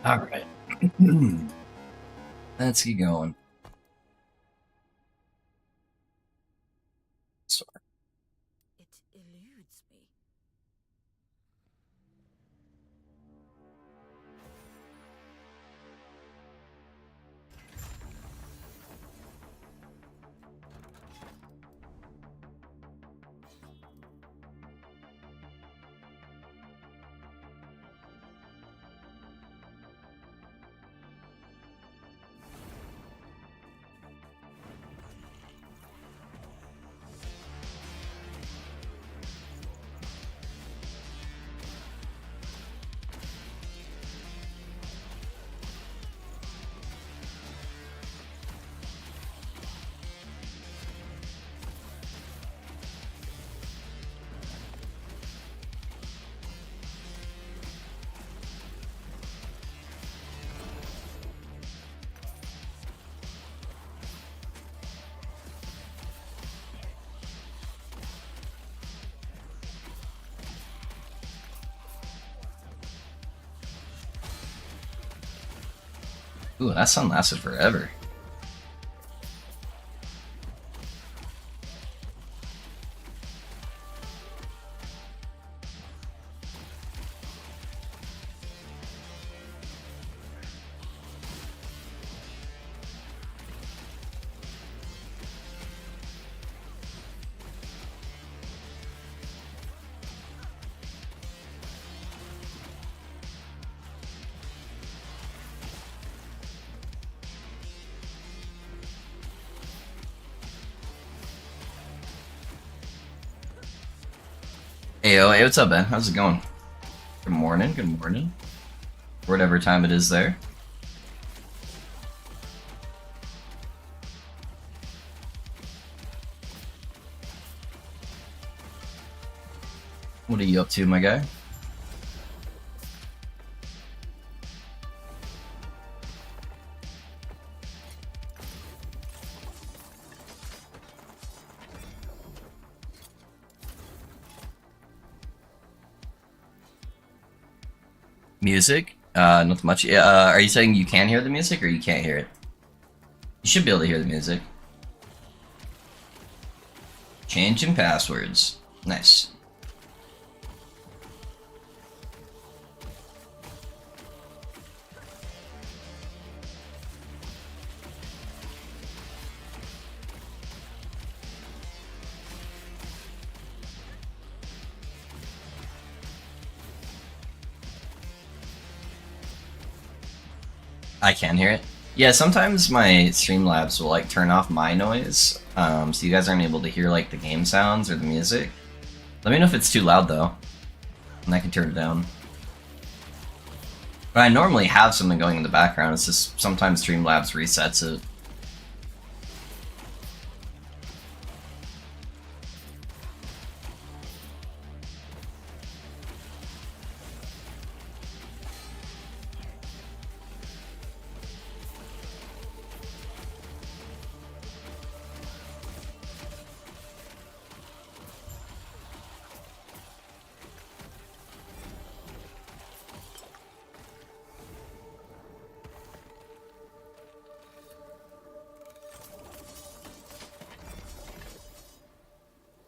All right. Let's keep going. So, It eludes me. ooh, that sun lasted forever. Hey, what's up, man? How's it going? Good morning, good morning. Whatever time it is there. What are you up to, my guy? Music? Not much. Yeah, are you saying you can hear the music or you can't hear it? You should be able to hear the music. Changing passwords. Nice. I can hear it. Yeah, sometimes my Streamlabs will like turn off my noise, so you guys aren't able to hear like the game sounds or the music. Let me know if it's too loud though, and I can turn it down. But I normally have something going in the background. It's just sometimes Streamlabs resets it.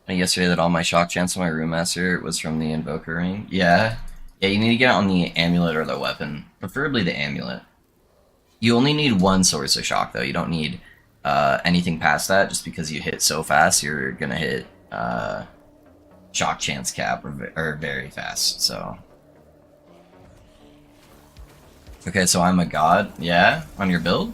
Yesterday that all my shock chance on my room master was from the invoker ring. Yeah. Yeah, you need to get it on the amulet or the weapon. Preferably the amulet. You only need one source of shock though. You don't need anything past that. Just because you hit so fast, you're gonna hit shock chance cap or very fast. So okay, so I'm a god. Yeah, on your build.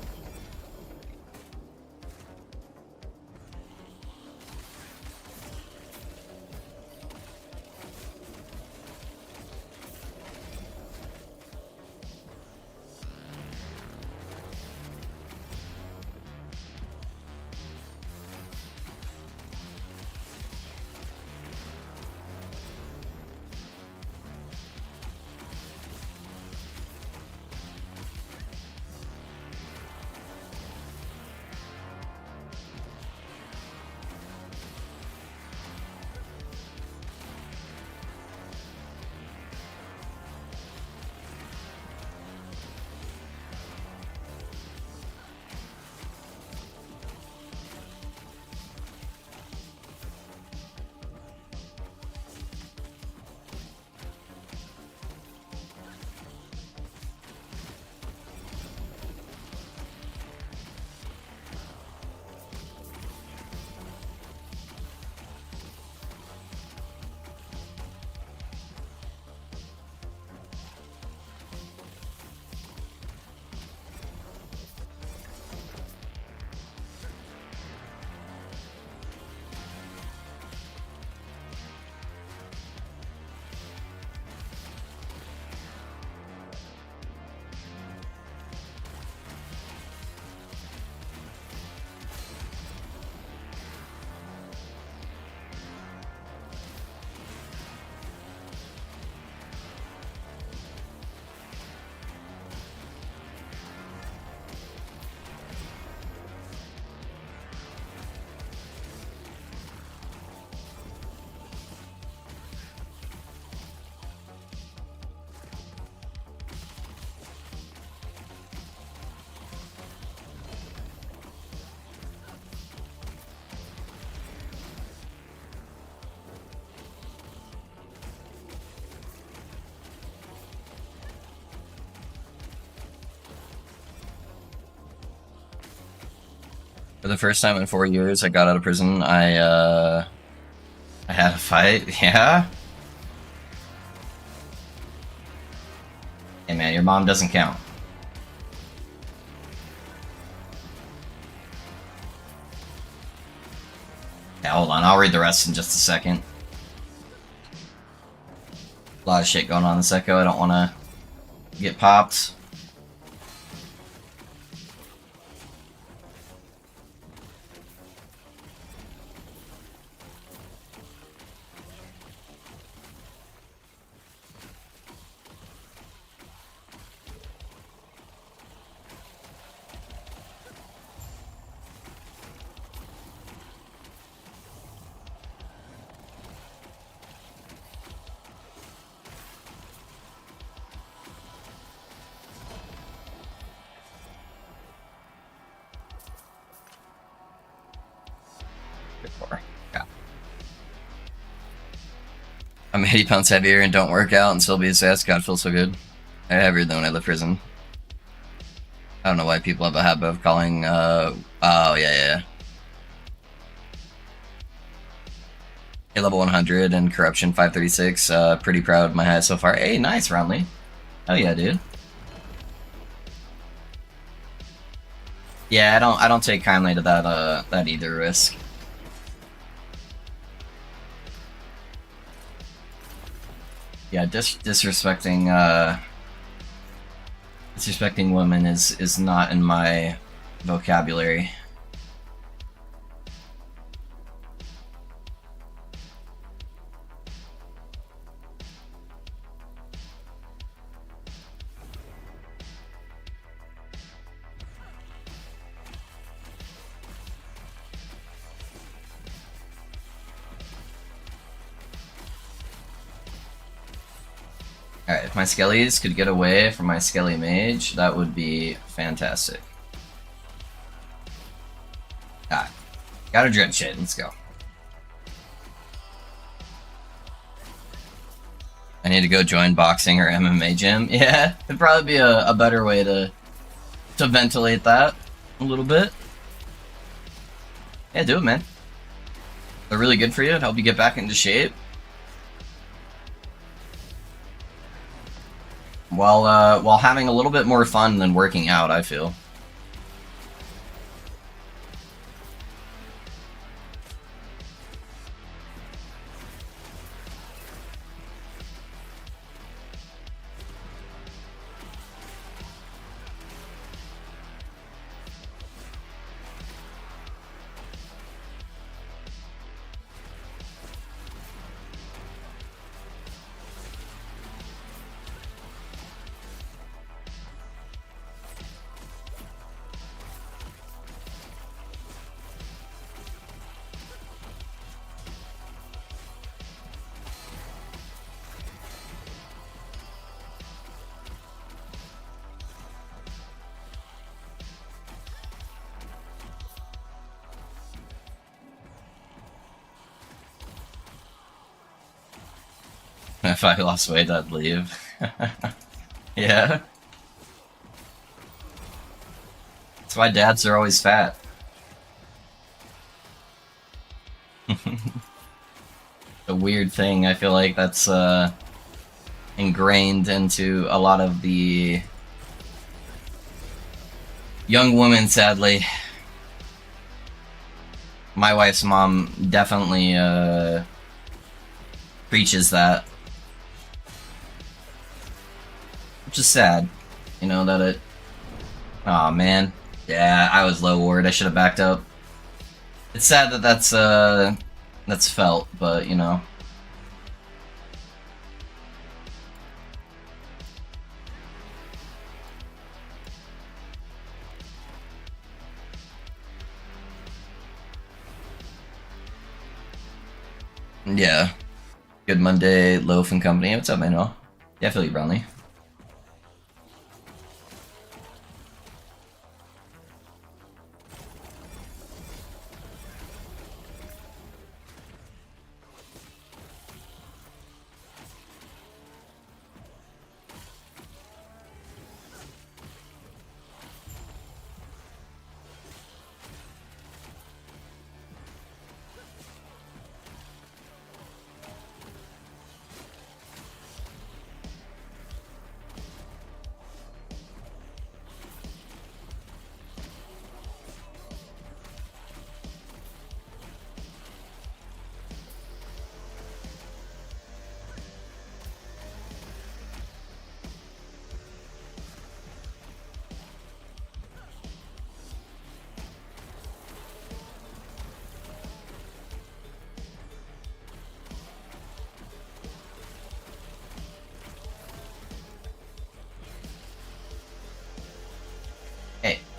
For the first time in 4 years, I got out of prison. I had a fight. Yeah. Hey man, your mom doesn't count. Yeah, hold on. I'll read the rest in just a second. A lot of shit going on in this echo. I don't want to get popped. Yeah. I'm 80 pounds heavier and don't work out and still be a sass. God, feels so good. I'm heavier than when I left prison. I don't know why people have a habit of calling, oh, yeah. Hey, level 100 and corruption 536. Pretty proud of my highest so far. Hey, nice, Ronley. Hell yeah, dude. Yeah, I don't take kindly to that either risk. Yeah, disrespecting women is not in my vocabulary. Alright, if my Skellies could get away from my Skelly Mage, that would be fantastic. Ah, got a Dread Shade, let's go. I need to go join boxing or MMA gym. Yeah, it'd probably be a better way to ventilate that a little bit. Yeah, do it, man. They're really good for you, it'd help you get back into shape. While having a little bit more fun than working out, I feel. If I lost weight, I'd leave. Yeah. That's why dads are always fat. The weird thing, I feel like that's ingrained into a lot of the young women, sadly. My wife's mom definitely preaches that. Which is sad, you know, that it... Aw, man. Yeah, I was low ward, I should have backed up. It's sad that that's felt, but, you know. Yeah. Good Monday, Loaf and company. What's up, man? Yeah, I feel you, Brownlee.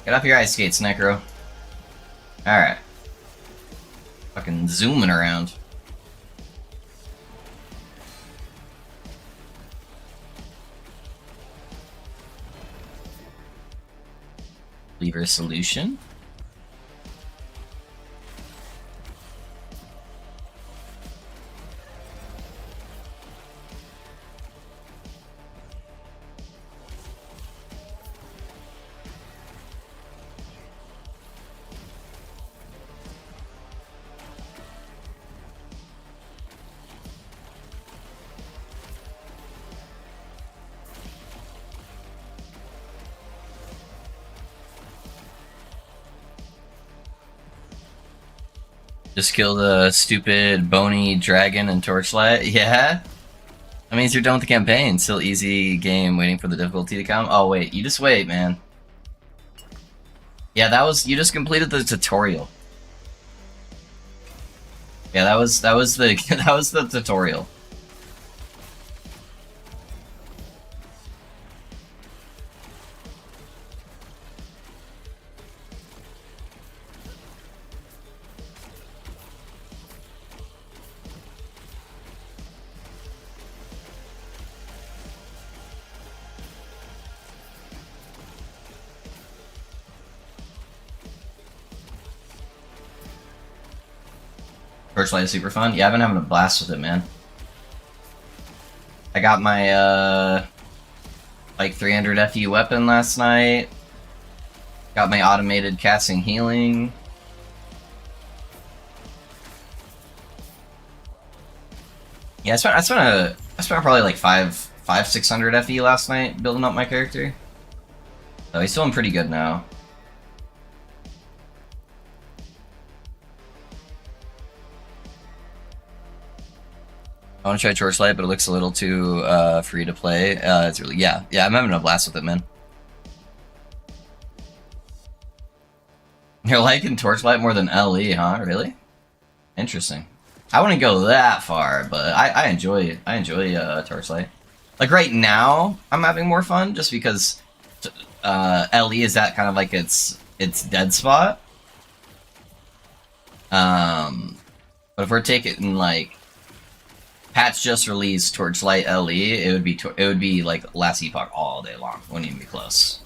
Get off your ice skates, Necro. Alright. Fucking zooming around. Lever solution. Just kill the stupid bony dragon and torchlight. Yeah. That means you're done with the campaign. Still easy game, waiting for the difficulty to come. Oh wait, you just wait, man. Yeah, that was, you just completed the tutorial. Yeah, that was the that was the tutorial. Torchlight is super fun. Yeah, I've been having a blast with it, man. I got my like 300 FU weapon last night. Got my automated casting healing. Yeah, I spent probably like 600 FE last night building up my character. So he's feeling pretty good now. I want to try Torchlight, but it looks a little too free to play. It's really, yeah, I'm having a blast with it, man. You're liking Torchlight more than LE, huh? Really? Interesting. I wouldn't go that far, but I enjoy Torchlight. Like right now, I'm having more fun just because LE is at kind of like its dead spot. But if we're taking like patch just released Torchlight LE, it would be like Last Epoch all day long. Wouldn't even be close.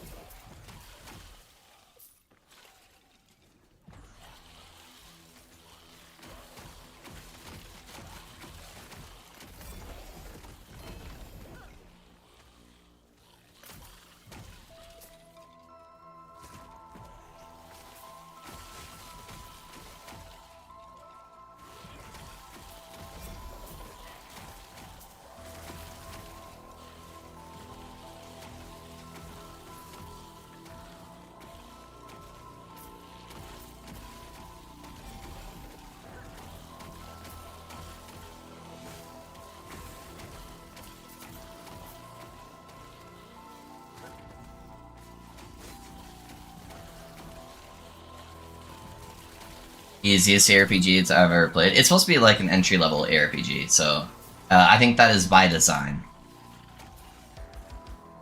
Easiest ARPG I've ever played. It's supposed to be like an entry-level ARPG, so I think that is by design.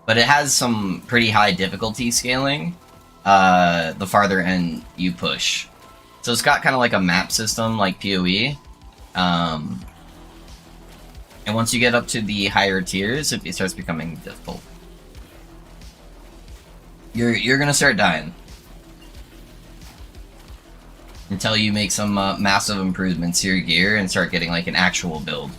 But it has some pretty high difficulty scaling the farther in you push. So it's got kind of like a map system like PoE. And once you get up to the higher tiers, it starts becoming difficult. You're gonna start dying. Until you make some massive improvements to your gear and start getting like an actual build.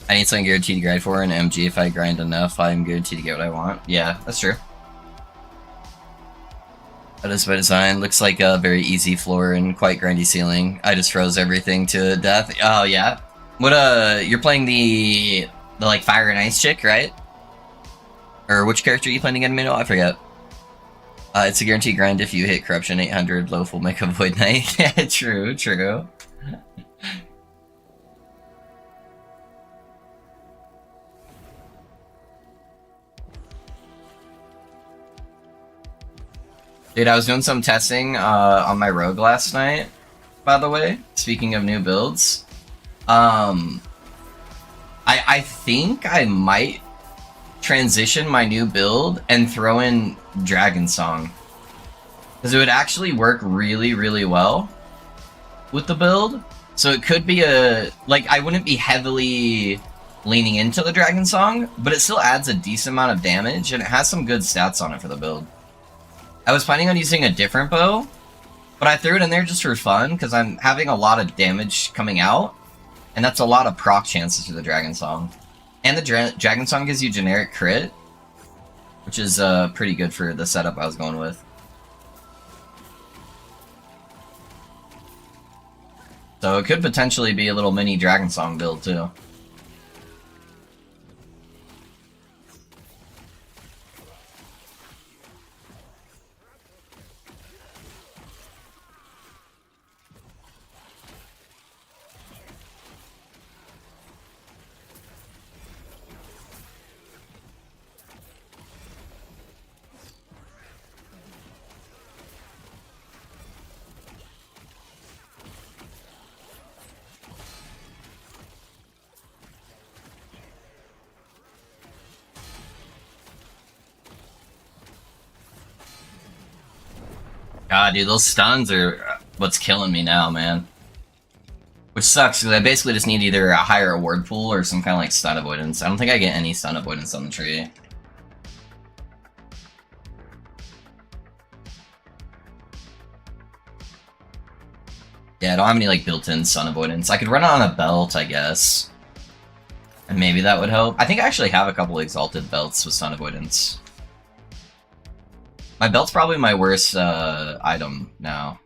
I need something guaranteed to grind for, and MG, if I grind enough, I'm guaranteed to get what I want. Yeah, that's true. That is by design. Looks like a very easy floor and quite grindy ceiling. I just froze everything to death. Oh, yeah? What, you're playing the like, Fire and Ice chick, right? Or which character are you playing again, Minnow? I forget. It's a guaranteed grind if you hit Corruption 800, Loaf will make a Void Knight. Yeah, true, true. Dude, I was doing some testing on my Rogue last night, by the way. Speaking of new builds. I think I might transition my new build and throw in Dragon Song. Because it would actually work really, really well with the build. So it could be a... Like, I wouldn't be heavily leaning into the Dragon Song, but it still adds a decent amount of damage, and it has some good stats on it for the build. I was planning on using a different bow, but I threw it in there just for fun, because I'm having a lot of damage coming out, and that's a lot of proc chances for the Dragon Song. And the Dragon Song gives you generic crit, which is pretty good for the setup I was going with. So it could potentially be a little mini Dragon Song build, too. God, dude, those stuns are what's killing me now, man. Which sucks, because I basically just need either a higher award pool or some kind of like stun avoidance. I don't think I get any stun avoidance on the tree. Yeah, I don't have any like built-in stun avoidance. I could run it on a belt, I guess. And maybe that would help. I think I actually have a couple exalted belts with stun avoidance. My belt's probably my worst item now.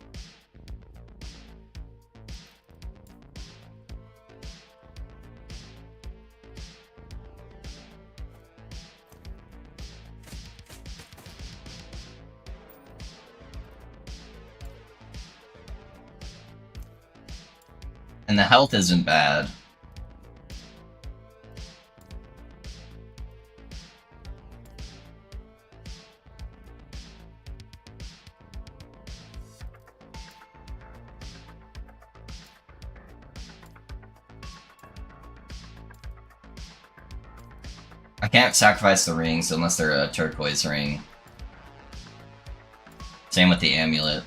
And the health isn't bad. I can't sacrifice the rings unless they're a turquoise ring. Same with the amulet.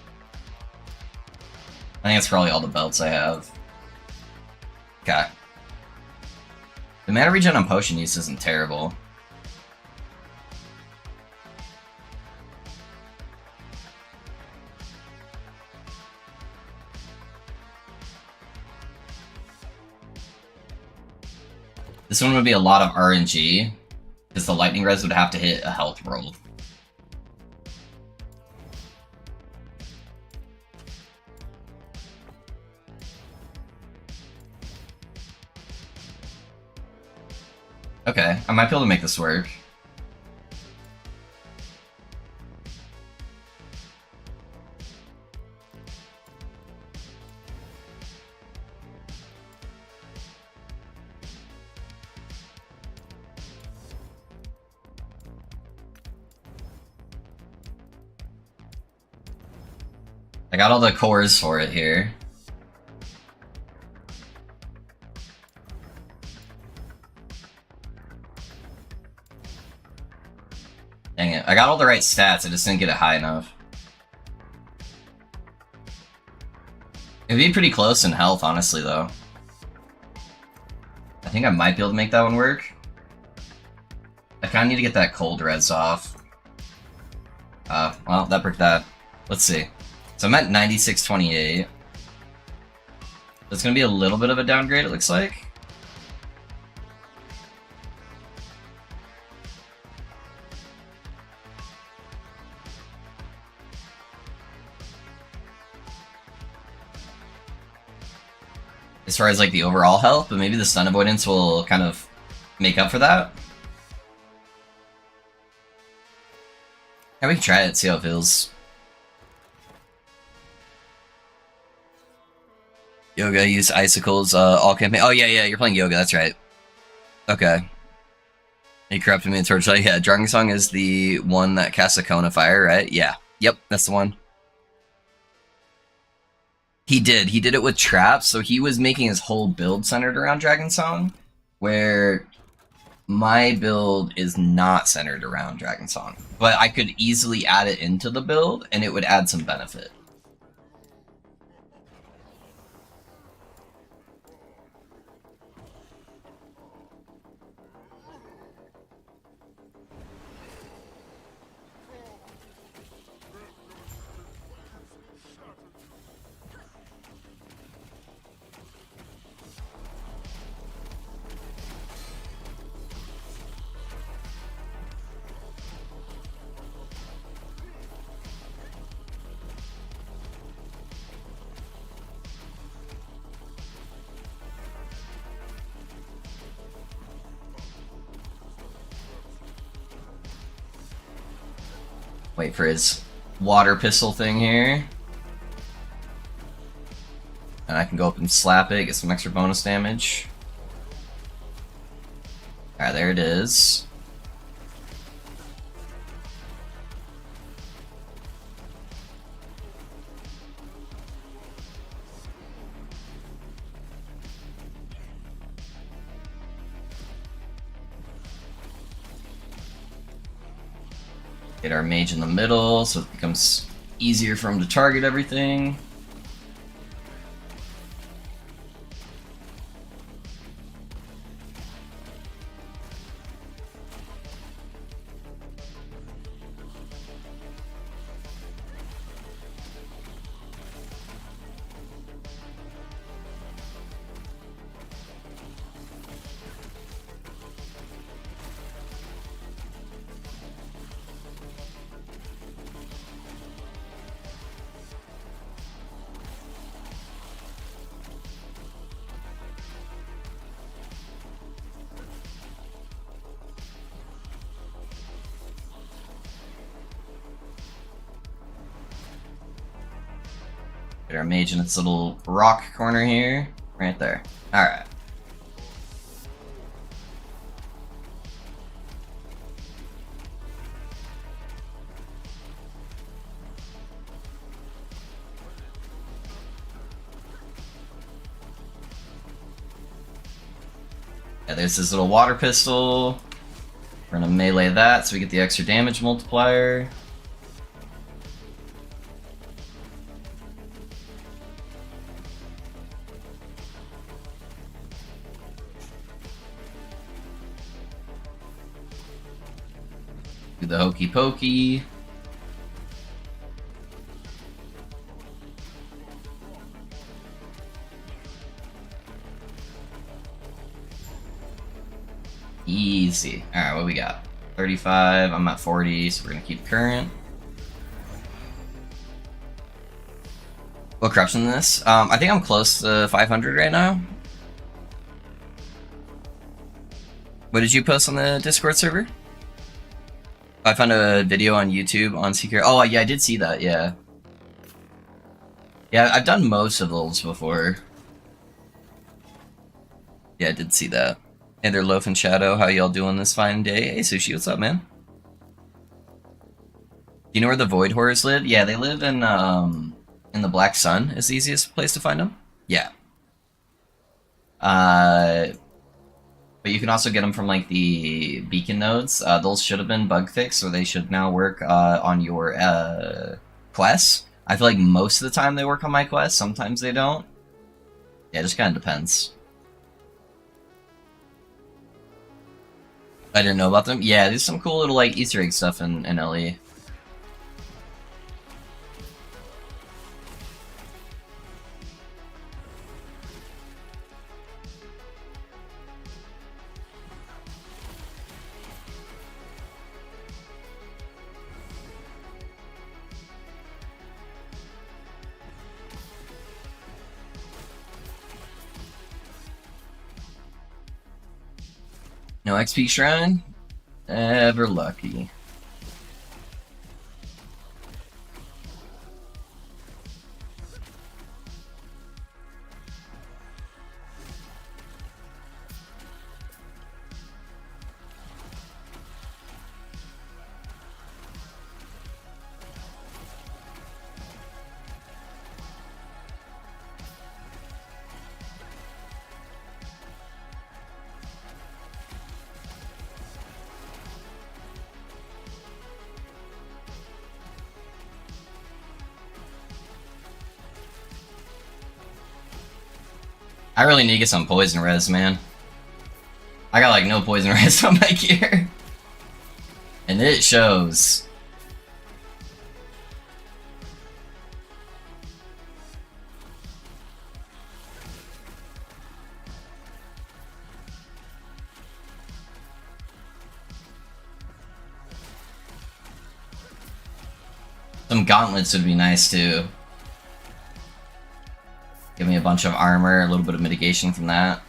I think that's probably all the belts I have. Okay. The mana regen on potion use isn't terrible. This one would be a lot of RNG, because the lightning res would have to hit a health roll. Okay, I might be able to make this work. I got all the cores for it here. Dang it. I got all the right stats, I just didn't get it high enough. It'd be pretty close in health, honestly, though. I think I might be able to make that one work. I kind of need to get that cold res off. Well, that broke that. Let's see. So I'm at 9628. That's gonna be a little bit of a downgrade, it looks like. as far as like the overall health, but maybe the stun avoidance will kind of make up for that. Yeah, we can try it, see how it feels. Yoga, use icicles, all campaign. Oh, yeah, you're playing Yoga, that's right. Okay. He corrupted me in Torchlight. Yeah, Dragon Song is the one that casts a cone of fire, right? Yeah. Yep, that's the one. He did it with traps, so he was making his whole build centered around Dragon Song, where my build is not centered around Dragon Song. But I could easily add it into the build, and it would add some benefit. Wait for his water pistol thing here. And I can go up and slap it, get some extra bonus damage. Alright, there it is. Get our mage in the middle so it becomes easier for him to target everything. Get our mage in its little rock corner here. Right there. Alright. Yeah, there's this little water pistol. We're gonna melee that so we get the extra damage multiplier. Do the hokey pokey. Easy. Alright, what we got? 35, I'm at 40, so we're gonna keep current. What corruption is this? I think I'm close to 500 right now. What did you post on the Discord server? I found a video on YouTube on Secret. Oh, yeah, I did see that, yeah. Yeah, I've done most of those before. Yeah, I did see that. Hey there, Loaf and Shadow. How y'all doing this fine day? Hey, Sushi, what's up, man? Do you know where the Void Horrors live? Yeah, they live in the Black Sun is the easiest place to find them. Yeah. But you can also get them from, like, the beacon nodes. Those should have been bug fixed, or they should now work on your quests. I feel like most of the time they work on my quests. Sometimes they don't. Yeah, it just kind of depends. I didn't know about them. Yeah, there's some cool little, like, Easter egg stuff in LE. No XP shrine? Ever lucky. I really need to get some poison res, man. I got like no poison res on my gear. And it shows. Some gauntlets would be nice too. Give me a bunch of armor, a little bit of mitigation from that.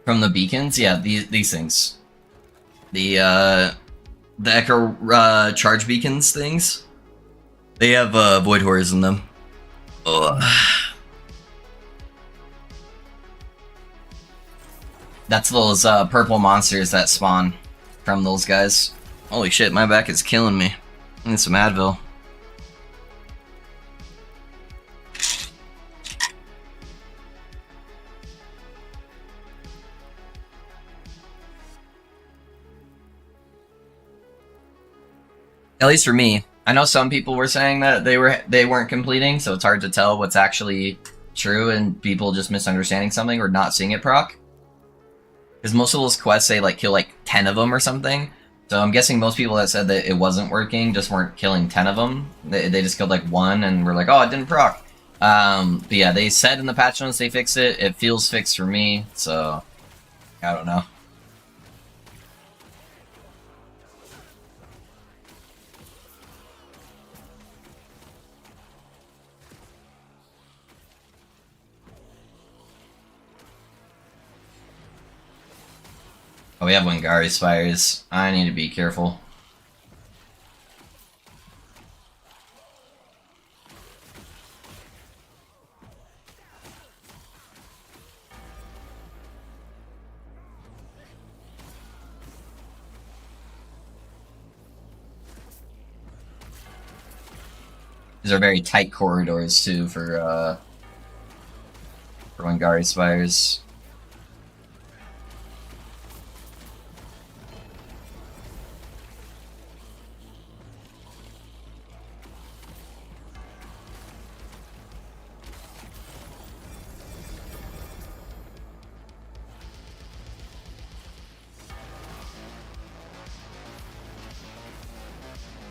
From the beacons? Yeah, these things. The Echo charge beacons things. They have void horrors in them. Ugh. That's those purple monsters that spawn from those guys. Holy shit, my back is killing me. I need some Advil. At least for me. I know some people were saying that they weren't completing, so it's hard to tell what's actually true and people just misunderstanding something or not seeing it proc. Because most of those quests say like kill like 10 of them or something. So I'm guessing most people that said that it wasn't working just weren't killing 10 of them. They just killed like one and were like, oh, it didn't proc. But yeah, they said in the patch notes they fixed it. It feels fixed for me, so I don't know. Oh, we have Wingari Spires. I need to be careful. These are very tight corridors too for Wingari Spires.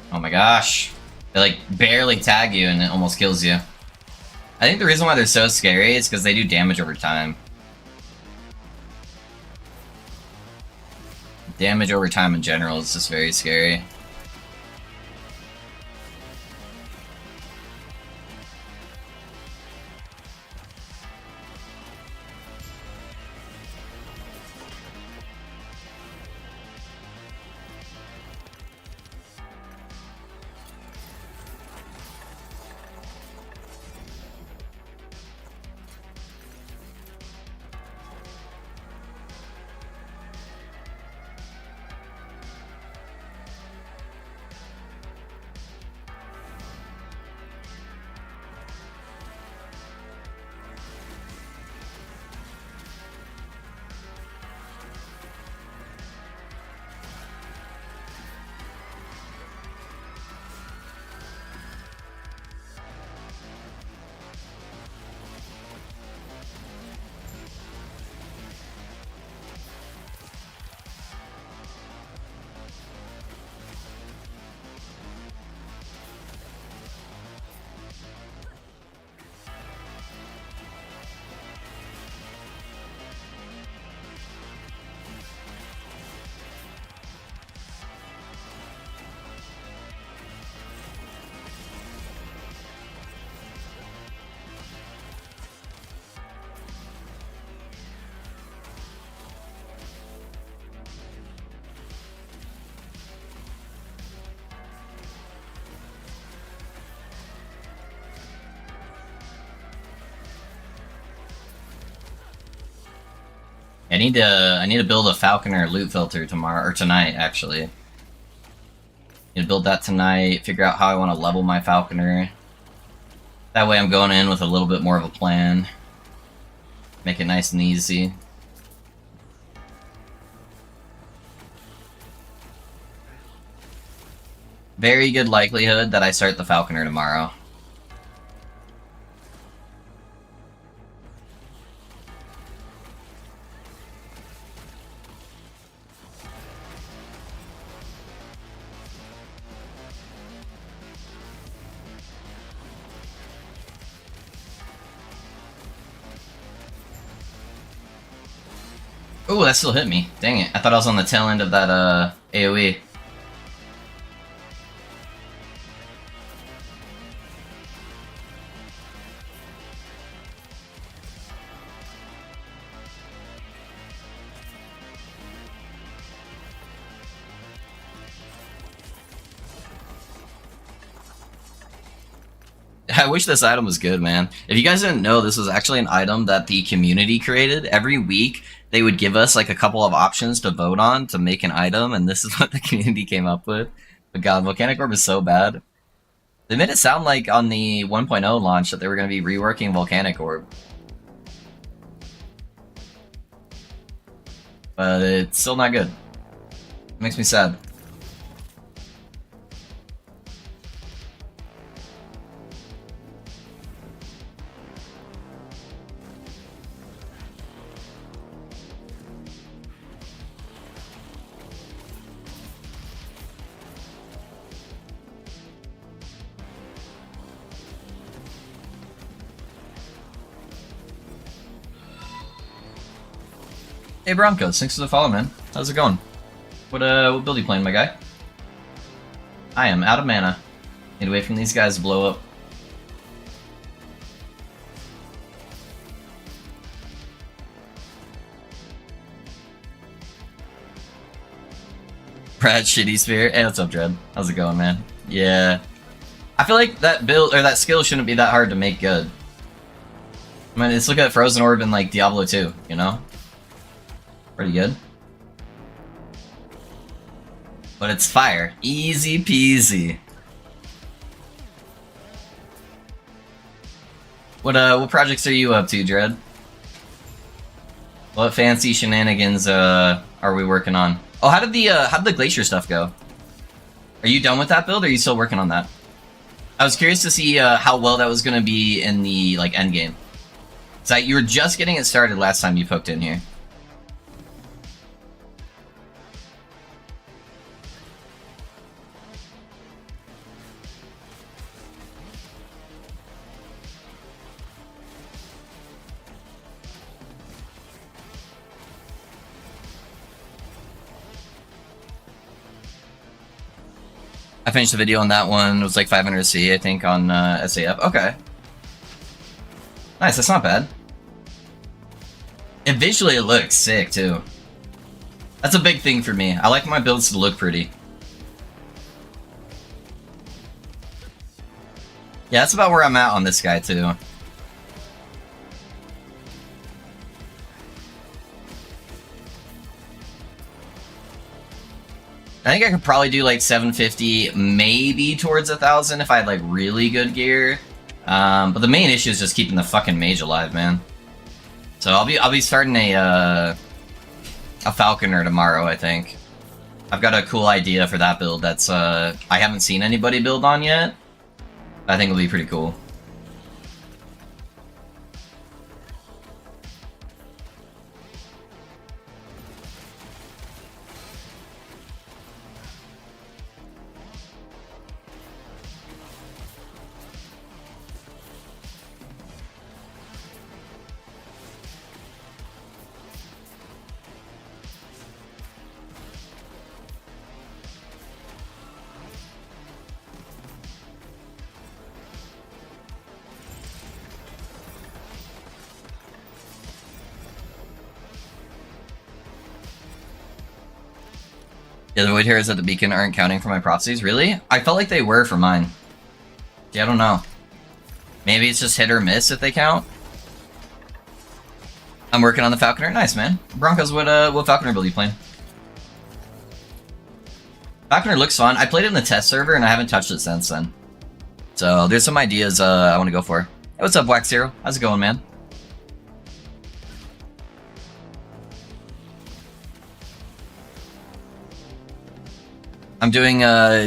Oh my gosh. They like barely tag you and it almost kills you. I think the reason why they're so scary is because they do damage over time. Damage over time in general is just very scary. I need to build a Falconer loot filter tomorrow or tonight actually. Need to build that tonight. Figure out how I want to level my Falconer. That way I'm going in with a little bit more of a plan. Make it nice and easy. Very good likelihood that I start the Falconer tomorrow. Ooh, that still hit me. Dang it. I thought I was on the tail end of that AoE. I wish this item was good, man. If you guys didn't know, this was actually an item that the community created. Every week, they would give us like a couple of options to vote on to make an item, and this is what the community came up with. But god, Volcanic Orb is so bad. They made it sound like on the 1.0 launch that they were going to be reworking Volcanic Orb. But it's still not good. It makes me sad. Hey Broncos, thanks for the follow, man. How's it going? What build you playing, my guy? I am out of mana. Need to wait for these guys to blow up. Brad Shitty Sphere. Hey, what's up, Dread? How's it going, man? Yeah. I feel like that build or that skill shouldn't be that hard to make good. I mean, let's look at Frozen Orb in like Diablo 2, you know? Pretty good. But it's fire. Easy peasy. What projects are you up to, Dread? What fancy shenanigans are we working on? Oh, how did the glacier stuff go? Are you done with that build, or are you still working on that? I was curious to see how well that was gonna be in the like end game. So you were just getting it started last time you poked in here. I finished the video on that one. It was like 500 C, I think, on SAF. Okay. Nice, that's not bad. And visually it looks sick, too. That's a big thing for me. I like my builds to look pretty. Yeah, that's about where I'm at on this guy, too. I think I could probably do like 750, maybe towards 1,000 if I had like really good gear. But the main issue is just keeping the fucking mage alive, man. So I'll be starting a Falconer tomorrow, I think. I've got a cool idea for that build that's I haven't seen anybody build on yet. I think it'll be pretty cool. Yeah, the Void Heroes at the Beacon aren't counting for my prophecies. Really? I felt like they were for mine. Yeah, I don't know. Maybe it's just hit or miss if they count. I'm working on the Falconer. Nice, man. Broncos, what Falconer build you playing? Falconer looks fun. I played it in the test server and I haven't touched it since then. So there's some ideas I want to go for. Hey, what's up, Wax Zero? How's it going, man? I'm doing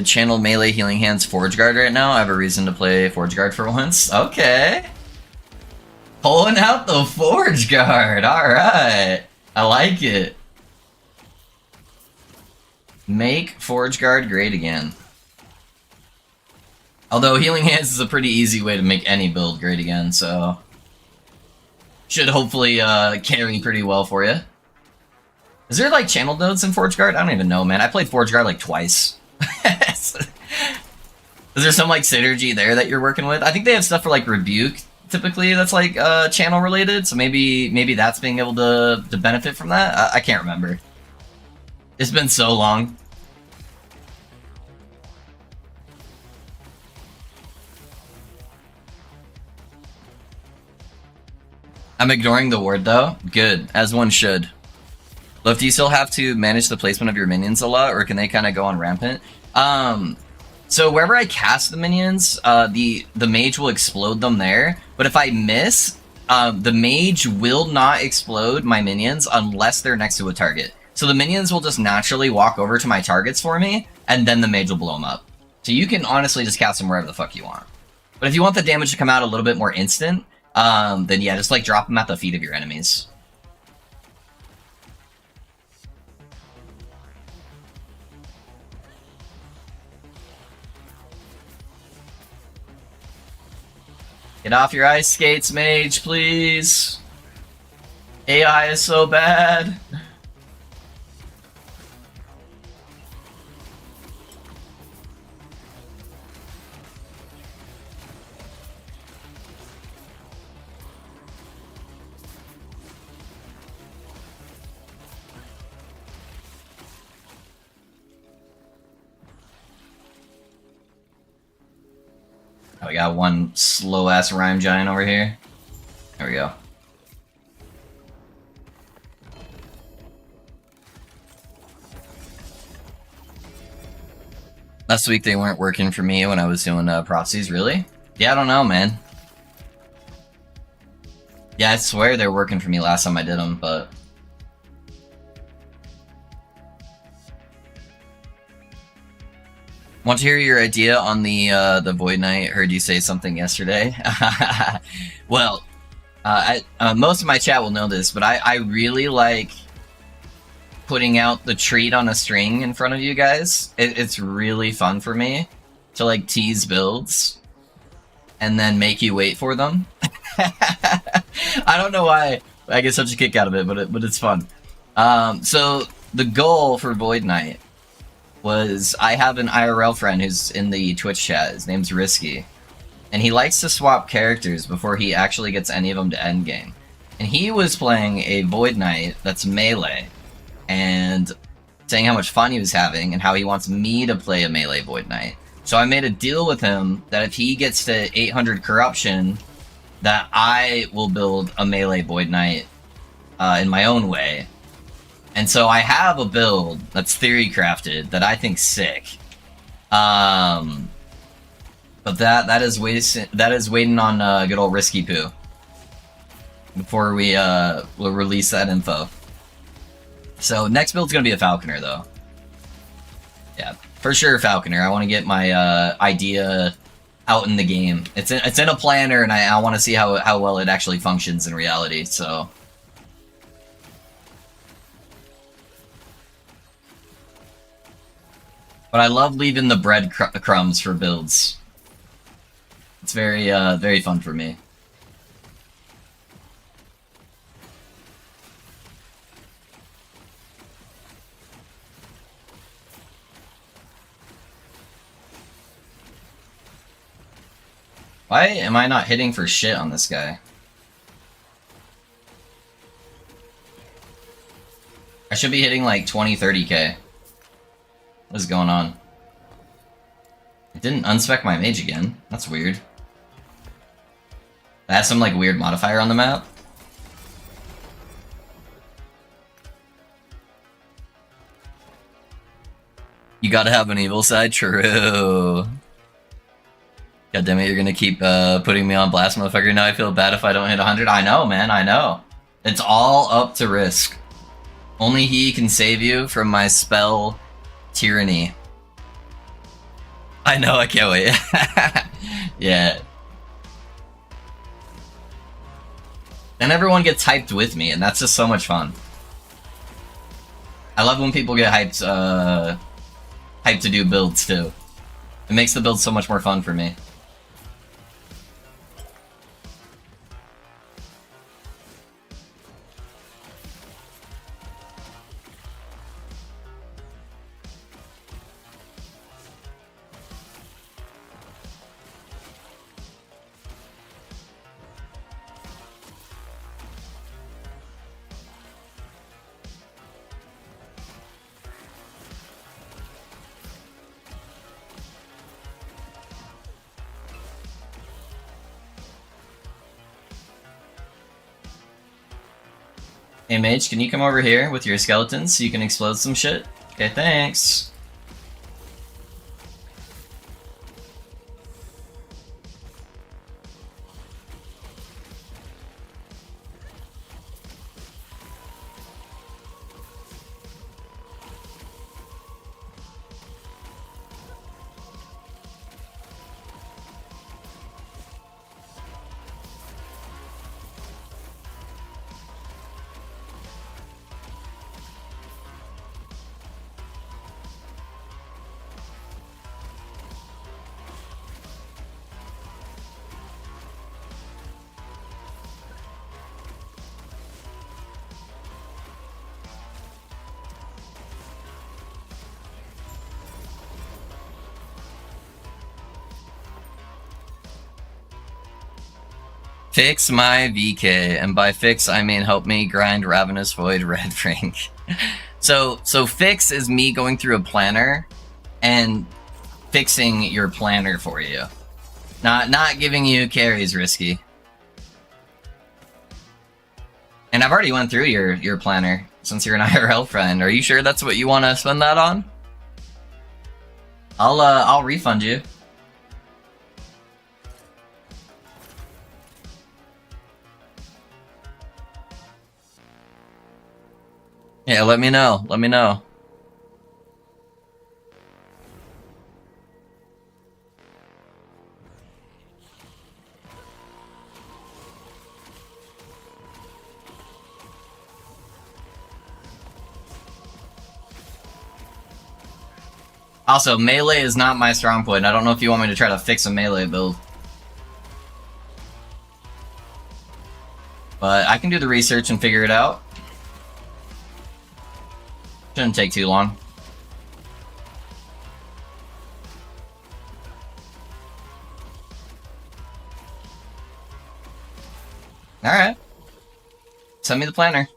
channel melee healing hands Forge Guard right now. I have a reason to play Forge Guard for once. Okay. Pulling out the Forge Guard. Alright. I like it. Make Forge Guard great again. Although healing hands is a pretty easy way to make any build great again, so should hopefully carry pretty well for you. Is there like channel nodes in Forge Guard? I don't even know, man. I played Forge Guard like twice. Is there some like synergy there that you're working with? I think they have stuff for like Rebuke typically that's like channel related, so maybe that's being able to benefit from that. I can't remember. It's been so long. I'm ignoring the ward though. Good, as one should. Loaf, do you still have to manage the placement of your minions a lot, or can they kind of go on rampant? So wherever I cast the minions, the mage will explode them there. But if I miss, the mage will not explode my minions unless they're next to a target. So the minions will just naturally walk over to my targets for me, and then the mage will blow them up. So you can honestly just cast them wherever the fuck you want. But if you want the damage to come out a little bit more instant, then yeah, just like drop them at the feet of your enemies. Get off your ice skates, mage, please. AI is so bad. Oh, we got one slow-ass rhyme giant over here. There we go. Last week they weren't working for me when I was doing proxies, really? Yeah, I don't know, man. Yeah, I swear they were working for me last time I did them, but... Want to hear your idea on the Void Knight? Heard you say something yesterday. Well, most of my chat will know this, but I really like putting out the treat on a string in front of you guys. It's really fun for me to like tease builds and then make you wait for them. I don't know why I get such a kick out of it, but it's fun. So the goal for Void Knight was I have an IRL friend who's in the Twitch chat. His name's Risky. And he likes to swap characters before he actually gets any of them to endgame. And he was playing a Void Knight that's melee. And saying how much fun he was having and how he wants me to play a melee Void Knight. So I made a deal with him that if he gets to 800 corruption, that I will build a melee Void Knight in my own way. And so I have a build that's theory crafted that I think's sick. But that is waiting on good old Risky Poo before we will release that info. So next build's gonna be a Falconer though. Yeah, for sure Falconer. I want to get my idea out in the game. It's in a planner, and I want to see how well it actually functions in reality. So. But I love leaving the bread crumbs for builds. It's very, very fun for me. Why am I not hitting for shit on this guy? I should be hitting like 20, 30k. What is going on? It didn't unspec my mage again. That's weird. That has some like weird modifier on the map. You gotta have an evil side? True. God damn it, you're gonna keep putting me on blast, motherfucker. Now I feel bad if I don't hit 100. I know, man, I know. It's all up to risk. Only he can save you from my spell tyranny. I know, I can't wait. Yeah. And everyone gets hyped with me, and that's just so much fun. I love when people get hyped, hyped to do builds too. It makes the build so much more fun for me. Hey mage, can you come over here with your skeletons so you can explode some shit? Okay, thanks. Fix my VK, and by fix I mean help me grind Ravenous Void Red Ring. So fix is me going through a planner and fixing your planner for you. Not giving you carries, Risky. And I've already went through your planner since you're an IRL friend. Are you sure that's what you want to spend that on? I'll refund you. Yeah, let me know. Let me know. Also, melee is not my strong point. I don't know if you want me to try to fix a melee build. But I can do the research and figure it out. Shouldn't take too long. Alright. Send me the planner.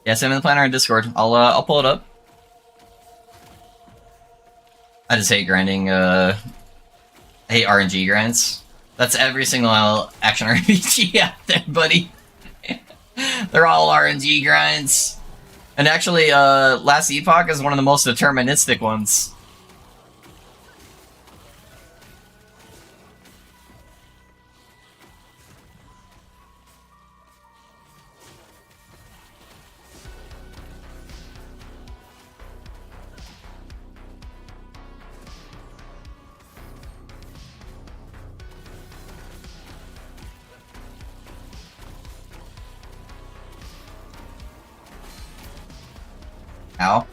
Yeah, send me the planner on Discord. I'll pull it up. I just hate grinding, I hate RNG grinds. That's every single action RPG out there, buddy. They're all RNG grinds. And actually, Last Epoch is one of the most deterministic ones. Ow.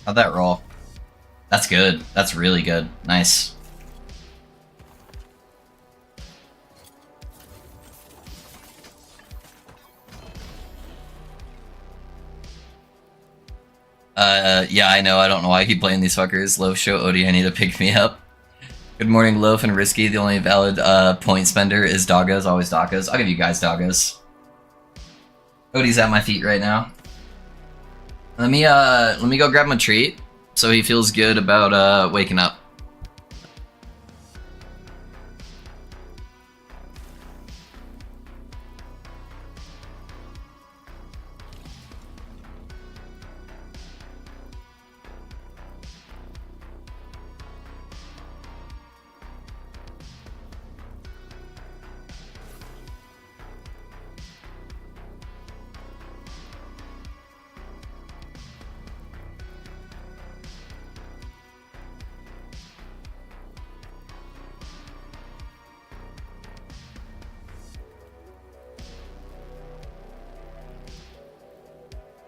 How'd that roll? That's good. That's really good. Nice. Yeah, I know. I don't know why I keep playing these fuckers. Loaf, show Odie I need to pick me up. Good morning, Loaf and Risky. The only valid point spender is doggos. Always doggos. I'll give you guys doggos. Odie's at my feet right now. Let me go grab my treat. so he feels good about waking up.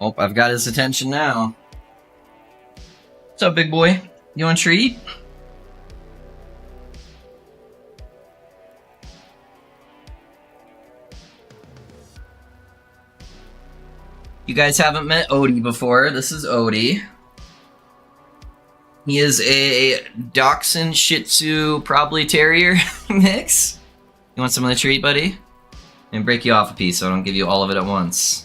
Oh, I've got his attention now. What's up, big boy? You want a treat? You guys haven't met Odie before. This is Odie. He is a Dachshund Shih Tzu, probably Terrier mix. You want some of the treat, buddy? And break you off a piece so I don't give you all of it at once.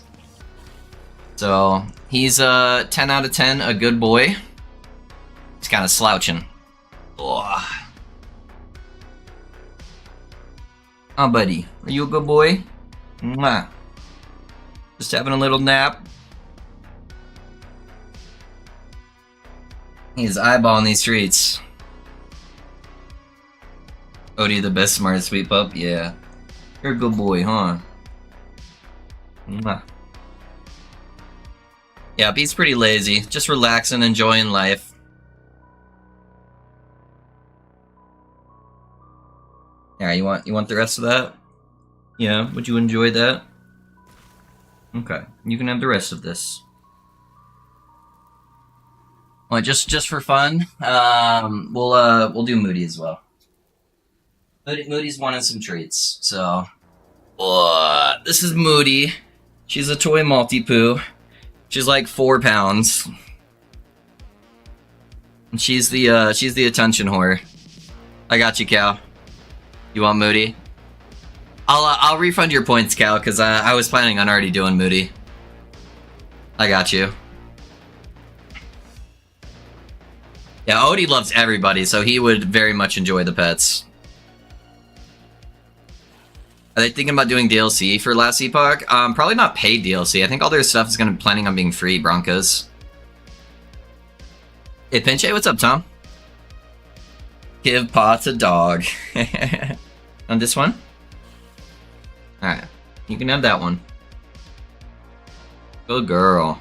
So, he's a 10 out of 10, a good boy. He's kind of slouching. Ugh. Oh, buddy. Are you a good boy? Mwah. Just having a little nap. He's eyeballing these treats. Odie, the best smart sweet pup? Yeah. You're a good boy, huh? Mwah. Yeah, he's pretty lazy. Just relaxing, enjoying life. Yeah, you want the rest of that? Yeah, would you enjoy that? Okay, you can have the rest of this. Well, just for fun, we'll do Moody as well. Moody's wanting some treats, so this is Moody. She's a toy Maltipoo. She's like 4 pounds. And she's the attention whore. I got you, Cal. You want Moody? I'll refund your points, Cal, because I was planning on already doing Moody. I got you. Yeah, Odie loves everybody, so he would very much enjoy the pets. Are they thinking about doing DLC for Last Epoch? Probably not paid DLC. I think all their stuff is gonna be planning on being free, Broncos. Hey, Pinche, what's up, Tom? Give Potts a dog. On this one? Alright, you can have that one. Good girl.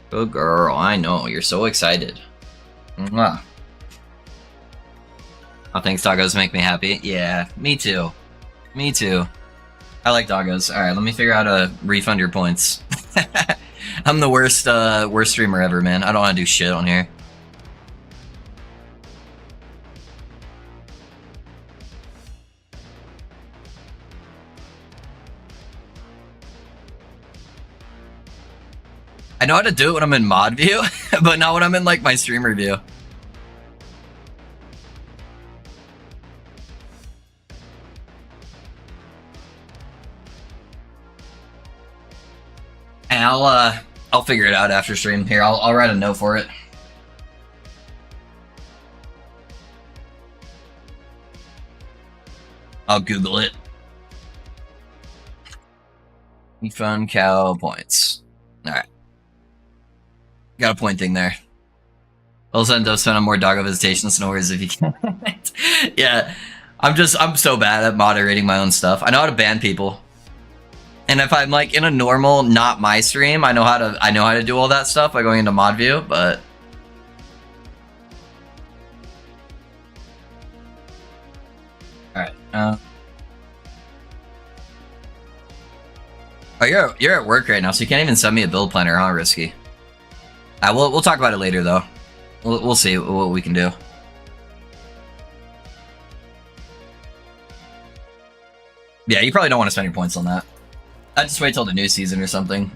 Good girl, I know, you're so excited. Mwah. Oh, thanks, doggos make me happy. Yeah, me too. Me too. I like doggos. Alright, let me figure out how to refund your points. I'm the worst streamer ever, man. I don't want to do shit on here. I know how to do it when I'm in mod view, but not when I'm in like my streamer view. And I'll figure it out after stream. Here, I'll write a note for it. I'll Google it. Refund cow points. Alright. Got a point thing there. I'll send Dospen on more doggo visitations, no worries if you can't. Yeah, I'm so bad at moderating my own stuff. I know how to ban people. And if I'm like in a normal, not my stream, I know how to do all that stuff by going into mod view, but alright. Oh, you're at work right now, so you can't even send me a build planner, huh, Risky? We'll talk about it later, though. We'll see what we can do. Yeah, you probably don't want to spend your points on that. I'd just wait till the new season or something.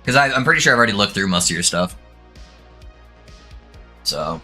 Because I'm pretty sure I've already looked through most of your stuff. So...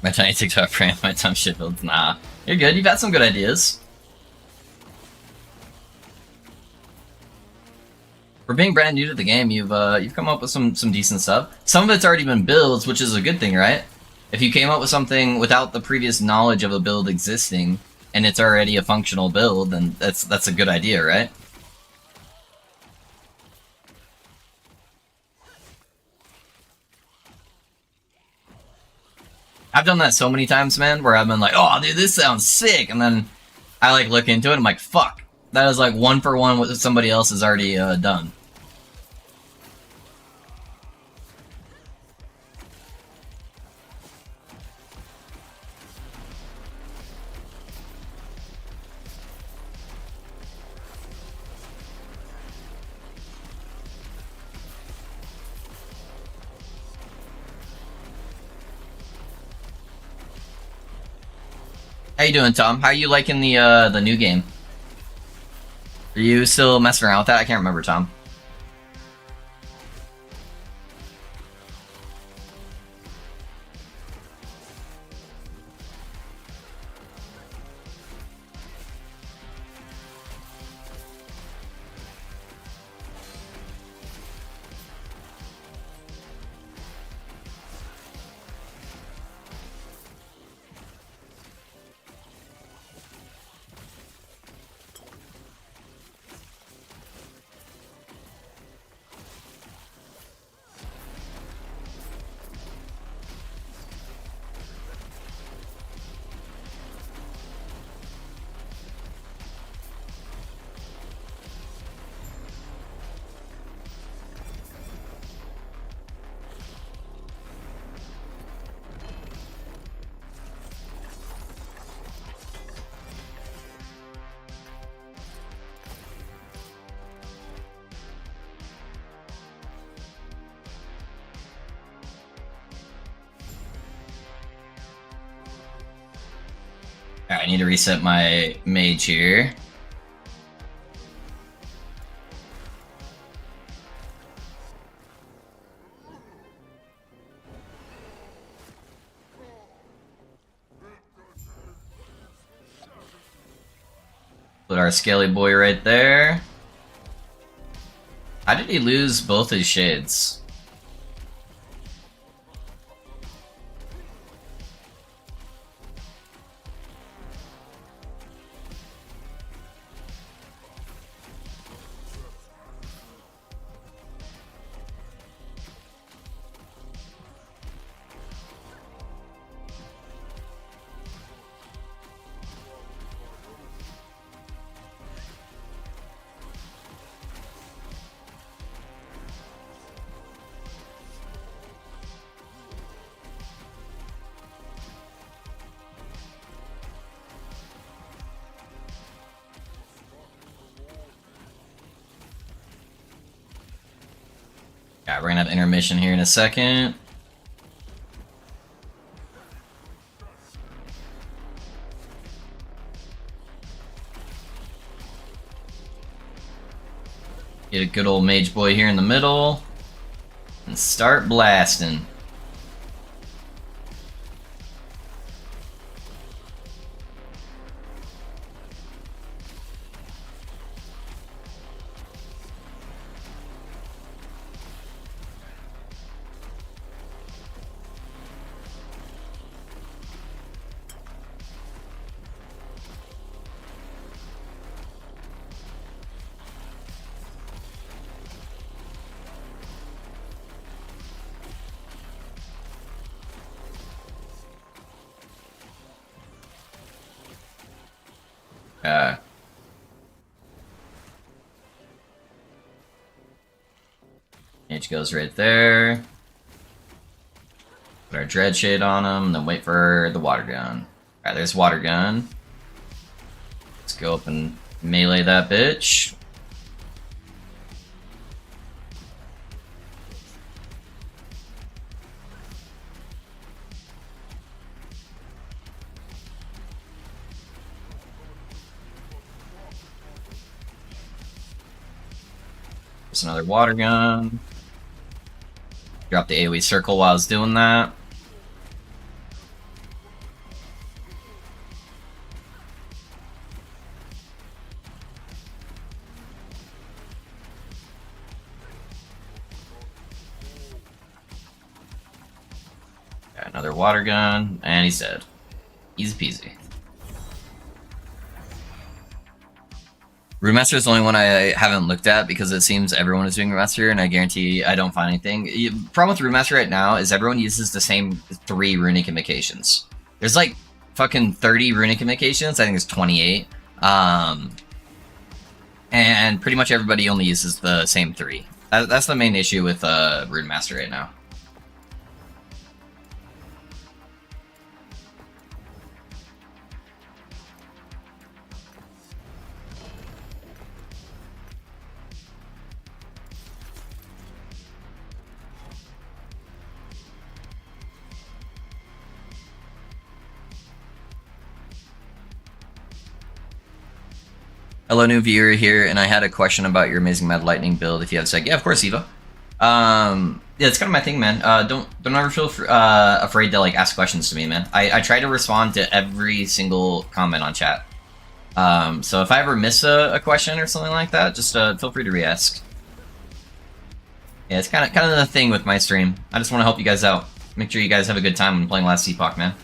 My tiny TikTok brand, my dumb shit builds. Nah, you're good. You've had some good ideas. For being brand new to the game, you've come up with some decent stuff. Some of it's already been builds, which is a good thing, right? If you came up with something without the previous knowledge of a build existing, and it's already a functional build, then that's a good idea, right? I've done that so many times, man, where I've been like, oh, dude, this sounds sick, and then I like look into it, and I'm like, fuck, that is like one for one what somebody else has already done. How you doing, Tom? How are you liking the new game? Are you still messing around with that? I can't remember, Tom. Alright, I need to reset my mage here. Put our scaly boy right there. How did he lose both his shades? Yeah, we're gonna have intermission here in a second. Get a good old mage boy here in the middle. And start blasting. Mage goes right there. Put our dread shade on him, and then wait for the water gun. Alright, there's water gun. Let's go up and melee that bitch. There's another water gun. Drop the AoE circle while I was doing that. another water gun, and he's dead. Easy peasy. Remaster is the only one I haven't looked at because it seems everyone is doing Remaster, and I guarantee I don't find anything. The problem with Remaster right now is everyone uses the same 3 runic invocations. There's like fucking 30 runic invocations. I think there's 28. And pretty much everybody only uses the same 3. That's the main issue with Remaster right now. Hello, new viewer here, and I had a question about your amazing Mad Lightning build. If you have a sec, yeah, of course, Eva. Yeah, it's kind of my thing, man. Don't ever feel afraid to like ask questions to me, man. I try to respond to every single comment on chat. So if I ever miss a question or something like that, just feel free to re-ask. Yeah, it's kind of the thing with my stream. I just want to help you guys out. Make sure you guys have a good time when playing Last Epoch, man.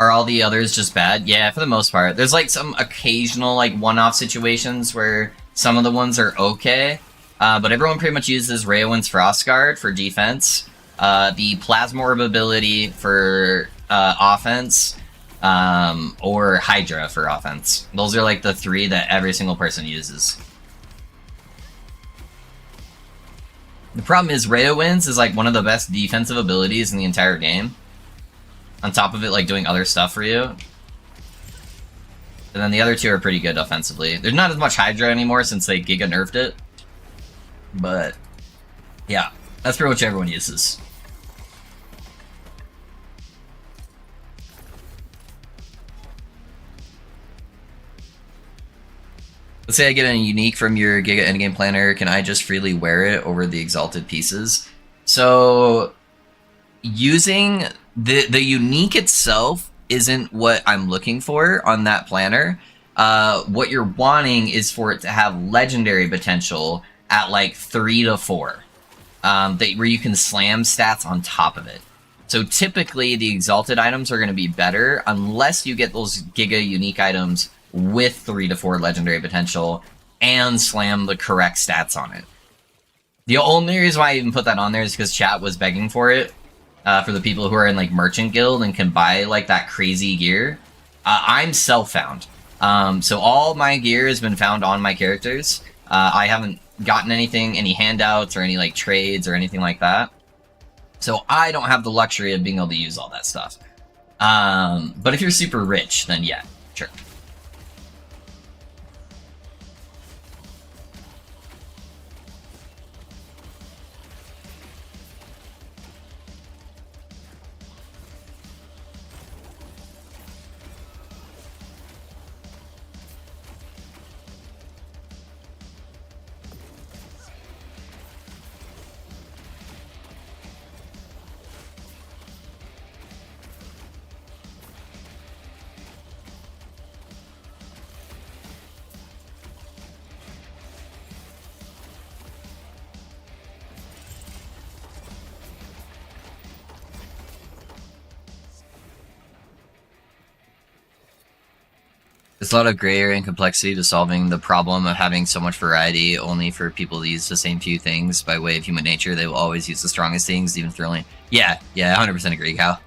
Are all the others just bad? Yeah, for the most part. There's like some occasional like one-off situations where some of the ones are okay, but everyone pretty much uses Rayowen's Frostguard for defense, the Plasma Orb ability for offense, or Hydra for offense. Those are like the 3 that every single person uses. The problem is Rayowen's is like one of the best defensive abilities in the entire game. On top of it, like, doing other stuff for you. And then the other 2 are pretty good offensively. There's not as much Hydra anymore since they Giga nerfed it. But, yeah. That's pretty much everyone uses. Let's say I get a unique from your Giga Endgame Planner. Can I just freely wear it over the Exalted pieces? So, using... The unique itself isn't what I'm looking for on that planner. What you're wanting is for it to have legendary potential at like 3 to 4, where you can slam stats on top of it. So typically the exalted items are going to be better unless you get those Giga unique items with 3 to 4 legendary potential and slam the correct stats on it. The only reason why I even put that on there is because chat was begging for it. For the people who are in like Merchant Guild and can buy like that crazy gear. I'm self-found. So all my gear has been found on my characters. I haven't gotten anything, any handouts or any like trades or anything like that. So I don't have the luxury of being able to use all that stuff. But if you're super rich, then yeah, sure. There's a lot of gray area and complexity to solving the problem of having so much variety only for people to use the same few things. By way of human nature, they will always use the strongest things, even thrilling. Yeah, 100% agree, Cal.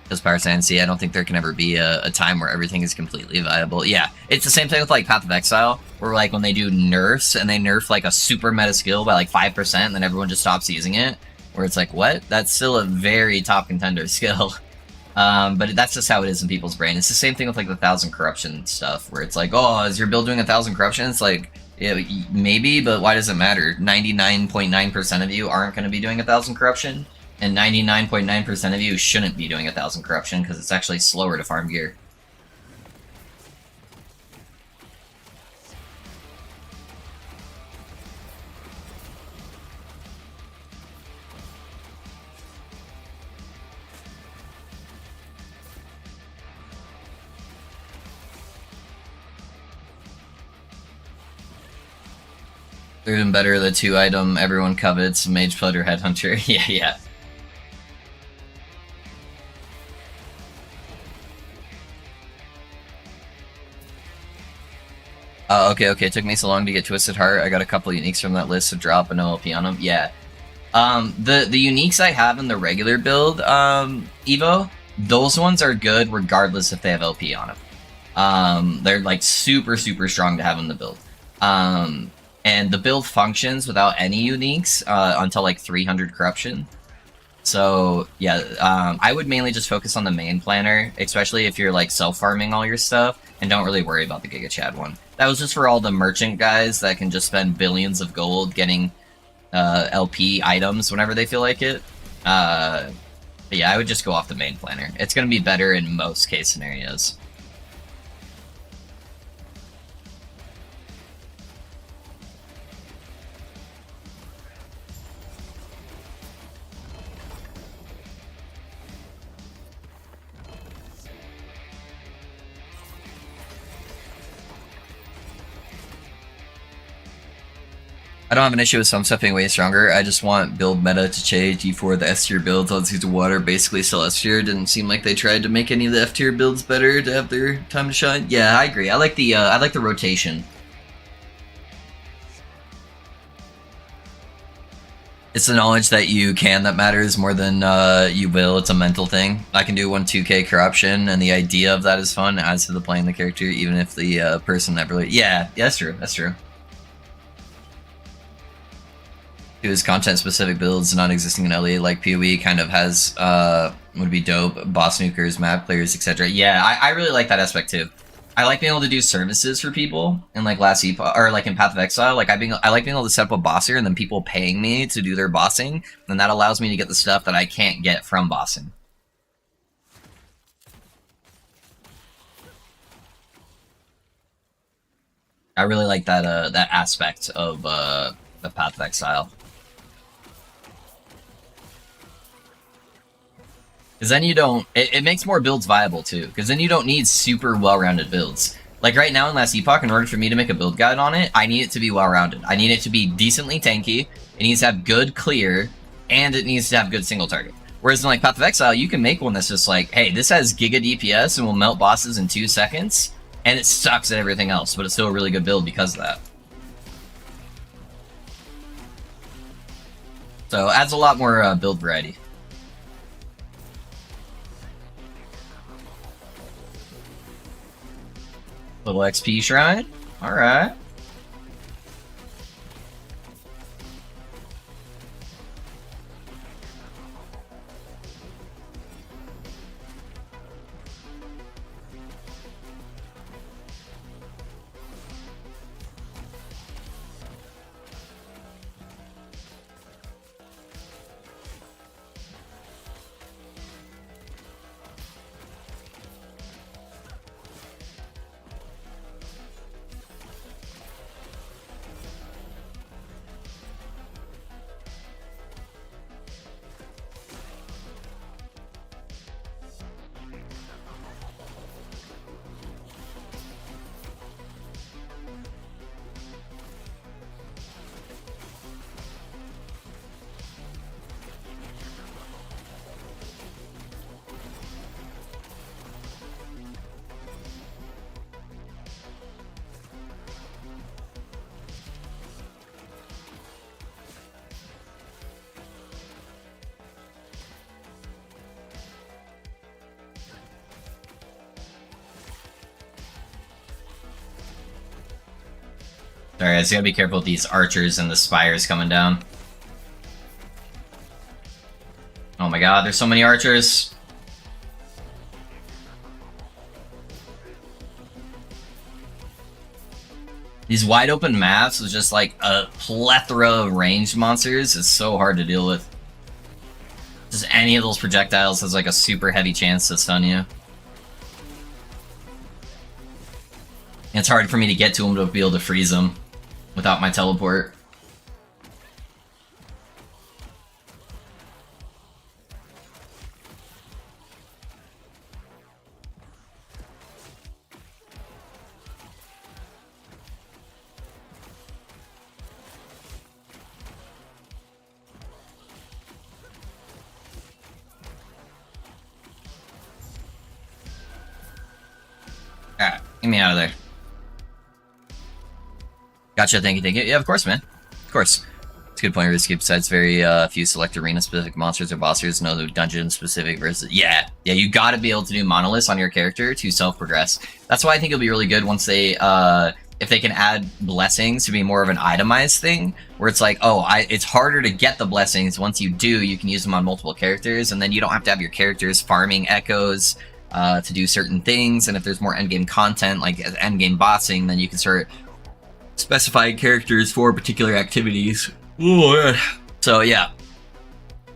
Just Power Science, I don't think there can ever be a time where everything is completely viable. Yeah, it's the same thing with like Path of Exile, where like when they do nerfs and they nerf like a super meta skill by like 5%, and then everyone just stops using it. Where it's like, what? That's still a very top contender skill. But that's just how it is in people's brain. It's the same thing with like the 1,000 corruption stuff, where it's like, oh, is your build doing 1,000 corruption? It's like, yeah, maybe, but why does it matter? 99.9% of you aren't going to be doing 1,000 corruption, and 99.9% of you shouldn't be doing 1,000 corruption because it's actually slower to farm gear. Even better, the 2-item everyone covets, Mage Floater Headhunter. Yeah, yeah. Okay, it took me so long to get Twisted Heart. I got a couple uniques from that list to drop an OLP on them. Yeah. The uniques I have in the regular build, Evo, those ones are good regardless if they have LP on them. They're like super strong to have in the build. And the build functions without any uniques until like 300 corruption. So yeah, I would mainly just focus on the main planner, especially if you're like self-farming all your stuff, and don't really worry about the Giga Chad one. That was just for all the merchant guys that can just spend billions of gold getting LP items whenever they feel like it. But yeah, I would just go off the main planner. It's going to be better in most case scenarios. I don't have an issue with some stuff being way stronger. I just want build meta to change. E4, the S tier builds on Seas of Water basically still S tier. Didn't seem like they tried to make any of the F tier builds better to have their time to shine. Yeah, I agree. I like the rotation. It's the knowledge that you can that matters more than you will. It's a mental thing. I can do 2K corruption, and the idea of that is fun. It adds to the playing the character, even if the person never really. Yeah, that's true. That's true. His content-specific builds not existing in LE, like PoE kind of has, would be dope. Boss nukers, map players, etc. Yeah, I really like that aspect too. I like being able to do services for people in like last epoch, or like in Path of Exile. Like I like being able to set up a boss here and then people paying me to do their bossing, and that allows me to get the stuff that I can't get from bossing. I really like that that aspect of the Path of Exile. Because then you don't... It makes more builds viable, too. Because then you don't need super well-rounded builds. Like, right now in Last Epoch, in order for me to make a build guide on it, I need it to be well-rounded. I need it to be decently tanky, it needs to have good clear, and it needs to have good single target. Whereas in, like, Path of Exile, you can make one that's just like, hey, this has Giga DPS and will melt bosses in 2 seconds, and it sucks at everything else, but it's still a really good build because of that. So, adds a lot more build variety. Little XP shrine? Alright. Alright, so you gotta be careful with these archers and the spires coming down. Oh my god, there's so many archers. These wide open maps with just like a plethora of ranged monsters is so hard to deal with. Just any of those projectiles has like a super heavy chance to stun you. And it's hard for me to get to them to be able to freeze them without my teleport. Alright, get me out of there. Gotcha, thank you. Yeah, of course, man. Of course. It's a good point, Risky. Besides very few select arena-specific monsters or bosses, no dungeon-specific versus... Yeah, you gotta be able to do monoliths on your character to self-progress. That's why I think it'll be really good once they, if they can add blessings to be more of an itemized thing, where it's like, oh, it's harder to get the blessings. Once you do, you can use them on multiple characters, and then you don't have to have your characters farming echoes to do certain things, and if there's more endgame content, like endgame bossing, then you can start specifying characters for particular activities. Ooh, so yeah,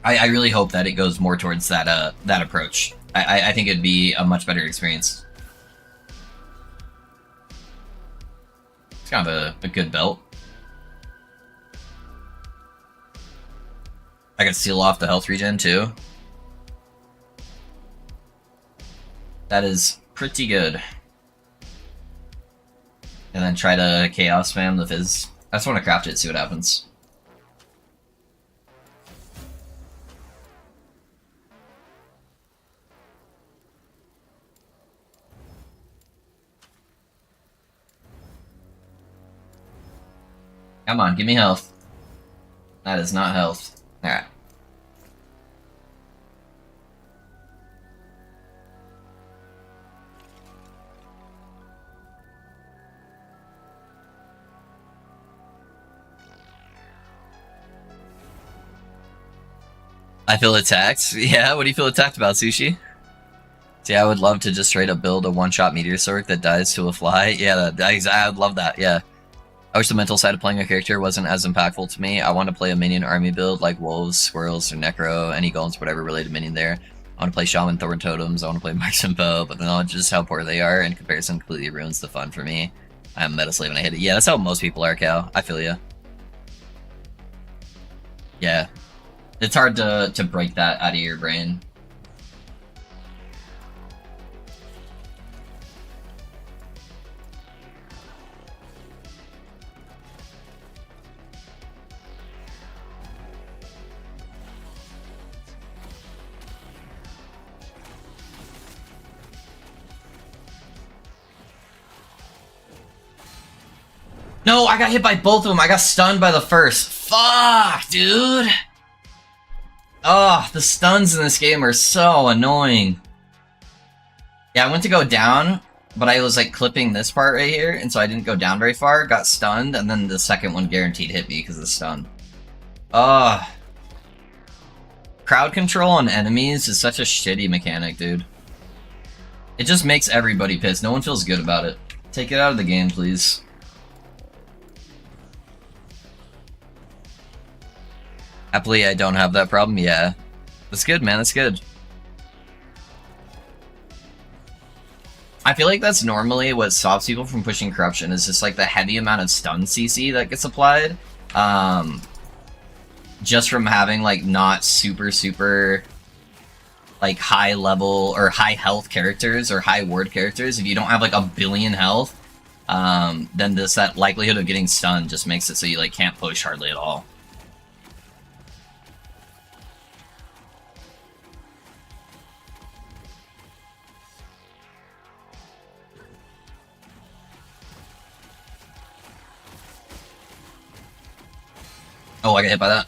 I really hope that it goes more towards that that approach. I think it'd be a much better experience. It's kind of a good belt. I can seal off the health regen too. That is pretty good. And then try to chaos spam the fizz. I just want to craft it, see what happens. Come on, give me health. That is not health. Alright. I feel attacked. Yeah, what do you feel attacked about, Sushi? See, I would love to just straight up build a one-shot meteor sword that dies to a fly. Yeah, I would love that, yeah. I wish the mental side of playing a character wasn't as impactful to me. I want to play a minion army build like wolves, squirrels, or necro, any golems, whatever related minion there. I want to play shaman, thorn totems, I want to play marksman bow, but then just how poor they are in comparison completely ruins the fun for me. I'm meta slave and I hit it. Yeah, that's how most people are, Cal. I feel ya. Yeah. It's hard to break that out of your brain. No, I got hit by both of them. I got stunned by the first. Fuck, dude. Oh, the stuns in this game are so annoying. Yeah, I went to go down, but I was like clipping this part right here, and so I didn't go down very far, got stunned, and then the second one guaranteed hit me because of the stun. Ugh. Crowd control on enemies is such a shitty mechanic, dude. It just makes everybody pissed. No one feels good about it. Take it out of the game, please. Happily, I don't have that problem. Yeah. That's good, man. That's good. I feel like that's normally what stops people from pushing corruption, is just like the heavy amount of stun CC that gets applied. Just from having like not super like high level or high health characters or high ward characters. If you don't have like a billion health, then that likelihood of getting stunned just makes it so you like can't push hardly at all. Oh, I got hit by that.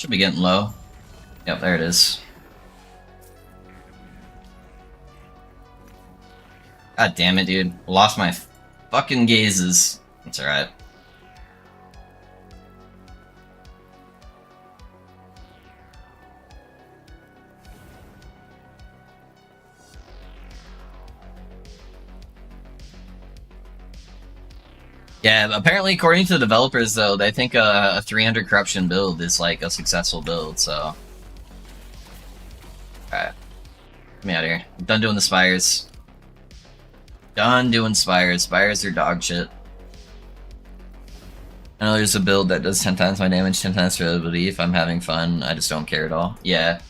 Should be getting low. Yep, there it is. God damn it, dude. Lost my fucking gazes. That's alright. Yeah, apparently according to the developers though, they think a 300 corruption build is like a successful build, so... Alright. Get me out of here. I'm done doing the spires. Done doing spires. Spires are dog shit. I know there's a build that does 10 times my damage, 10 times durability if I'm having fun. I just don't care at all. Yeah.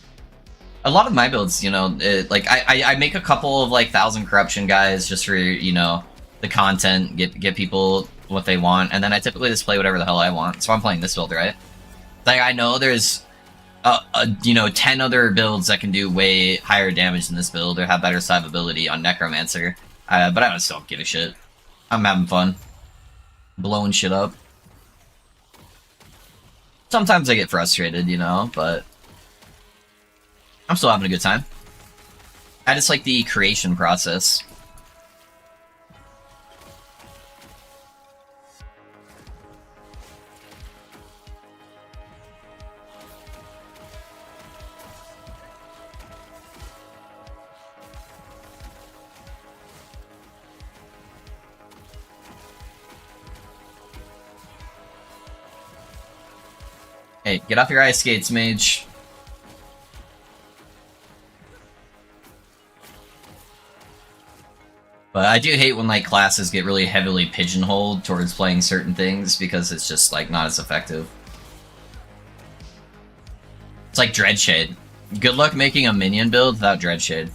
A lot of my builds, you know, like I make a couple of like 1,000 corruption guys just for, you know, the content, get people what they want, and then I typically just play whatever the hell I want. So I'm playing this build, right? Like I know there's you know, 10 other builds that can do way higher damage than this build or have better survivability on Necromancer, but I just don't give a shit. I'm having fun, blowing shit up. Sometimes I get frustrated, you know, but I'm still having a good time. I just like the creation process. Hey, get off your ice skates, mage. But I do hate when like classes get really heavily pigeonholed towards playing certain things because it's just like not as effective. It's like Dreadshade. Good luck making a minion build without Dreadshade.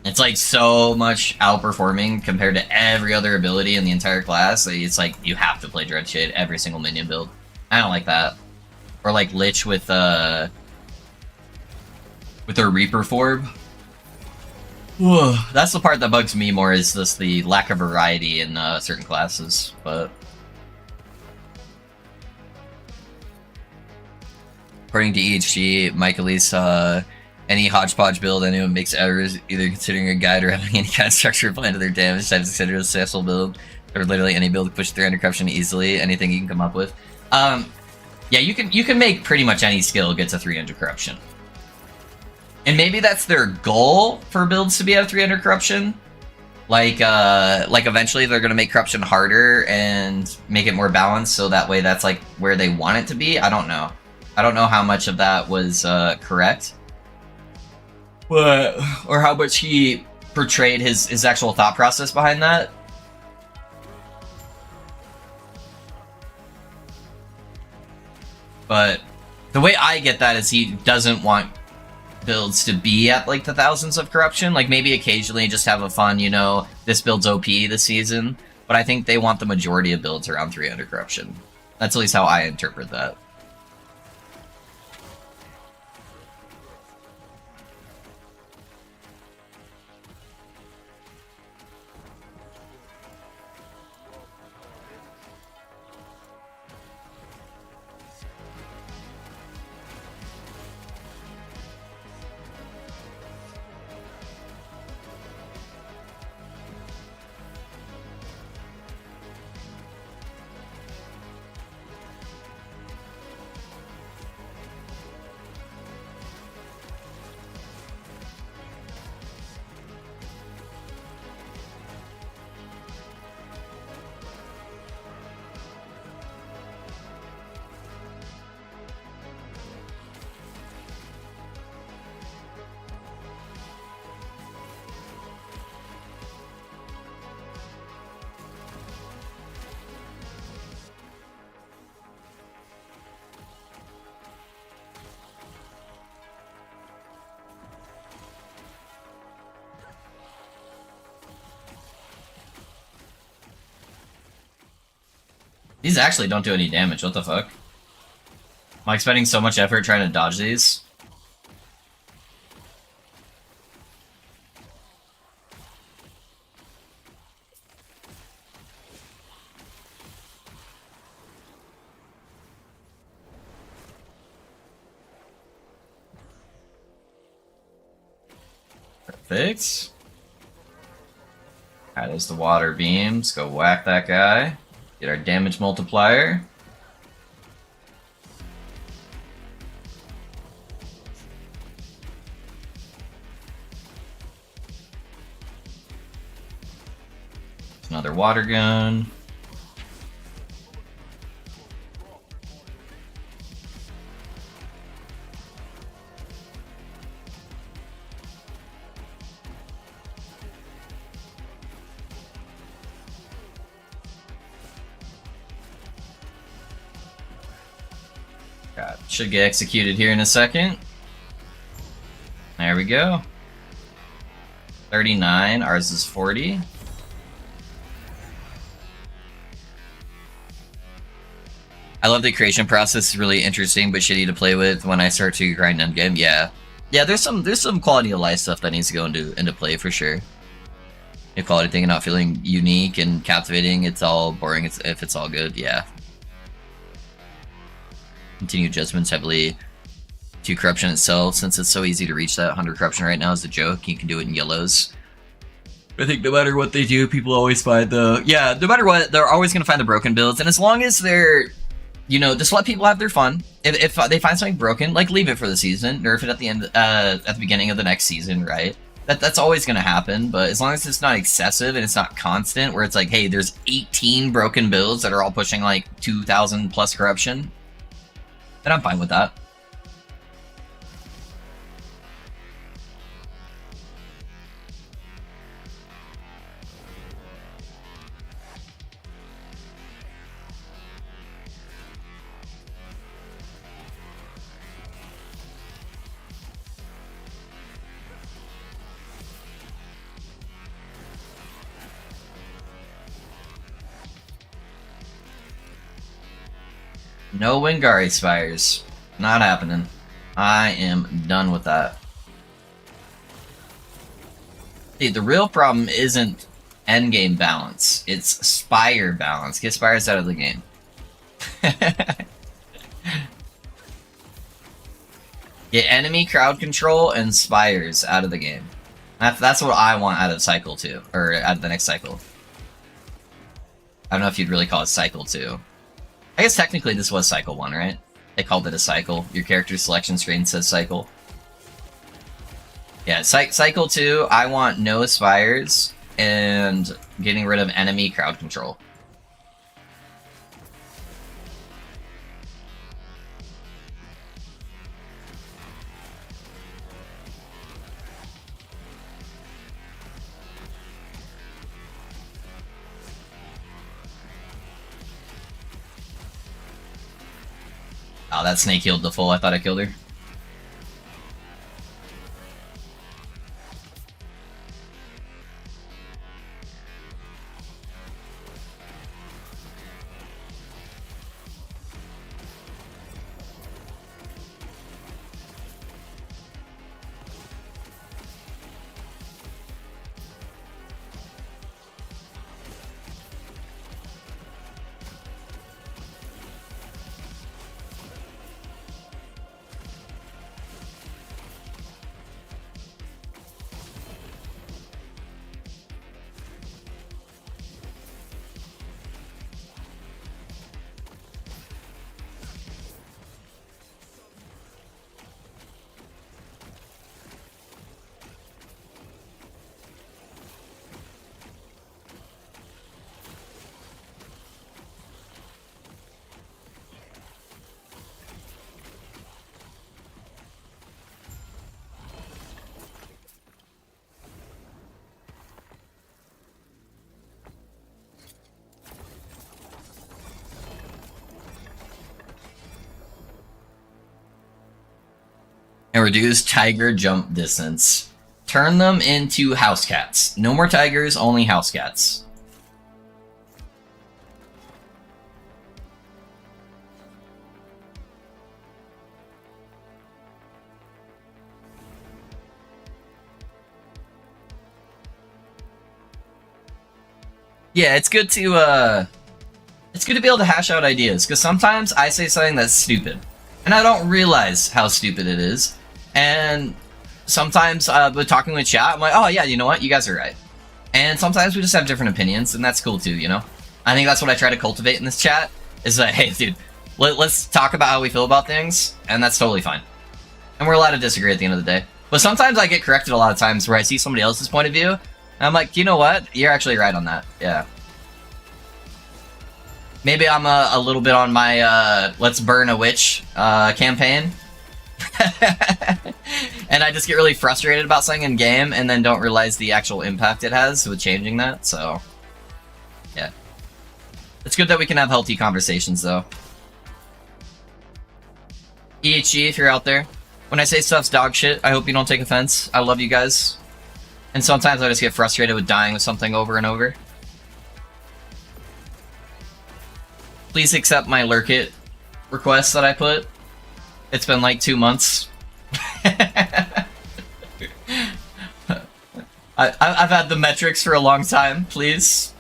It's like so much outperforming compared to every other ability in the entire class. It's like you have to play Dreadshade every single minion build. I don't like that. Or like Lich with their Reaper Forb. That's the part that bugs me more, is just the lack of variety in certain classes, but... According to EHG, Mike Elise, any hodgepodge build anyone makes errors, either considering a guide or having any kind of structure plan to their damage types considered a successful build, or literally any build to push 300 corruption easily, anything you can come up with. Yeah, you can make pretty much any skill get to 300 corruption. And maybe that's their goal for builds to be at 300 corruption. Like eventually they're gonna make corruption harder and make it more balanced, so that way that's like where they want it to be. I don't know. I don't know how much of that was correct, but or how much he portrayed his actual thought process behind that. But the way I get that is he doesn't want builds to be at like the thousands of corruption. Like maybe occasionally just have a fun, you know, this build's OP this season. But I think they want the majority of builds around 300 corruption. That's at least how I interpret that. These actually don't do any damage, what the fuck? Am I expending so much effort trying to dodge these? Fix. Alright, there's the water beams. Go whack that guy. Get our damage multiplier. Another water gun. God, should get executed here in a second. There we go. 39, ours is 40. I love the creation process, it's really interesting but shitty to play with when I start to grind endgame. Yeah. Yeah, there's some quality of life stuff that needs to go into play for sure. Equality thing and not feeling unique and captivating, it's all boring if it's all good, yeah. Continued judgments heavily to corruption itself, since it's so easy to reach that 100 corruption right now is a joke. You can do it in yellows. I think no matter what they do, people always find the... Yeah, no matter what, they're always going to find the broken builds, and as long as they're... You know, just let people have their fun. If they find something broken, like, leave it for the season. Nerf it at the beginning of the next season, right? That's always going to happen, but as long as it's not excessive and it's not constant, where it's like, hey, there's 18 broken builds that are all pushing, like, 2,000 plus corruption, then I'm fine with that. No Wingari Spires. Not happening. I am done with that. See, the real problem isn't endgame balance. It's Spire balance. Get Spires out of the game. Get enemy crowd control and Spires out of the game. That's what I want out of Cycle 2. Or out of the next cycle. I don't know if you'd really call it Cycle 2. I guess technically this was Cycle 1, right? They called it a cycle. Your character selection screen says cycle. Yeah, Cycle 2, I want no Aspires and getting rid of enemy crowd control. Oh, that snake healed the full. I thought I killed her. And reduce tiger jump distance. Turn them into house cats. No more tigers, only house cats. Yeah, it's good to be able to hash out ideas, because sometimes I say something that's stupid, and I don't realize how stupid it is. And sometimes with talking with chat, I'm like, oh yeah, you know what, you guys are right. And sometimes we just have different opinions, and that's cool too, you know? I think that's what I try to cultivate in this chat, is that, hey, dude, let's talk about how we feel about things, and that's totally fine. And we're allowed to disagree at the end of the day. But sometimes I get corrected a lot of times where I see somebody else's point of view, and I'm like, you know what? You're actually right on that. Yeah. Maybe I'm a little bit on my let's burn a witch campaign. And I just get really frustrated about something in game and then don't realize the actual impact it has with changing that, so yeah. It's good that we can have healthy conversations though. EHG, if you're out there, when I say stuff's dog shit, I hope you don't take offense. I love you guys. And sometimes I just get frustrated with dying with something over and over. Please accept my lurk it request that I put. It's been like 2 months. I've had the metrics for a long time, please.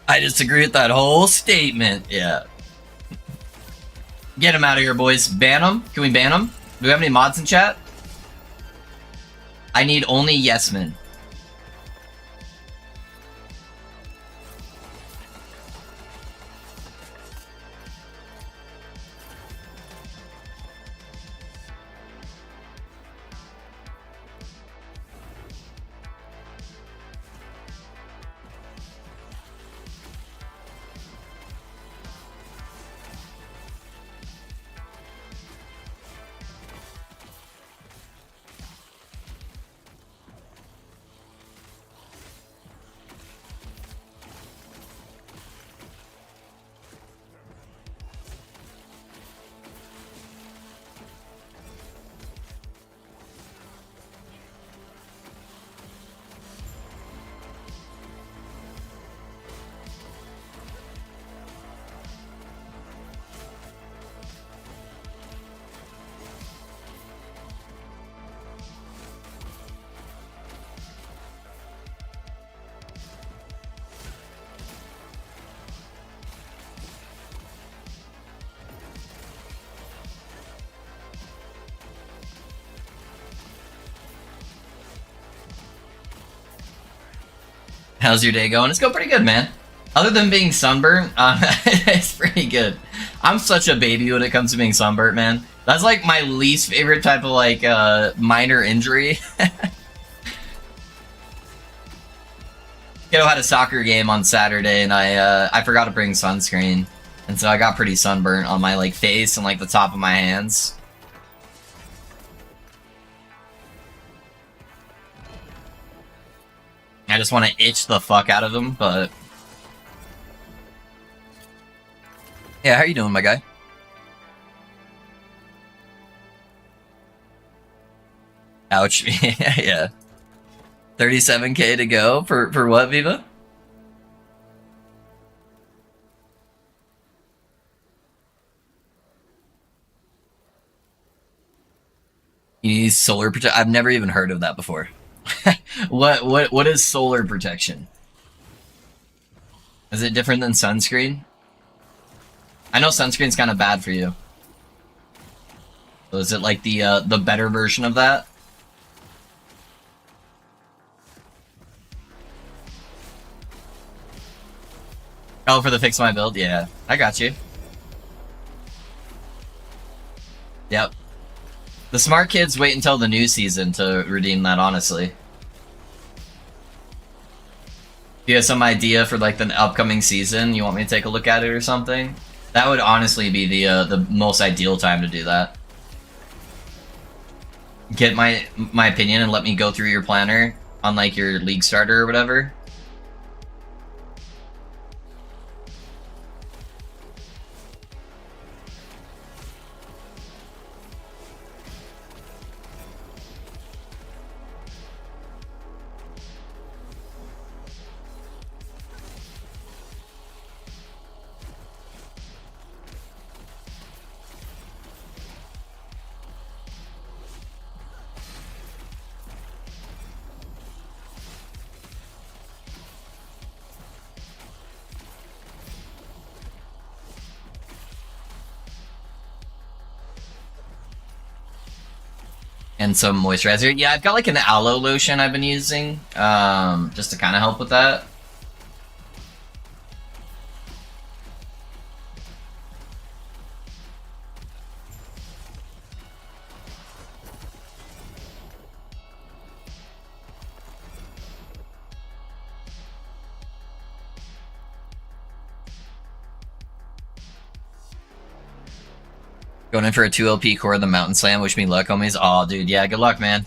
I disagree with that whole statement, yeah. Get him out of here, boys. Ban him? Can we ban him? Do we have any mods in chat? I need only yes men. How's your day going? It's going pretty good, man. Other than being sunburnt, it's pretty good. I'm such a baby when it comes to being sunburnt, man. That's like my least favorite type of like minor injury. Kiddo had a soccer game on Saturday, and I forgot to bring sunscreen, and so I got pretty sunburnt on my like face and like the top of my hands. I just want to itch the fuck out of them, but yeah, how you doing, my guy? Ouch. Yeah. 37k to go for what, Viva? You need solar protection. I've never even heard of that before. What is solar protection? Is it different than sunscreen? I know sunscreen's kind of bad for you. So is it like the better version of that? Oh, for the fix my build? Yeah, I got you. Yep. The smart kids wait until the new season to redeem that, honestly. Do you have some idea for like the upcoming season? You want me to take a look at it or something? That would honestly be the most ideal time to do that. Get my opinion and let me go through your planner on like your league starter or whatever. And some moisturizer. Yeah, I've got like an aloe lotion I've been using, just to kind of help with that. Going in for a 2 LP core of the Mountain Slam. Wish me luck, homies. Aw, dude, yeah, good luck, man.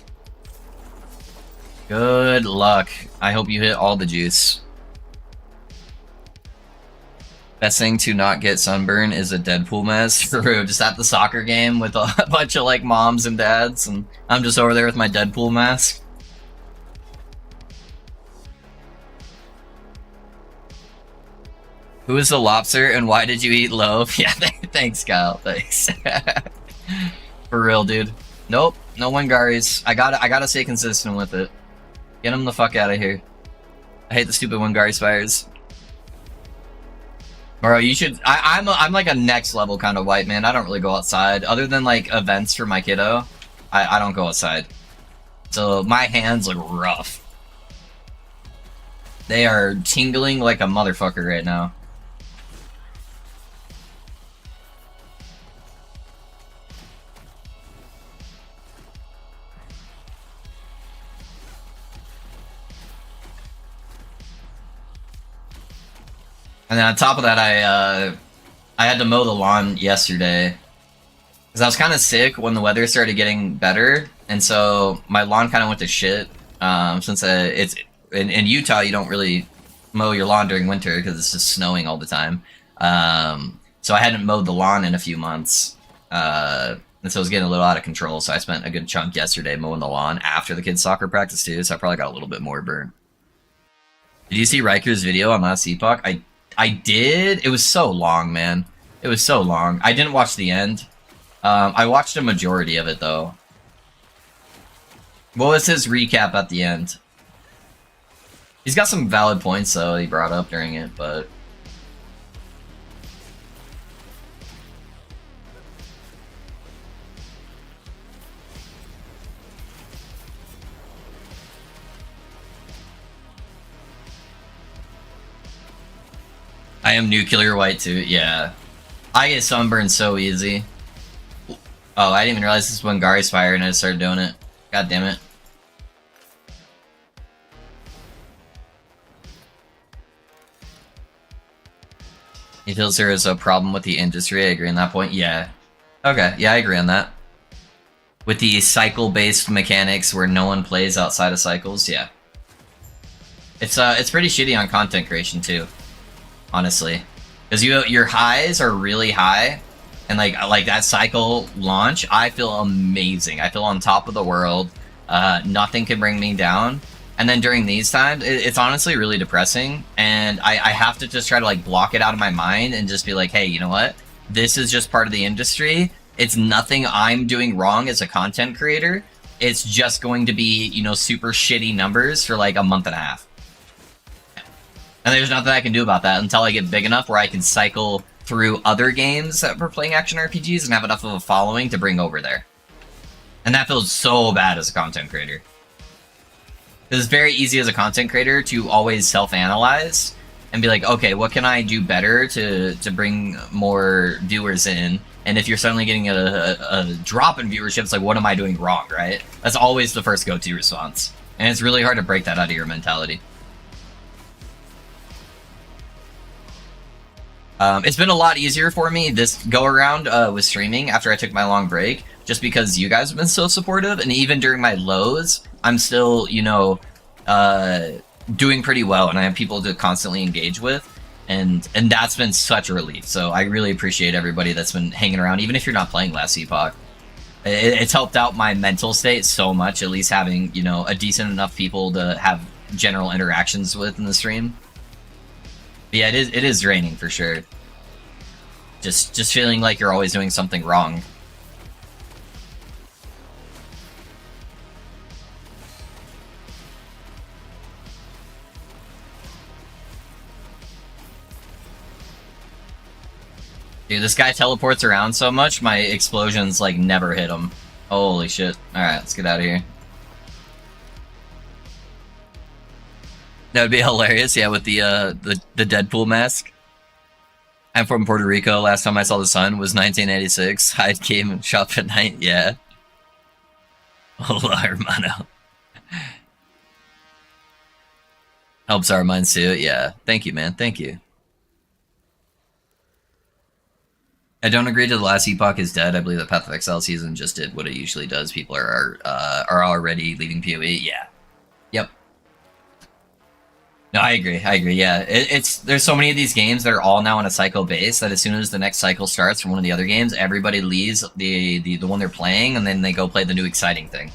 Good luck. I hope you hit all the juice. Best thing to not get sunburn is a Deadpool mask. For just at the soccer game with a bunch of like moms and dads, and I'm just over there with my Deadpool mask. Who is the lobster and why did you eat loaf? Yeah, thanks, Kyle. Thanks. For real, dude. Nope, no Wingaris. I gotta stay consistent with it. Get him the fuck out of here. I hate the stupid Wingari spires. Bro, you should. I'm like a next level kind of white man. I don't really go outside, other than like events for my kiddo. I don't go outside, so my hands look rough. They are tingling like a motherfucker right now. And then on top of that, I had to mow the lawn yesterday because I was kind of sick when the weather started getting better, and so my lawn kind of went to shit. Since it's in Utah, you don't really mow your lawn during winter because it's just snowing all the time. So I hadn't mowed the lawn in a few months, and so it was getting a little out of control. So I spent a good chunk yesterday mowing the lawn after the kids' soccer practice too. So I probably got a little bit more burn. Did you see Riker's video on Last Epoch? I did. It was so long, man. It was so long. I didn't watch the end. I watched a majority of it, though. What was his recap at the end? He's got some valid points, though, he brought up during it, but... I am nuclear white too, yeah. I get sunburned so easy. Oh, I didn't even realize this was Wingari's fire and I just started doing it. God damn it. He feels there is a problem with the industry, I agree on that point. Yeah. Okay, yeah, I agree on that. With the cycle-based mechanics where no one plays outside of cycles, yeah. It's pretty shitty on content creation too. Honestly, because your highs are really high, and like that cycle launch, I feel amazing. I feel on top of the world. Nothing can bring me down. And then during these times, it's honestly really depressing, and I have to just try to like block it out of my mind and just be like, hey, you know what? This is just part of the industry. It's nothing I'm doing wrong as a content creator. It's just going to be, you know, super shitty numbers for like a month and a half. And there's nothing I can do about that until I get big enough where I can cycle through other games that we're playing action RPGs and have enough of a following to bring over there. And that feels so bad as a content creator. It's very easy as a content creator to always self-analyze and be like, okay, what can I do better to bring more viewers in? And if you're suddenly getting a drop in viewership, it's like, what am I doing wrong, right? That's always the first go-to response. And it's really hard to break that out of your mentality. It's been a lot easier for me this go-around with streaming after I took my long break, just because you guys have been so supportive, and even during my lows, I'm still, you know, doing pretty well, and I have people to constantly engage with, and that's been such a relief. So I really appreciate everybody that's been hanging around, even if you're not playing Last Epoch. It's helped out my mental state so much, at least having, you know, a decent enough people to have general interactions with in the stream. But yeah, it is draining for sure. Just feeling like you're always doing something wrong. Dude, this guy teleports around so much, my explosions like never hit him. Holy shit. Alright, let's get out of here. That would be hilarious, yeah, with the Deadpool mask. I'm from Puerto Rico. Last time I saw the sun was 1986. Hyde came and shop at night. Yeah. Hola, hermano. Helps our minds too. Yeah. Thank you, man. Thank you. I don't agree to the last epoch is dead. I believe the Path of Exile season just did what it usually does. People are already leaving PoE. Yeah. Yep. No, I agree. I agree. Yeah, it's there's so many of these games that are all now on a cycle base that as soon as the next cycle starts from one of the other games, everybody leaves the one they're playing and then they go play the new exciting thing.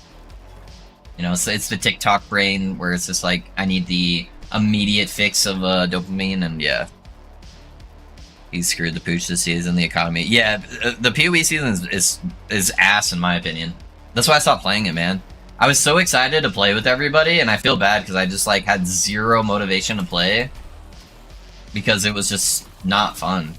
You know, so it's the TikTok brain where it's just like I need the immediate fix of dopamine, and yeah, he screwed the pooch this season. The economy, yeah, the PoE season is ass in my opinion. That's why I stopped playing it, man. I was so excited to play with everybody, and I feel bad because I just like had zero motivation to play because it was just not fun.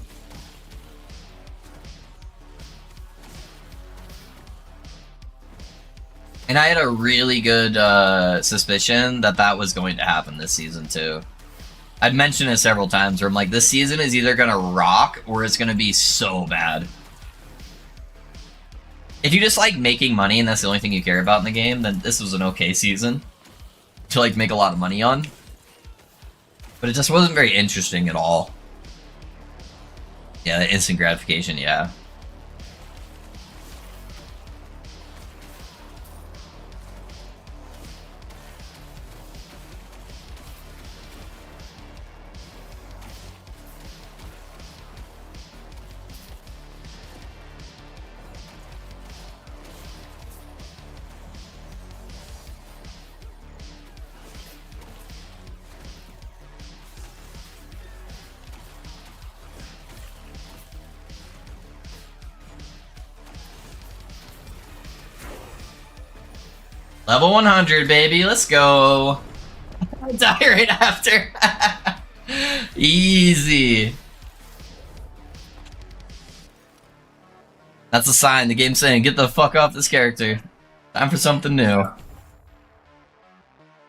And I had a really good suspicion that that was going to happen this season too. I'd mentioned it several times where I'm like, this season is either gonna rock or it's gonna be so bad. If you just like making money and that's the only thing you care about in the game, then this was an okay season to like make a lot of money on. But it just wasn't very interesting at all. Yeah, the instant gratification, yeah. Level 100, baby, let's go. I die right after. Easy. That's a sign. The game's saying, get the fuck off this character. Time for something new.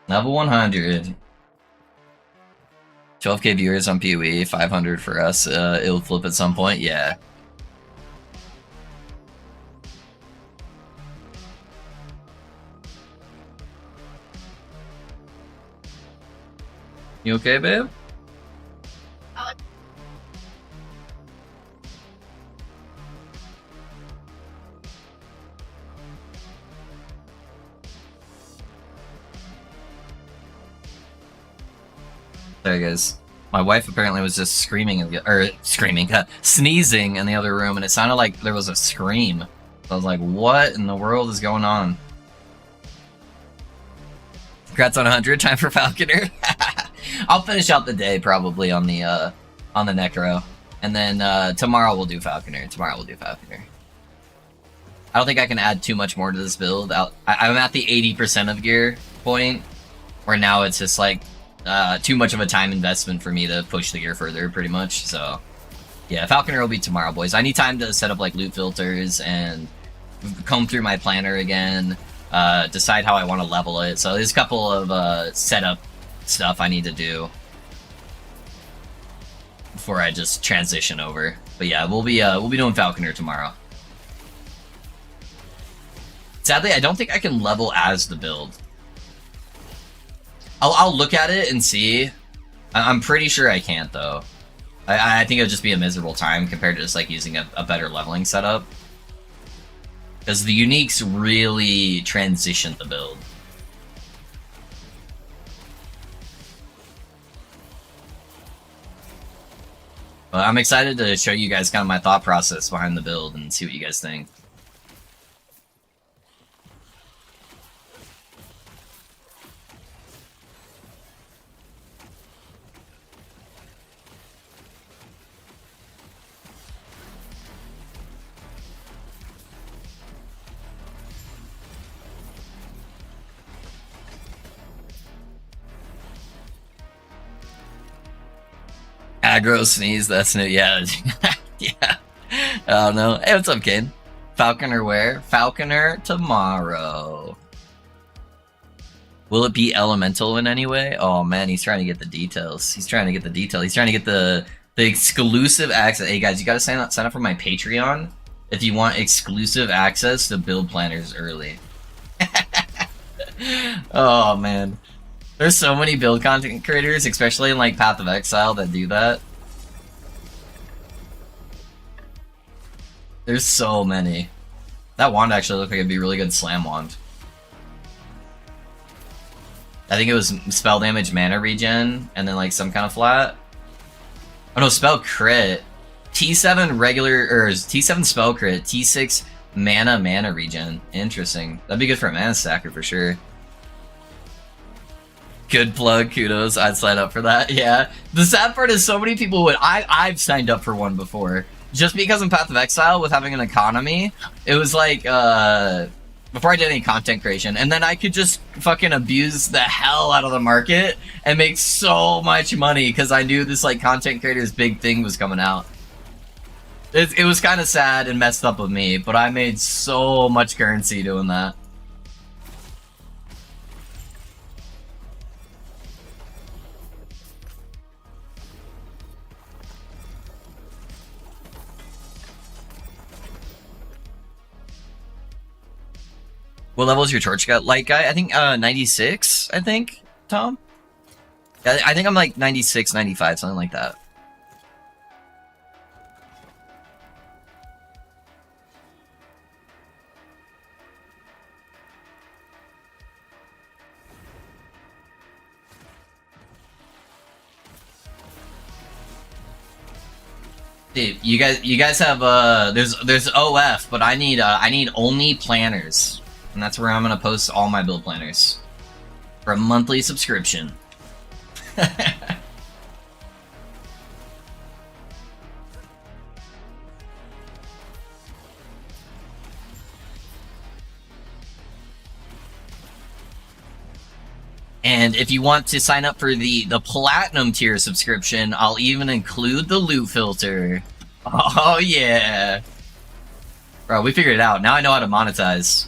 Level 100. 12k viewers on PoE, 500 for us. It'll flip at some point, yeah. You okay, babe? Sorry, guys. My wife apparently was just screaming, sneezing in the other room, and it sounded like there was a scream. I was like, what in the world is going on? Congrats on 100, time for Falconer. I'll finish out the day probably on the Necro, and then tomorrow we'll do Falconer. I don't think I can add too much more to this build. I'm at the 80% of gear point, where now it's just like too much of a time investment for me to push the gear further, pretty much. So yeah, Falconer will be tomorrow, boys. I need time to set up like loot filters and comb through my planner again, decide how I want to level it. So there's a couple of setup stuff I need to do before I just transition over. But yeah, we'll be doing Falconer tomorrow. Sadly, I don't think I can level as the build. I'll look at it and see. I'm pretty sure I can't though. I think it would just be a miserable time compared to just like using a better leveling setup. Because the uniques really transition the build. But I'm excited to show you guys kind of my thought process behind the build and see what you guys think. Aggro sneeze, that's new. Yeah. Yeah. I don't know. Hey, what's up, Kane? Falconer where? Falconer tomorrow. Will it be elemental in any way? Oh man, he's trying to get the details. He's trying to get the detail. He's trying to get the exclusive access. Hey guys, you gotta sign up for my Patreon if you want exclusive access to build planners early. Oh man. There's so many build content creators, especially in like Path of Exile, that do that. There's so many. That wand actually looked like it'd be a really good slam wand. I think it was spell damage, mana regen, and then like some kind of flat. Oh no, spell crit. T7 regular, or T7 spell crit, T6 mana regen. Interesting. That'd be good for a mana stacker for sure. Good plug, kudos. I'd sign up for that. Yeah. The sad part is so many people would. I've signed up for one before. Just because in Path of Exile, with having an economy, it was like, before I did any content creation, and then I could just fucking abuse the hell out of the market and make so much money because I knew this like content creator's big thing was coming out. It was kind of sad and messed up of me, but I made so much currency doing that. What level is your torch got? Like, I think 96, I think, Tom? I think I'm like 96, 95, something like that. Dude, you guys have there's OF, but I need only planners. And that's where I'm gonna post all my build planners for a monthly subscription. And if you want to sign up for the platinum tier subscription, I'll even include the loot filter. Oh yeah, bro, we figured it out. Now I know how to monetize.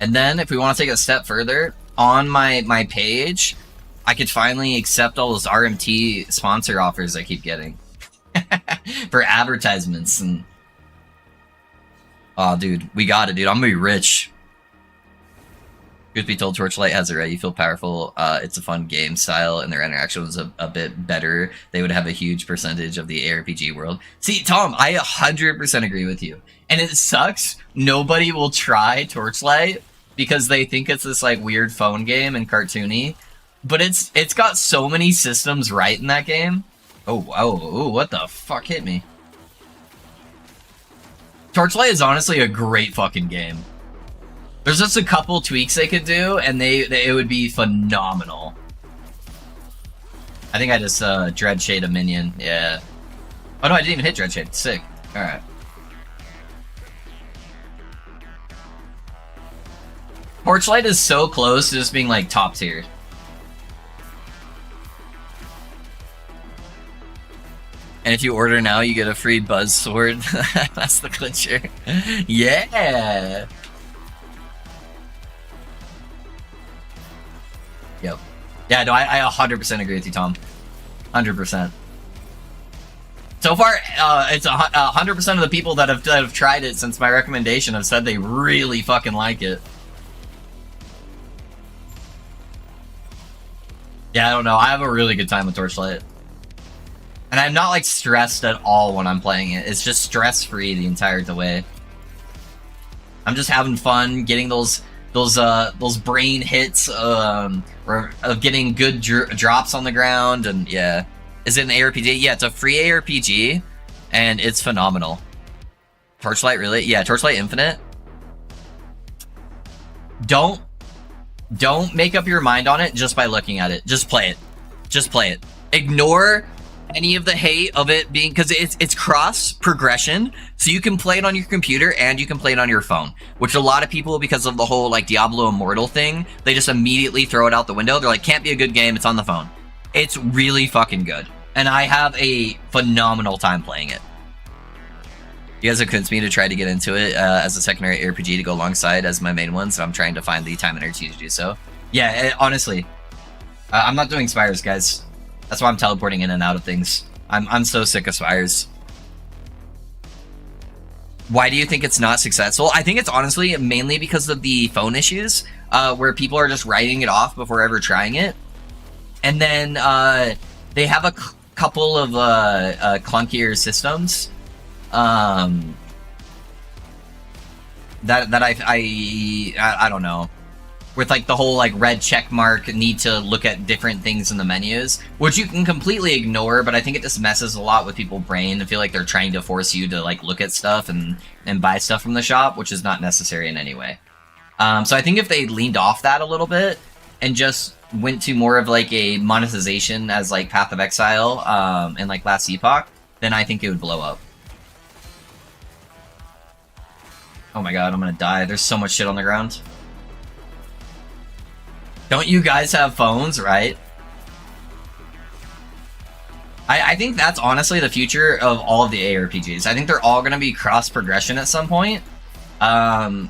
And then, if we want to take it a step further, on my page, I could finally accept all those RMT sponsor offers I keep getting. For advertisements and... Oh, dude. We got it, dude. I'm gonna be rich. Truth be told, Torchlight has it right. You feel powerful. It's a fun game style, and their interaction was a bit better. They would have a huge percentage of the ARPG world. See, Tom, I 100% agree with you. And it sucks. Nobody will try Torchlight because they think it's this like weird phone game and cartoony. But it's got so many systems right in that game. Oh, wow. Oh, what the fuck hit me? Torchlight is honestly a great fucking game. There's just a couple tweaks they could do, and it would be phenomenal. I think I just Dread Shade a minion. Yeah. Oh no, I didn't even hit Dread Shade. Sick. Alright. Torchlight is so close to just being like top tier. And if you order now, you get a free Buzz Sword. That's the clincher. Yeah! Yep. Yeah, no, I 100% agree with you, Tom. 100%. So far, it's 100% of the people that have tried it since my recommendation have said they really fucking like it. Yeah, I don't know. I have a really good time with Torchlight. And I'm not, like, stressed at all when I'm playing it. It's just stress-free the entire way. I'm just having fun, getting those brain hits of getting good drops on the ground, and yeah. Is it an ARPG? Yeah, it's a free ARPG, and it's phenomenal. Torchlight, really? Yeah, Torchlight Infinite. Don't make up your mind on it just by looking at it. Just play it. Just play it. Ignore any of the hate of it being, because it's cross progression, so you can play it on your computer and you can play it on your phone, which a lot of people, because of the whole like Diablo Immortal thing, they just immediately throw it out the window. They're like, can't be a good game, it's on the phone. It's really fucking good, and I have a phenomenal time playing it. You guys have convinced me to try to get into it as a secondary RPG to go alongside as my main one, so I'm trying to find the time and energy to do so. Yeah, honestly, I'm not doing Spires, guys. That's why I'm teleporting in and out of things. I'm so sick of Spires. Why do you think it's not successful? I think it's honestly mainly because of the phone issues, where people are just writing it off before ever trying it. And then they have a couple of clunkier systems that I don't know. With like the whole like red check mark need to look at different things in the menus, which you can completely ignore, but I think it just messes a lot with people's brain. I feel like they're trying to force you to like look at stuff and buy stuff from the shop, which is not necessary in any way. So I think if they leaned off that a little bit and just went to more of like a monetization as like Path of Exile and like Last Epoch, then I think it would blow up. Oh my god, I'm gonna die. There's so much shit on the ground. Don't you guys have phones, right? I think that's honestly the future of all of the ARPGs. I think they're all going to be cross-progression at some point.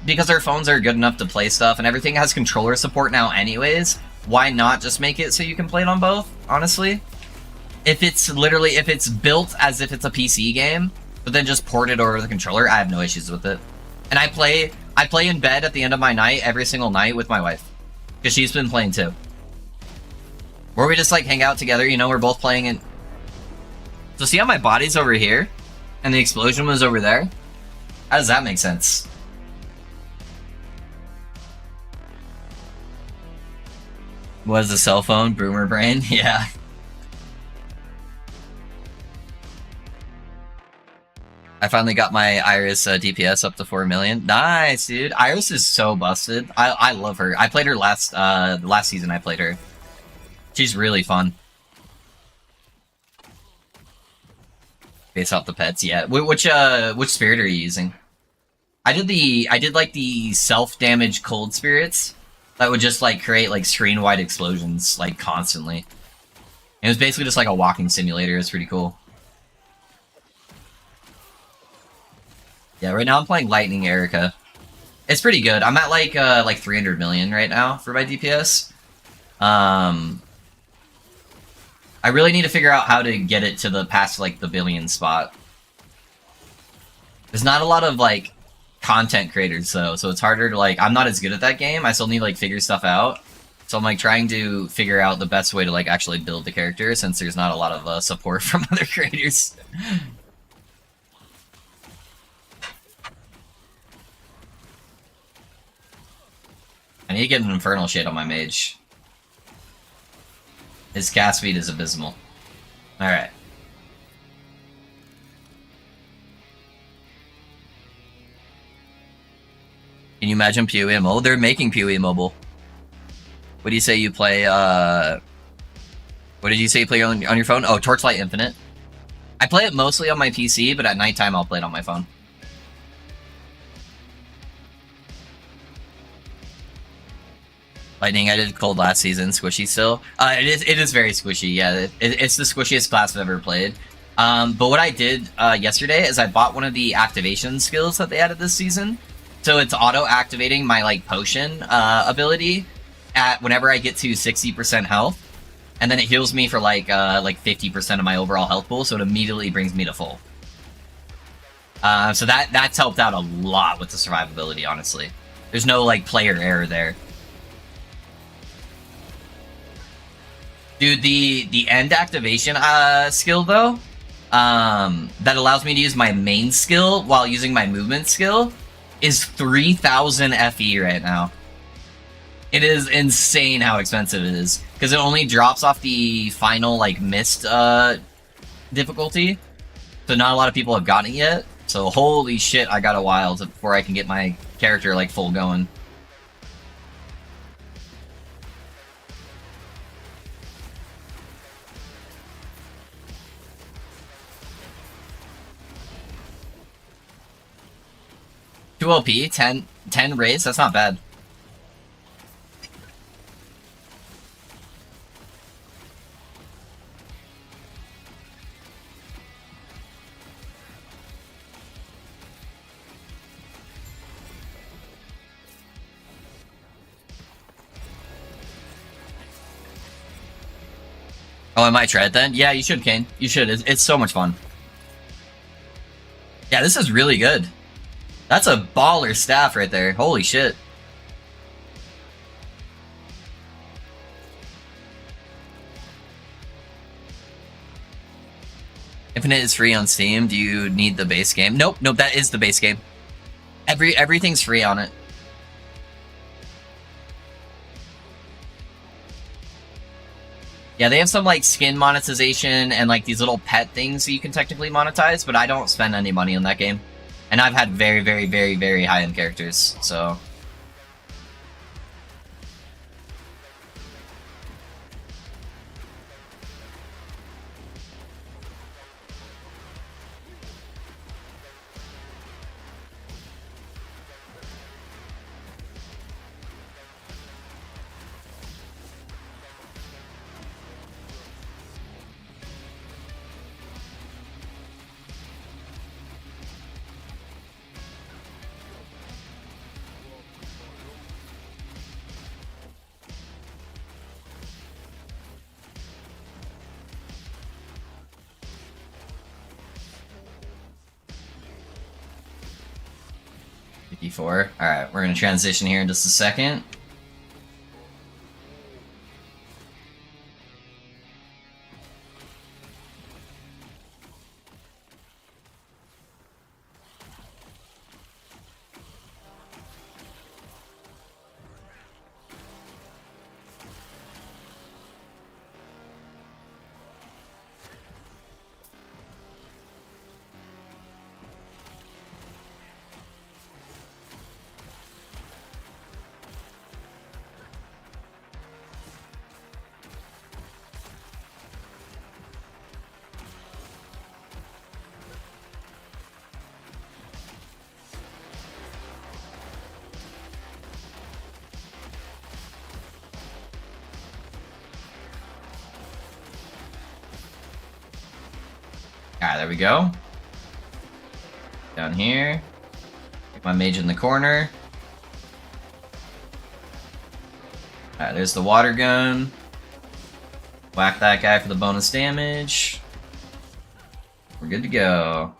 Because our phones are good enough to play stuff, and everything has controller support now anyways. Why not just make it so you can play it on both, honestly? If it's built as if it's a PC game, but then just port it over the controller, I have no issues with it. And I play in bed at the end of my night every single night with my wife. Because she's been playing too. Where we just like hang out together, you know, we're both playing it. So see how my body's over here? And the explosion was over there? How does that make sense? Was a cell phone? Boomer brain? Yeah. I finally got my Iris DPS up to 4 million. Nice, dude. Iris is so busted. I love her. I played her last season. I played her. She's really fun. Base out the pets, yeah. Which spirit are you using? I did like the self-damage cold spirits that would just like create like screen-wide explosions like constantly. It was basically just like a walking simulator. It's pretty cool. Yeah, right now I'm playing Lightning Erica. It's pretty good. I'm at like 300 million right now for my DPS. I really need to figure out how to get it to the past like the billion spot. There's not a lot of like content creators though, so it's harder to like. I'm not as good at that game. I still need to like figure stuff out. So I'm like trying to figure out the best way to like actually build the character since there's not a lot of support from other creators. I need to get an Infernal Shade on my mage. His cast speed is abysmal. Alright. Can you imagine PoE mobile? They're making PoE mobile. What do you say you play, what did you say you play on your phone? Oh, Torchlight Infinite. I play it mostly on my PC, but at nighttime I'll play it on my phone. Lightning, I did cold last season, squishy still. It is very squishy, yeah. It's the squishiest class I've ever played. But what I did yesterday is I bought one of the activation skills that they added this season. So it's auto-activating my like potion ability at whenever I get to 60% health. And then it heals me for like 50% of my overall health pool, so it immediately brings me to full. So that's helped out a lot with the survivability, honestly. There's no like player error there. Dude, the end activation skill though, that allows me to use my main skill while using my movement skill is 3,000 FE right now. It is insane how expensive it is because it only drops off the final like mist difficulty, so not a lot of people have gotten it yet. So holy shit, I got a while before I can get my character like full going. 2 OP, 10 raids, that's not bad. Oh, I might try it then? Yeah, you should, Kane. You should. It's so much fun. Yeah, this is really good. That's a baller staff right there. Holy shit. Infinite is free on Steam. Do you need the base game? Nope, nope, that is the base game. Everything's free on it. Yeah, they have some like skin monetization and like these little pet things that you can technically monetize, but I don't spend any money on that game. And I've had very, very, very, very high-end characters, so... D4. Alright, we're gonna transition here in just a second. Alright, there we go. Down here. Get my mage in the corner. Alright, there's the water gun. Whack that guy for the bonus damage. We're good to go.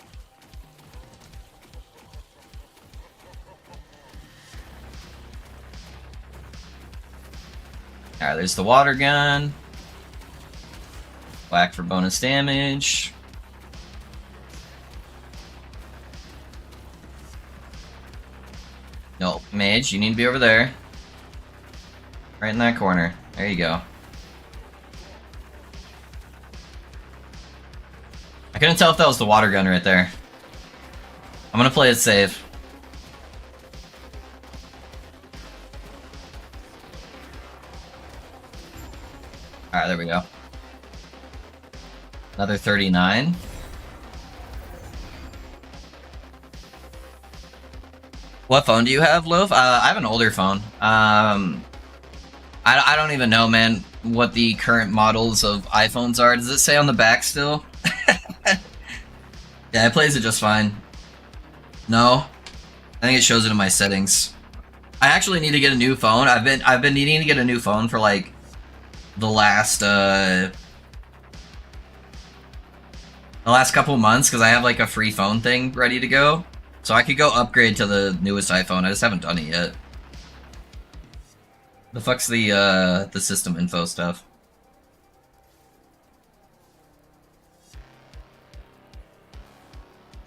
Alright, there's the water gun. Whack for bonus damage. No, mage, you need to be over there. Right in that corner. There you go. I couldn't tell if that was the water gun right there. I'm gonna play it safe. Alright, there we go. Another 39. What phone do you have, Loaf? I have an older phone. I don't even know, man, what the current models of iPhones are. Does it say on the back still? Yeah, it plays it just fine. No? I think it shows it in my settings. I actually need to get a new phone. I've been needing to get a new phone for like the last couple months because I have like a free phone thing ready to go. So I could go upgrade to the newest iPhone. I just haven't done it yet. The fuck's the system info stuff?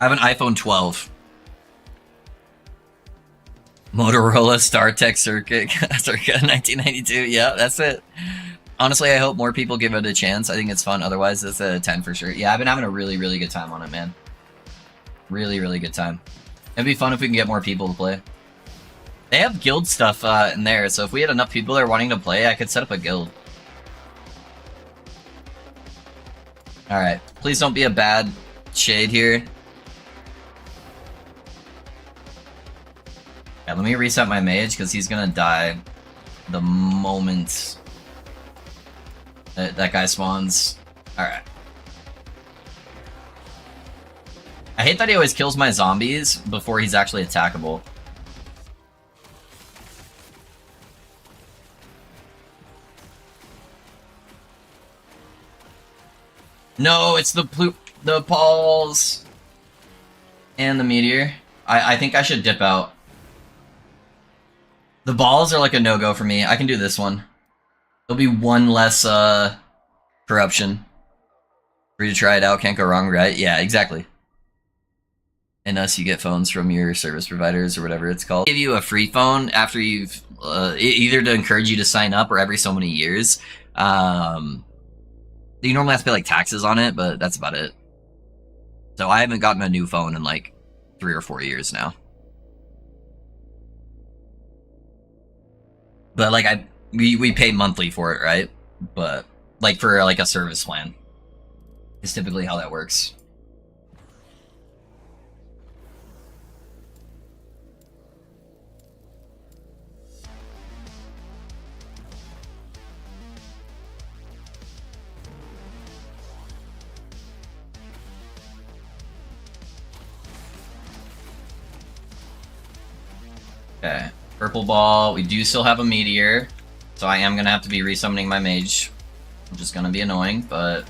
I have an iPhone 12. Motorola StarTech Circuit circa 1992. Yeah, that's it. Honestly, I hope more people give it a chance. I think it's fun. Otherwise, it's a 10 for sure. Yeah, I've been having a really, really good time on it, man. Really, really good time. It'd be fun if we can get more people to play. They have guild stuff in there, so if we had enough people there wanting to play, I could set up a guild. Alright, please don't be a bad shade here. Yeah, let me reset my mage, because he's gonna die the moment that guy spawns. Alright. I hate that he always kills my zombies before he's actually attackable. No, it's the balls and the meteor. I think I should dip out. The balls are like a no-go for me. I can do this one. There'll be one less corruption. Free to try it out, can't go wrong, right? Yeah, exactly. Unless you get phones from your service providers or whatever it's called. Give you a free phone after you've either to encourage you to sign up or every so many years. You normally have to pay like taxes on it, but that's about it. So I haven't gotten a new phone in like 3 or 4 years now. But like we pay monthly for it, right? But like for like a service plan is typically how that works. Okay, purple ball. We do still have a meteor, so I am gonna have to be resummoning my mage, which is gonna be annoying, but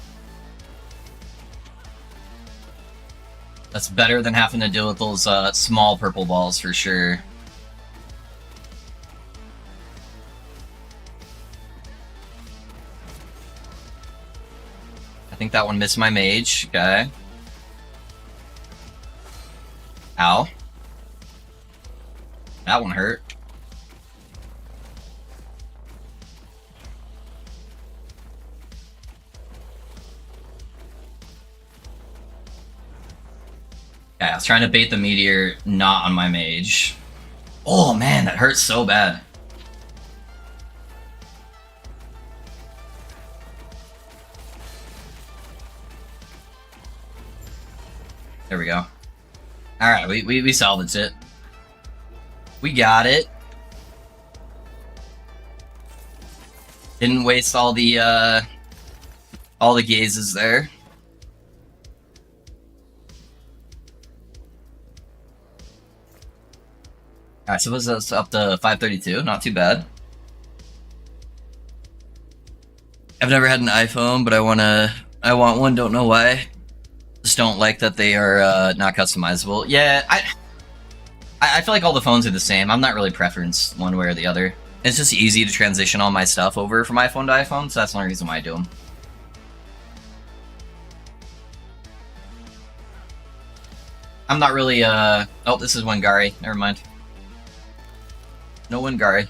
that's better than having to deal with those small purple balls for sure. I think that one missed my mage. Okay. Ow. That one hurt. Yeah, I was trying to bait the meteor, not on my mage. Oh man, that hurts so bad. There we go. Alright, we salvaged it. We got it. Didn't waste all the gazes there. Alright, so that's up to 532, not too bad. I've never had an iPhone, but I want one, don't know why. Just don't like that they are not customizable. Yeah, I feel like all the phones are the same. I'm not really preferenced one way or the other. It's just easy to transition all my stuff over from iPhone to iPhone, so that's the only reason why I do them. I'm not really, oh, this is Wangari. Never mind. No Wangari.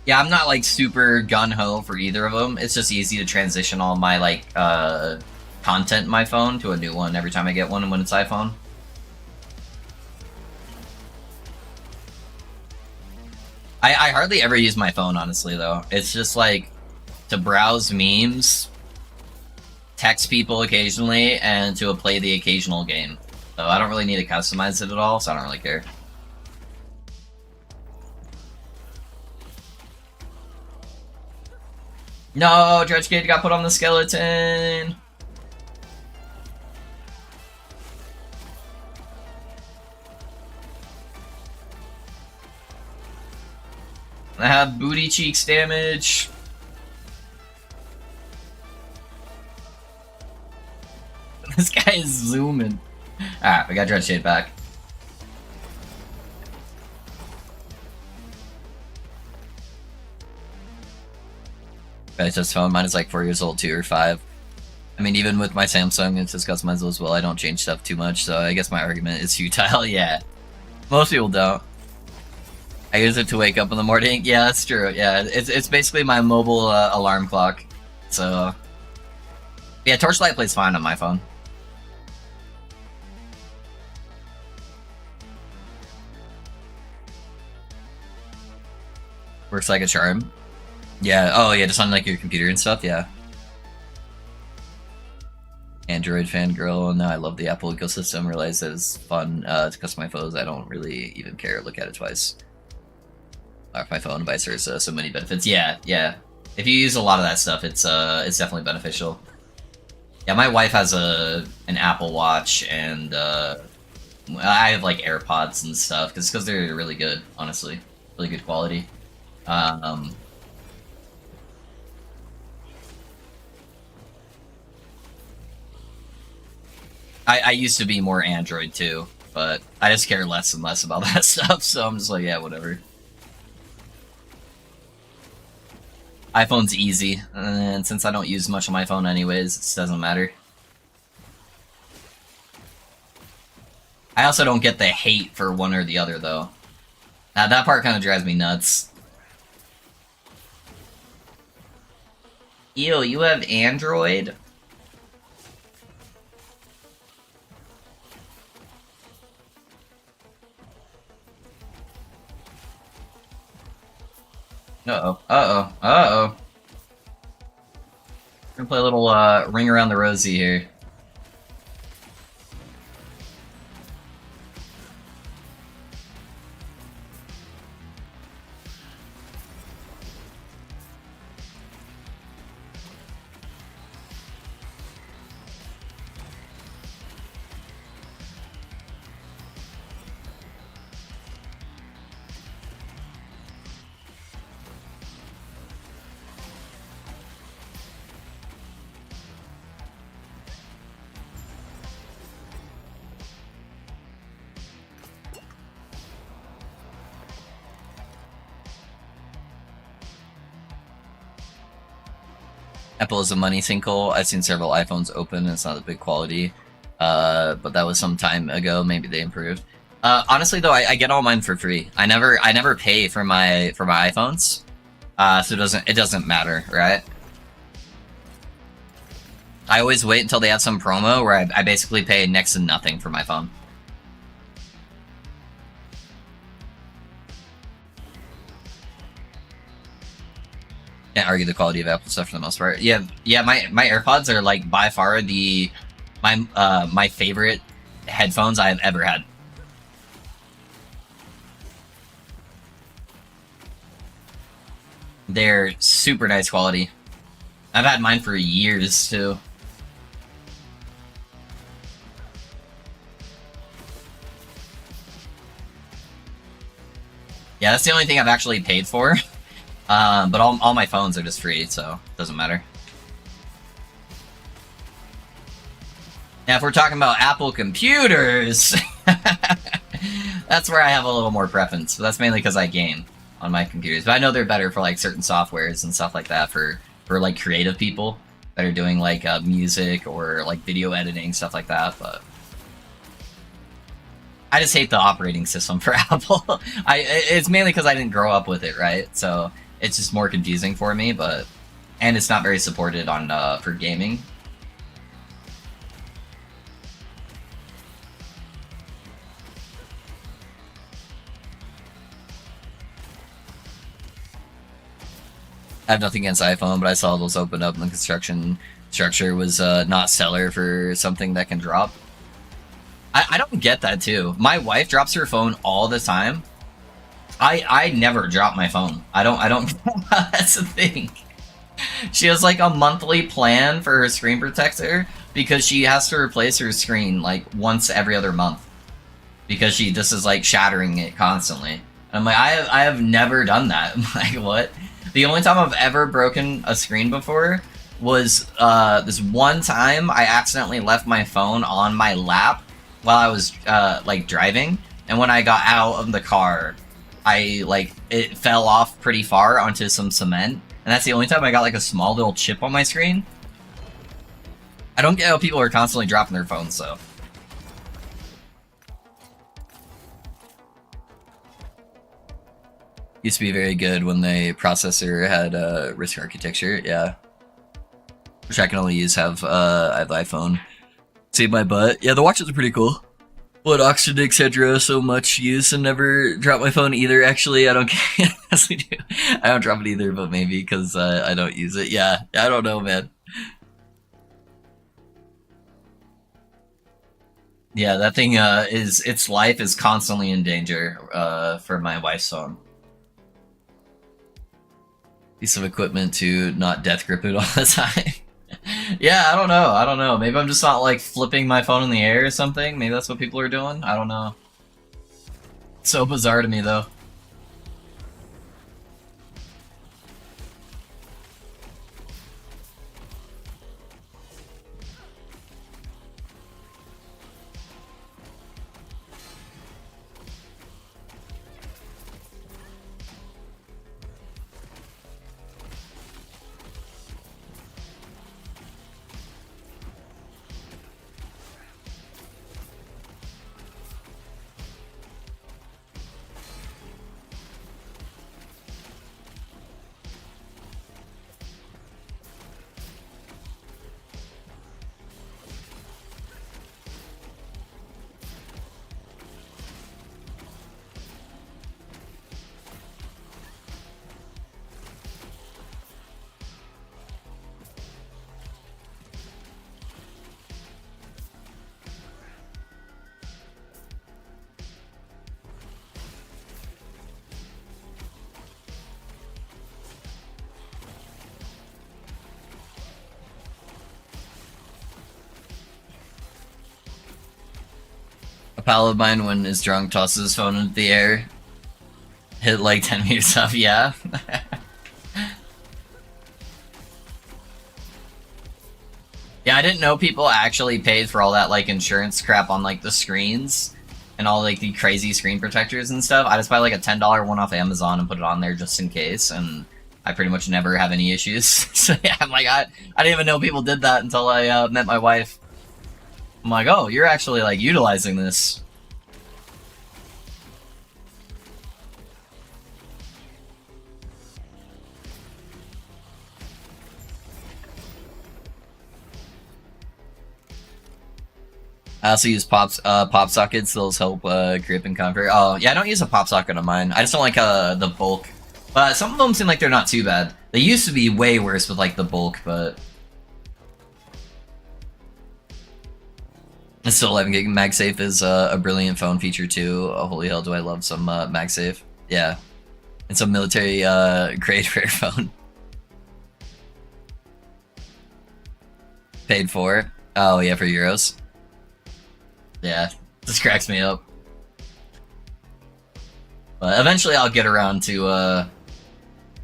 Yeah, I'm not, like, super gun-ho for either of them. It's just easy to transition all my, like, content in my phone to a new one every time I get one when it's iPhone. I hardly ever use my phone, honestly, though. It's just, like, to browse memes, text people occasionally, and to play the occasional game. So I don't really need to customize it at all, so I don't really care. No, Dredge Kid got put on the skeleton! I have booty cheeks damage. This guy is zooming. Alright, we got Dredge Shade back. Guys, this phone, mine is like 4 years old too, or 5. I mean, even with my Samsung, it's just customizable as well. I don't change stuff too much, so I guess my argument is futile. Yeah, most people don't. I use it to wake up in the morning. Yeah, that's true. Yeah, it's basically my mobile alarm clock. So, yeah, Torchlight plays fine on my phone. Works like a charm. Yeah. Oh, yeah. Just on like your computer and stuff. Yeah. Android fangirl, and now I love the Apple ecosystem. Realize that it's fun to customize my photos. I don't really even care. Look at it twice. Off my phone, vice versa. So many benefits. Yeah, yeah. If you use a lot of that stuff, it's definitely beneficial. Yeah, my wife has an Apple Watch, and I have like AirPods and stuff because they're really good. Honestly, really good quality. Um, I used to be more Android too, but I just care less and less about that stuff. So I'm just like, yeah, whatever. iPhone's easy, and since I don't use much of my phone anyways, it doesn't matter. I also don't get the hate for one or the other, though. That part kind of drives me nuts. Ew, you have Android? Uh-oh, uh-oh, uh-oh. We're gonna play a little, ring around the rosy here. Apple is a money sinkhole. I've seen several iPhones open, and it's not a big quality. But that was some time ago. Maybe they improved. Honestly, though, I get all mine for free. I never pay for my iPhones. So it doesn't matter, right? I always wait until they have some promo where I basically pay next to nothing for my phone. Can't argue the quality of Apple stuff for the most part. Yeah, my AirPods are like by far my favorite headphones I've ever had. They're super nice quality. I've had mine for years too. Yeah, that's the only thing I've actually paid for. But all my phones are just free, so it doesn't matter. Now, if we're talking about Apple computers, that's where I have a little more preference. But that's mainly because I game on my computers. But I know they're better for like certain softwares and stuff like that for like creative people that are doing like music or like video editing, stuff like that. But I just hate the operating system for Apple. It's mainly because I didn't grow up with it, right? So it's just more confusing for me, and it's not very supported on for gaming. I have nothing against iPhone, but I saw those open up and the construction structure was not stellar for something that can drop. I don't get that too. My wife drops her phone all the time. I never drop my phone. I don't that's the thing. She has like a monthly plan for her screen protector because she has to replace her screen like once every other month because she just is like shattering it constantly. And I'm like, I have never done that. I'm like, what? The only time I've ever broken a screen before was this one time I accidentally left my phone on my lap while I was like driving, and when I got out of the car, it fell off pretty far onto some cement, and that's the only time I got like a small little chip on my screen. I don't get how people are constantly dropping their phones though. Used to be very good when the processor had RISC architecture, yeah. Which I can only have iPhone. Save my butt. Yeah, the watches are pretty cool. Blood oxygen, etc. So much use and never drop my phone either. Actually, I don't care. Yes, we do. I don't drop it either, but maybe because I don't use it. Yeah, I don't know, man. Yeah, that thing is its life is constantly in danger for my wife's phone. Piece of equipment to not death grip it all the time. Yeah, I don't know. I don't know. Maybe I'm just not like flipping my phone in the air or something. Maybe that's what people are doing. I don't know. So bizarre to me though. A pal of mine, when is drunk, tosses his phone into the air, hit like 10 meters up. Yeah. Yeah, I didn't know people actually paid for all that like insurance crap on like the screens and all like the crazy screen protectors and stuff. I just buy like a $10 one off Amazon and put it on there just in case, and I pretty much never have any issues. So yeah, I'm like, I didn't even know people did that until I met my wife. I'm like, oh, you're actually like utilizing this. I also use pop sockets. Those help grip and comfort. Oh yeah, I don't use a pop socket on mine. I just don't like the bulk. But some of them seem like they're not too bad. They used to be way worse with like the bulk, but it's still 11 gig. MagSafe is a brilliant phone feature too. Oh, holy hell, do I love some MagSafe? Yeah, it's a military grade rare phone. Paid for. Oh yeah, for euros. Yeah, this cracks me up. But eventually I'll get around to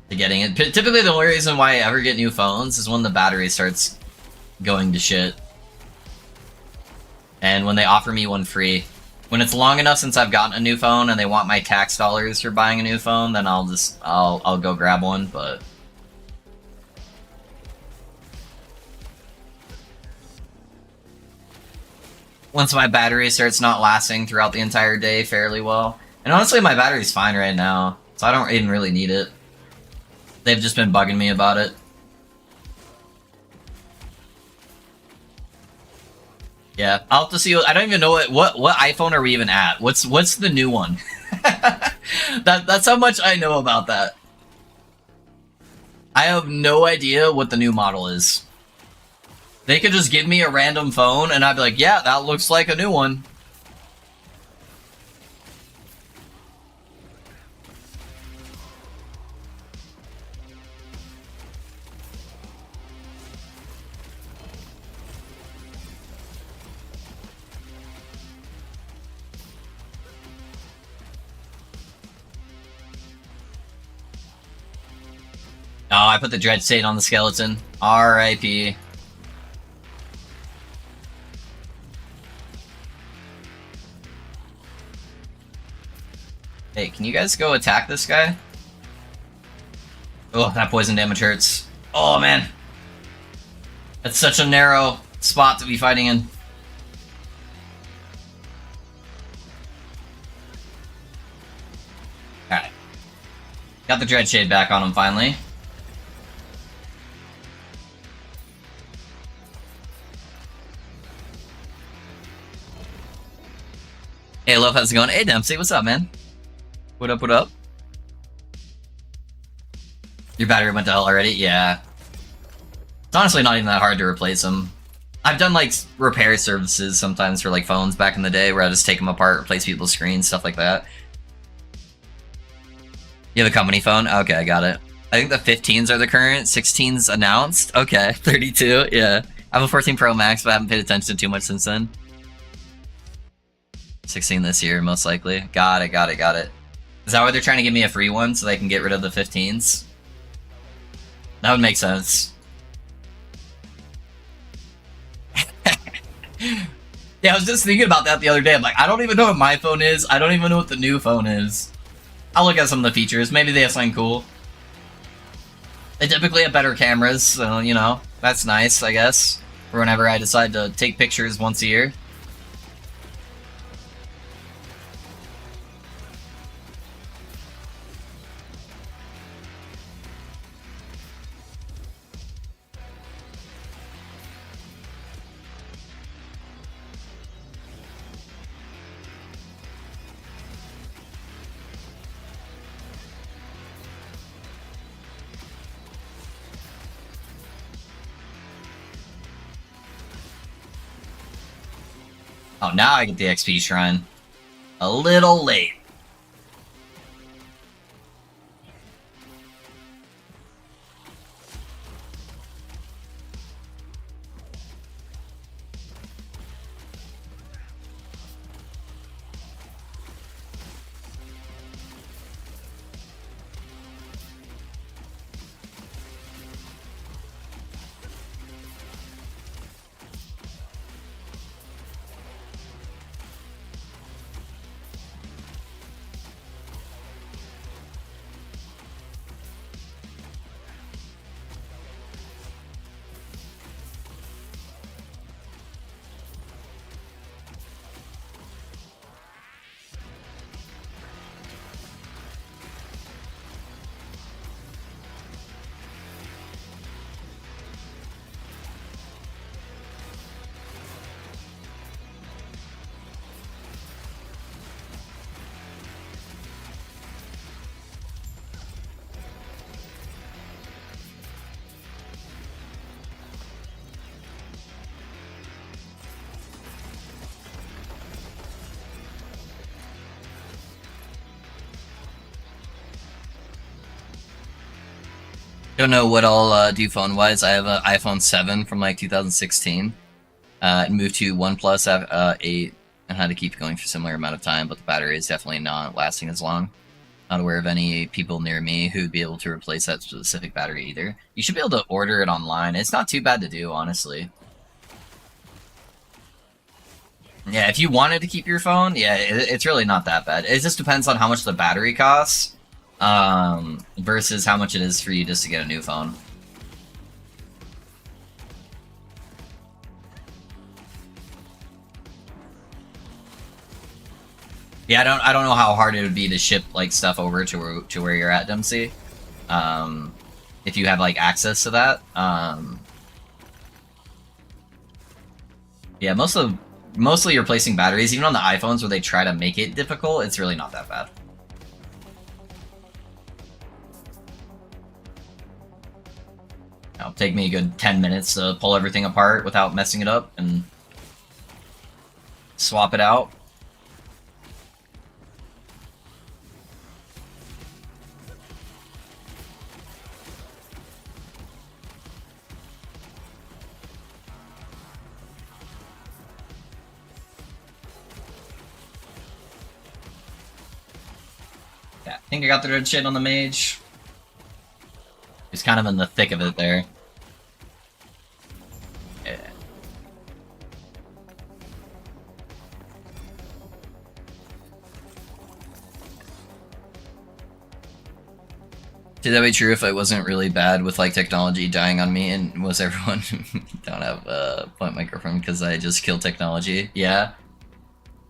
getting it. Typically the only reason why I ever get new phones is when the battery starts going to shit. And when they offer me one free. When it's long enough since I've gotten a new phone and they want my tax dollars for buying a new phone, then I'll go grab one, but once my battery starts not lasting throughout the entire day fairly well. And honestly, my battery's fine right now, so I don't even really need it. They've just been bugging me about it. Yeah, I'll have to see. I don't even know what iPhone are we even at. What's the new one? That's how much I know about that. I have no idea what the new model is. They could just give me a random phone and I'd be like, yeah, that looks like a new one. Oh, I put the dread stain on the skeleton. R.I.P. Hey, can you guys go attack this guy? Oh, that poison damage hurts. Oh, man. That's such a narrow spot to be fighting in. Alright. Got the Dread Shade back on him, finally. Hey, Loaf, how's it going? Hey, Dempsey, what's up, man? What up, what up? Your battery went to hell already? Yeah. It's honestly not even that hard to replace them. I've done like repair services sometimes for like phones back in the day where I just take them apart, replace people's screens, stuff like that. You have a company phone? Okay, I got it. I think the 15s are the current, 16s announced. Okay, 32, yeah. I have a 14 Pro Max, but I haven't paid attention too much since then. 16 this year, most likely. Got it. Is that why they're trying to give me a free one so they can get rid of the 15s? That would make sense. Yeah, I was just thinking about that the other day. I'm like, I don't even know what my phone is. I don't even know what the new phone is. I'll look at some of the features. Maybe they have something cool. They typically have better cameras, so, you know, that's nice, I guess, for whenever I decide to take pictures once a year. Oh, now I get the XP shrine. A little late. Don't know what I'll do phone-wise. I have an iPhone 7 from like 2016. And moved to OnePlus 8 and had to keep going for a similar amount of time, but the battery is definitely not lasting as long. Not aware of any people near me who'd be able to replace that specific battery either. You should be able to order it online. It's not too bad to do, honestly. Yeah, if you wanted to keep your phone, yeah, it's really not that bad. It just depends on how much the battery costs, versus how much it is for you just to get a new phone. Yeah, I don't know how hard it would be to ship like stuff over to where you're at, Dempsey. If you have like access to that. Yeah, mostly replacing batteries, even on the iPhones where they try to make it difficult, it's really not that bad. It'll take me a good 10 minutes to pull everything apart without messing it up and swap it out. Yeah, I think I got the red shit on the mage. He's kind of in the thick of it there. Yeah. Did that be true if I wasn't really bad with like technology dying on me, and was everyone don't have a point microphone because I just killed technology? Yeah.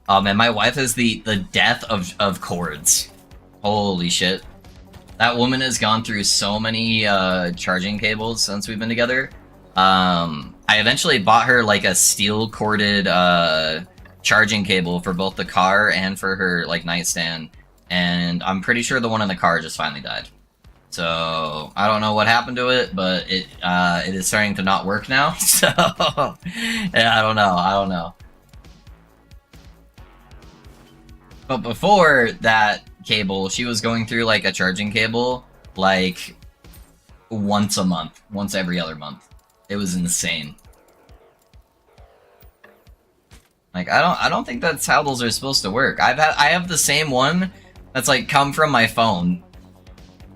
Oh man, my wife is the death of cords. Holy shit. That woman has gone through so many charging cables since we've been together. I eventually bought her like a steel corded charging cable for both the car and for her like nightstand, and I'm pretty sure the one in the car just finally died. So I don't know what happened to it, but it is starting to not work now. So yeah, I don't know. I don't know. But before that cable, she was going through like a charging cable like once a month, once every other month. It was insane. Like I don't think that's how those are supposed to work. I have the same one that's like come from my phone.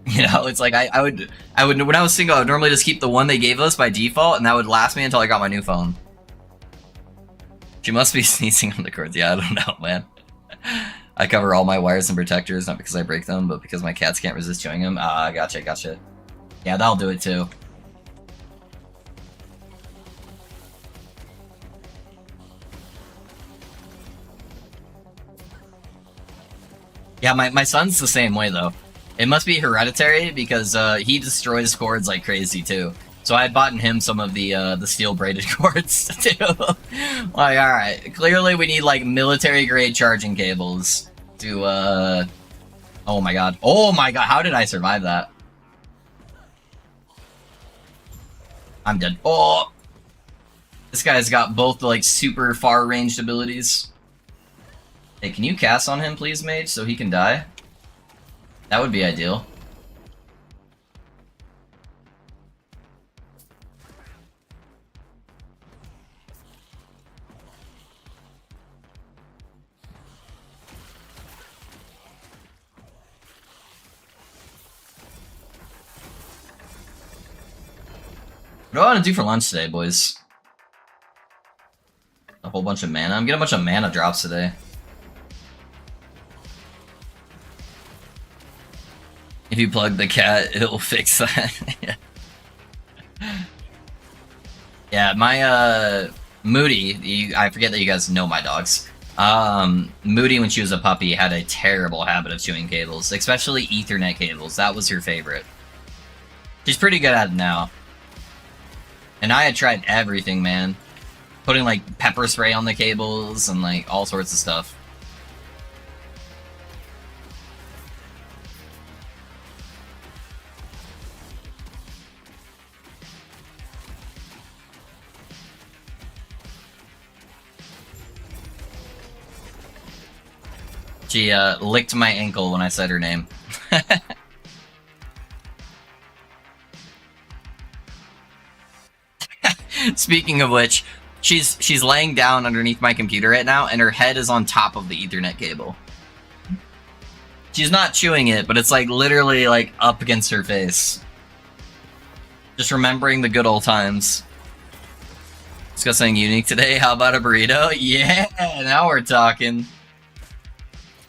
You know, it's like I would when I was single, I would normally just keep the one they gave us by default, and that would last me until I got my new phone. She must be sneezing on the cords. Yeah, I don't know, man. I cover all my wires and protectors, not because I break them, but because my cats can't resist chewing them. Ah, gotcha, gotcha. Yeah, that'll do it too. Yeah, my son's the same way though. It must be hereditary because he destroys cords like crazy too. So I had bought him some of the steel braided cords too. Like, all right, clearly we need like military grade charging cables to. Oh my god! Oh my god! How did I survive that? I'm dead. Oh, this guy's got both the like super far ranged abilities. Hey, can you cast on him, please, mage, so he can die? That would be ideal. What do I want to do for lunch today, boys? A whole bunch of mana? I'm getting a bunch of mana drops today. If you plug the cat, it'll fix that. Yeah. Yeah, my Moody, I forget that you guys know my dogs. Moody, when she was a puppy, had a terrible habit of chewing cables, especially Ethernet cables. That was her favorite. She's pretty good at it now. And I had tried everything, man. Putting like pepper spray on the cables and like all sorts of stuff. She licked my ankle when I said her name. Speaking of which, she's laying down underneath my computer right now, and her head is on top of the Ethernet cable. She's not chewing it, but it's like literally like up against her face. Just remembering the good old times. Let's got something unique today. How about a burrito? Yeah, now we're talking.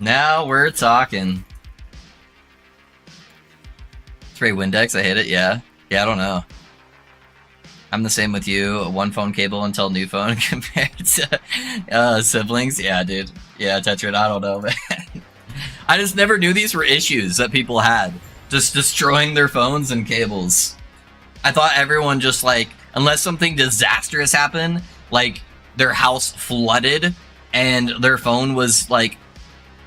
Now we're talking. Spray Windex, I hate it, yeah. Yeah, I don't know. I'm the same with you. One phone cable until new phone compared to siblings. Yeah, dude. Yeah, Tetra, I don't know, man. I just never knew these were issues that people had. Just destroying their phones and cables. I thought everyone just like, unless something disastrous happened, like their house flooded and their phone was like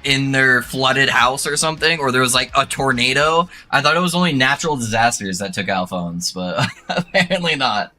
in their flooded house or something, or there was like a tornado. I thought it was only natural disasters that took out phones, but apparently not.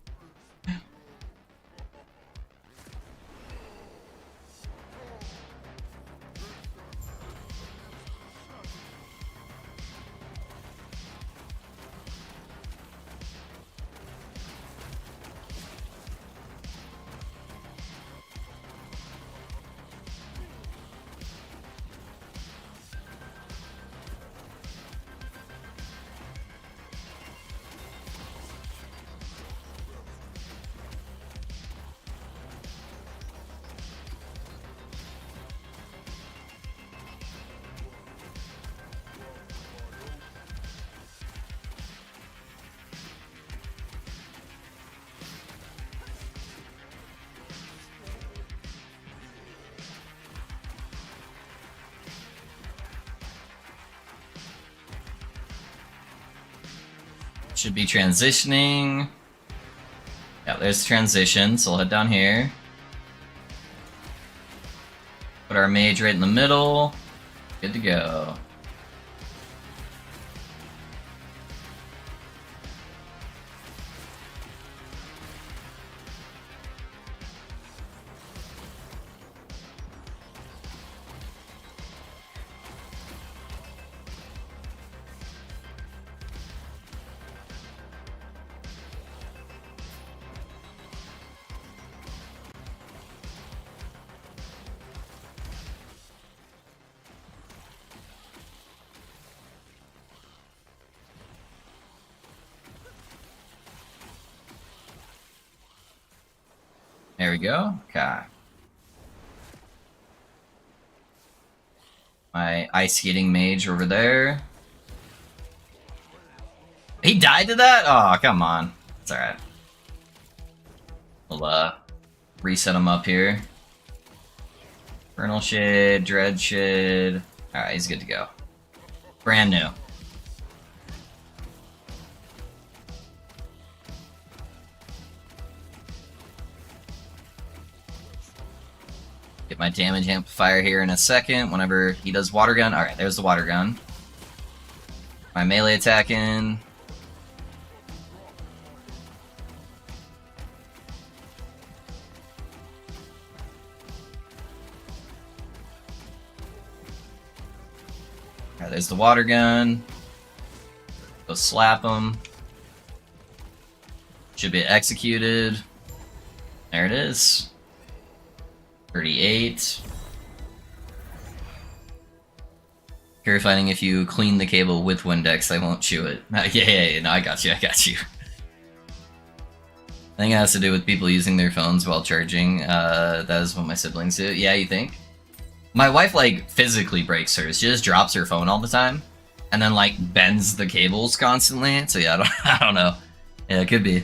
Should be transitioning. Yeah, there's transition, so we'll head down here. Put our mage right in the middle. Good to go. There we go. Okay. My ice skating mage over there. He died to that? Oh, come on. It's alright. We'll reset him up here. Vernal Shade, Dread Shade. Alright, he's good to go. Brand new. Get my damage amplifier here in a second whenever he does water gun. Alright, there's the water gun. My melee attack in. Alright, there's the water gun. Go slap him. Should be executed. There it is. 38. Purifying, if you clean the cable with Windex, I won't chew it. Yeah, no, I got you. I think it has to do with people using their phones while charging. That is what my siblings do. Yeah, you think? My wife, like, physically breaks hers. She just drops her phone all the time. And then, like, bends the cables constantly. So yeah, I don't know. Yeah, it could be.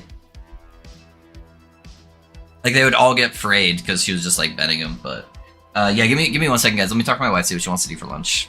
Like, they would all get frayed because she was just, like, bending them, but... yeah, give me 1 second, guys. Let me talk to my wife, see what she wants to do for lunch.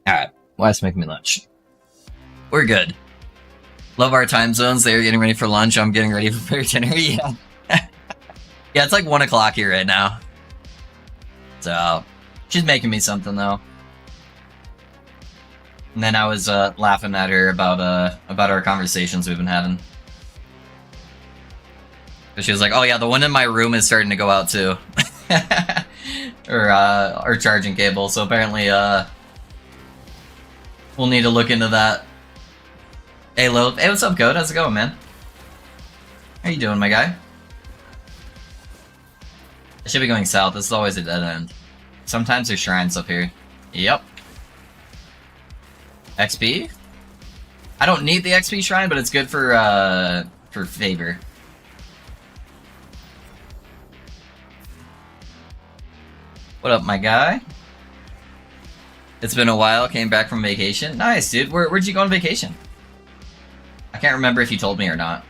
Alright, wife's making me lunch. We're good. Love our time zones. They're getting ready for lunch. I'm getting ready for dinner. Yeah. Yeah, it's like 1 o'clock here right now. So, she's making me something though. And then I was laughing at her about our conversations we've been having. But she was like, "Oh yeah, the one in my room is starting to go out too." or charging cable. So apparently we'll need to look into that. Hey, Loaf. Hey, what's up, Code? How's it going, man? How you doing, my guy? I should be going south. This is always a dead end. Sometimes there's shrines up here. Yep. XP? I don't need the XP shrine, but it's good for favor. What up, my guy? It's been a while. Came back from vacation. Nice, dude. Where'd you go on vacation? I can't remember if you told me or not.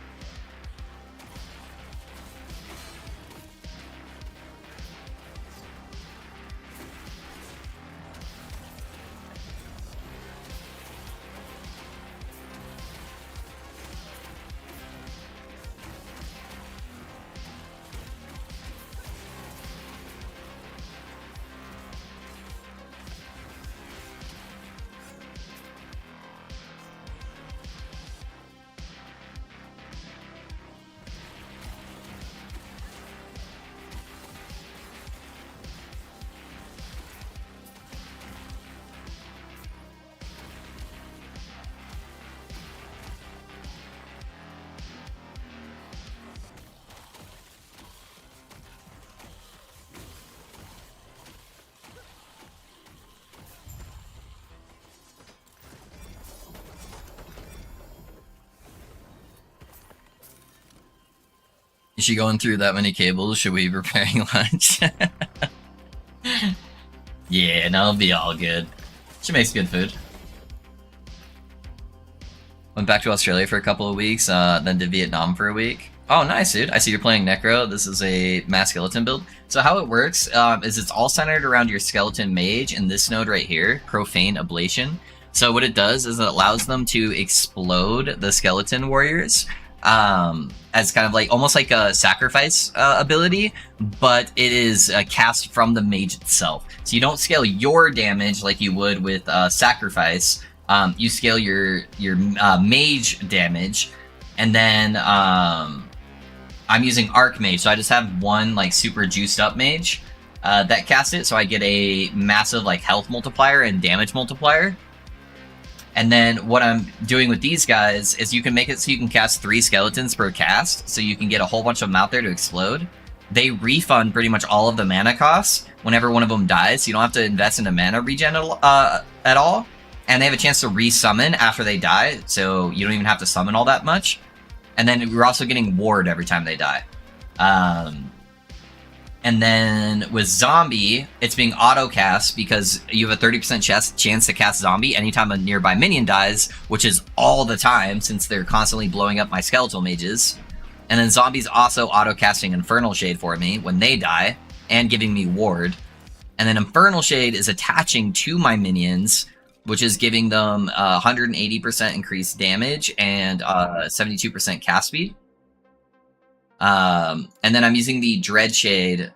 Is she going through that many cables? Should we be preparing lunch? Yeah, no, it'll be all good. She makes good food. Went back to Australia for a couple of weeks, then to Vietnam for a week. Oh, nice, dude. I see you're playing Necro. This is a mass skeleton build. So how it works is it's all centered around your skeleton mage and this node right here, Profane Ablation. So what it does is it allows them to explode the skeleton warriors as kind of like almost like a sacrifice ability, but it is cast from the mage itself. So you don't scale your damage like you would with sacrifice. You scale your mage damage, and then I'm using Archmage, so I just have one like super juiced up mage that casts it, so I get a massive like health multiplier and damage multiplier. And then what I'm doing with these guys is you can make it so you can cast 3 skeletons per cast, so you can get a whole bunch of them out there to explode. They refund pretty much all of the mana costs whenever one of them dies, so you don't have to invest in a mana regen at all. And they have a chance to resummon after they die, so you don't even have to summon all that much. And then we're also getting ward every time they die. And then with Zombie, it's being auto-cast because you have a 30% chance to cast Zombie anytime a nearby minion dies, which is all the time since they're constantly blowing up my skeletal mages. And then Zombie's also auto-casting Infernal Shade for me when they die, and giving me ward. And then Infernal Shade is attaching to my minions, which is giving them 180% increased damage and 72% cast speed. And then I'm using the Dread Shade,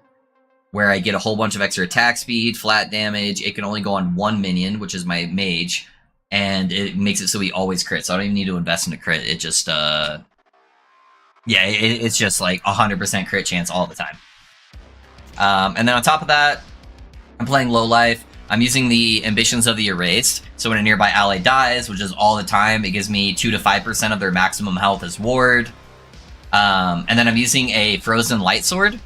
where I get a whole bunch of extra attack speed, flat damage. It can only go on one minion, which is my mage, and it makes it so he always crits. So I don't even need to invest in a crit. It just, it's just like 100% crit chance all the time. And then on top of that, I'm playing Low Life. I'm using the Ambitions of the Erased, so when a nearby ally dies, which is all the time, it gives me 2 to 5% of their maximum health as ward. And then I'm using a Frozen Light Sword,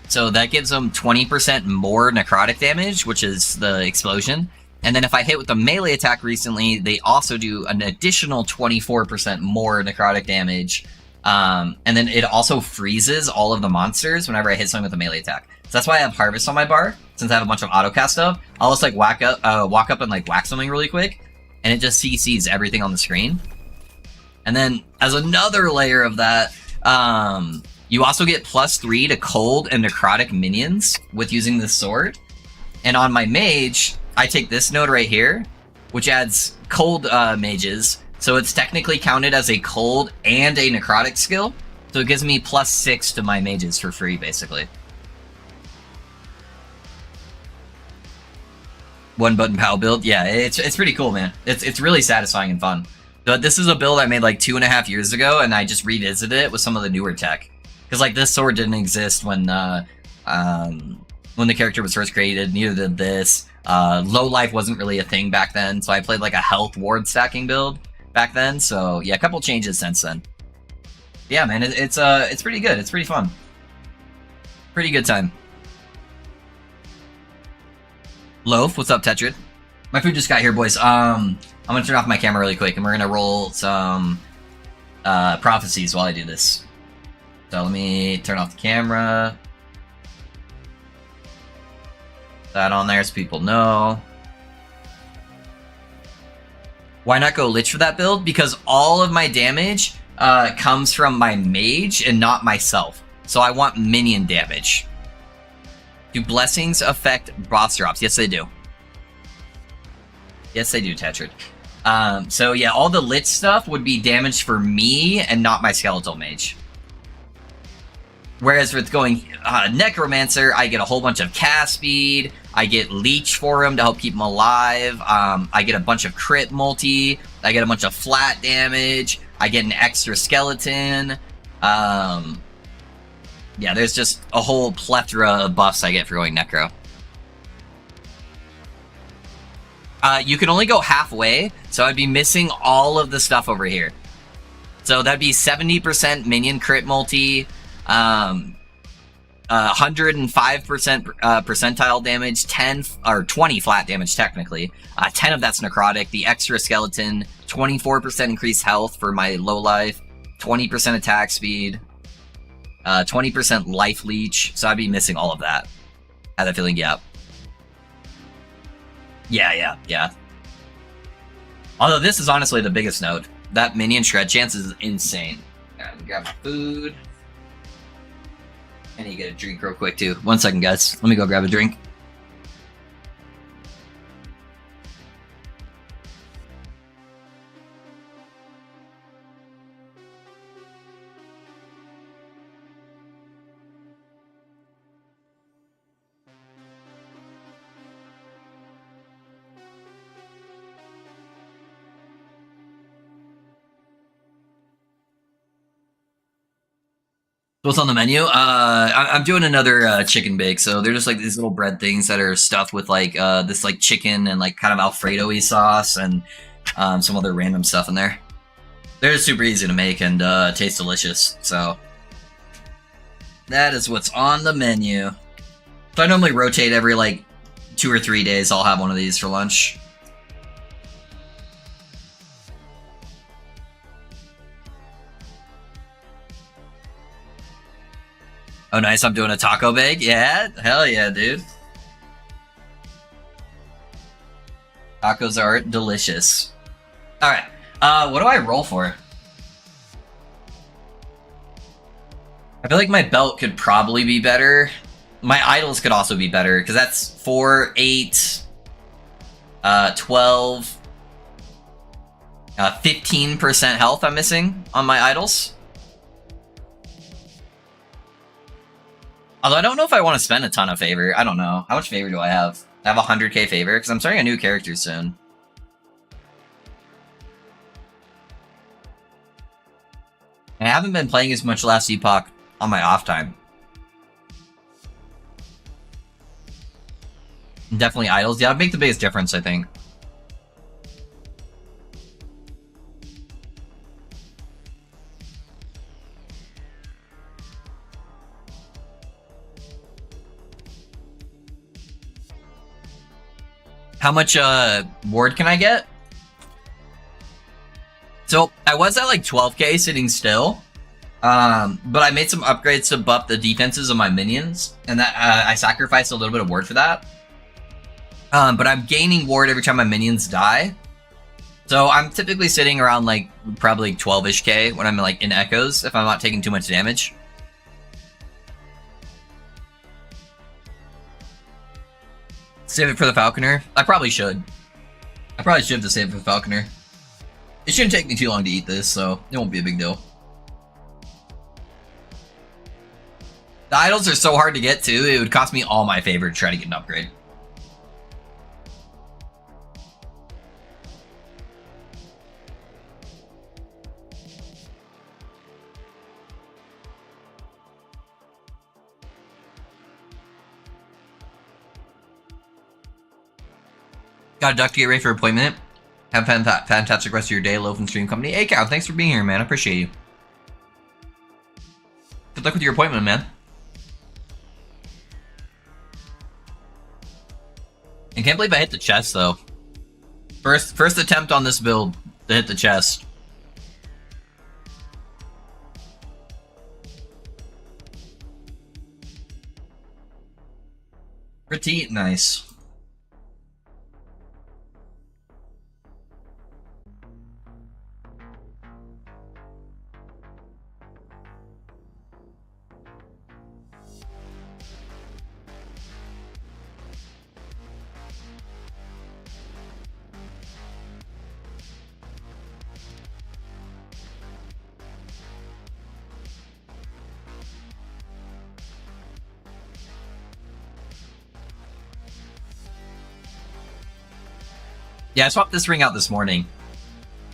so that gives them 20% more necrotic damage, which is the explosion. And then if I hit with a melee attack recently, they also do an additional 24% more necrotic damage. And then it also freezes all of the monsters whenever I hit something with a melee attack. So that's why I have Harvest on my bar, since I have a bunch of autocast stuff. I'll just like walk up and like whack something really quick, and it just CCs everything on the screen. And then as another layer of that, you also get +3 to cold and necrotic minions with using this sword. And on my mage, I take this node right here, which adds cold mages. So it's technically counted as a cold and a necrotic skill. So it gives me +6 to my mages for free, basically. One button POW build. Yeah, it's pretty cool, man. It's really satisfying and fun. But this is a build I made like 2.5 years ago, and I just revisited it with some of the newer tech. Because like this sword didn't exist when the character was first created. Neither did this. Low life wasn't really a thing back then, so I played like a health ward stacking build back then. So yeah, a couple changes since then. Yeah, man, it's pretty good. It's pretty fun. Pretty good time. Loaf, what's up, Tetrid? My food just got here, boys. I'm gonna turn off my camera really quick, and we're gonna roll some prophecies while I do this. So let me turn off the camera. That on there so people know. Why not go Lich for that build? Because all of my damage comes from my mage and not myself. So I want minion damage. Do blessings affect boss drops? Yes, they do. Yes, they do, Tetrid. So yeah, all the Lich stuff would be damage for me and not my skeletal mage. Whereas with going Necromancer, I get a whole bunch of cast speed, I get Leech for him to help keep him alive, I get a bunch of crit multi, I get a bunch of flat damage, I get an extra skeleton, yeah, there's just a whole plethora of buffs I get for going Necro. You can only go halfway, so I'd be missing all of the stuff over here. So that'd be 70% minion crit multi, 105% percentile damage, 10 or 20 flat damage technically. 10 of that's necrotic. The extra skeleton, 24% increased health for my low life, 20% attack speed. 20% life leech, so I'd be missing all of that. I had that feeling, yeah. Yeah. Although this is honestly the biggest note. That minion shred chance is insane. Alright, let me grab my food. I need to get a drink real quick too. 1 second, guys. Let me go grab a drink. What's on the menu? I'm doing another chicken bake. So they're just like these little bread things that are stuffed with like this like chicken and like kind of Alfredo-y sauce and some other random stuff in there. They're just super easy to make and taste delicious. So that is what's on the menu. So I normally rotate every like 2 or 3 days. I'll have one of these for lunch. Oh, nice. I'm doing a taco bake. Yeah. Hell yeah, dude. Tacos are delicious. All right. What do I roll for? I feel like my belt could probably be better. My idols could also be better because that's 4, 8, 12, 15% health I'm missing on my idols. Although I don't know if I want to spend a ton of favor. I don't know. How much favor do I have? I have 100k favor because I'm starting a new character soon. And I haven't been playing as much last epoch on my off time. Definitely idols. Yeah, it'd make the biggest difference, I think. How much ward can I get? So I was at like 12k sitting still, but I made some upgrades to buff the defenses of my minions, and that I sacrificed a little bit of ward for that. But I'm gaining ward every time my minions die, so I'm typically sitting around like probably 12ish k when I'm like in echoes if I'm not taking too much damage. Save it for the Falconer? I probably should. I probably should have to save it for the Falconer. It shouldn't take me too long to eat this, so it won't be a big deal. The idols are so hard to get to, it would cost me all my favor to try to get an upgrade. Got a duck to get ready for appointment. Have a fantastic rest of your day, Loaf and Stream Company. Hey, Cow, thanks for being here, man. I appreciate you. Good luck with your appointment, man. I can't believe I hit the chest, though. First attempt on this build to hit the chest. Pretty nice. Yeah, I swapped this ring out this morning.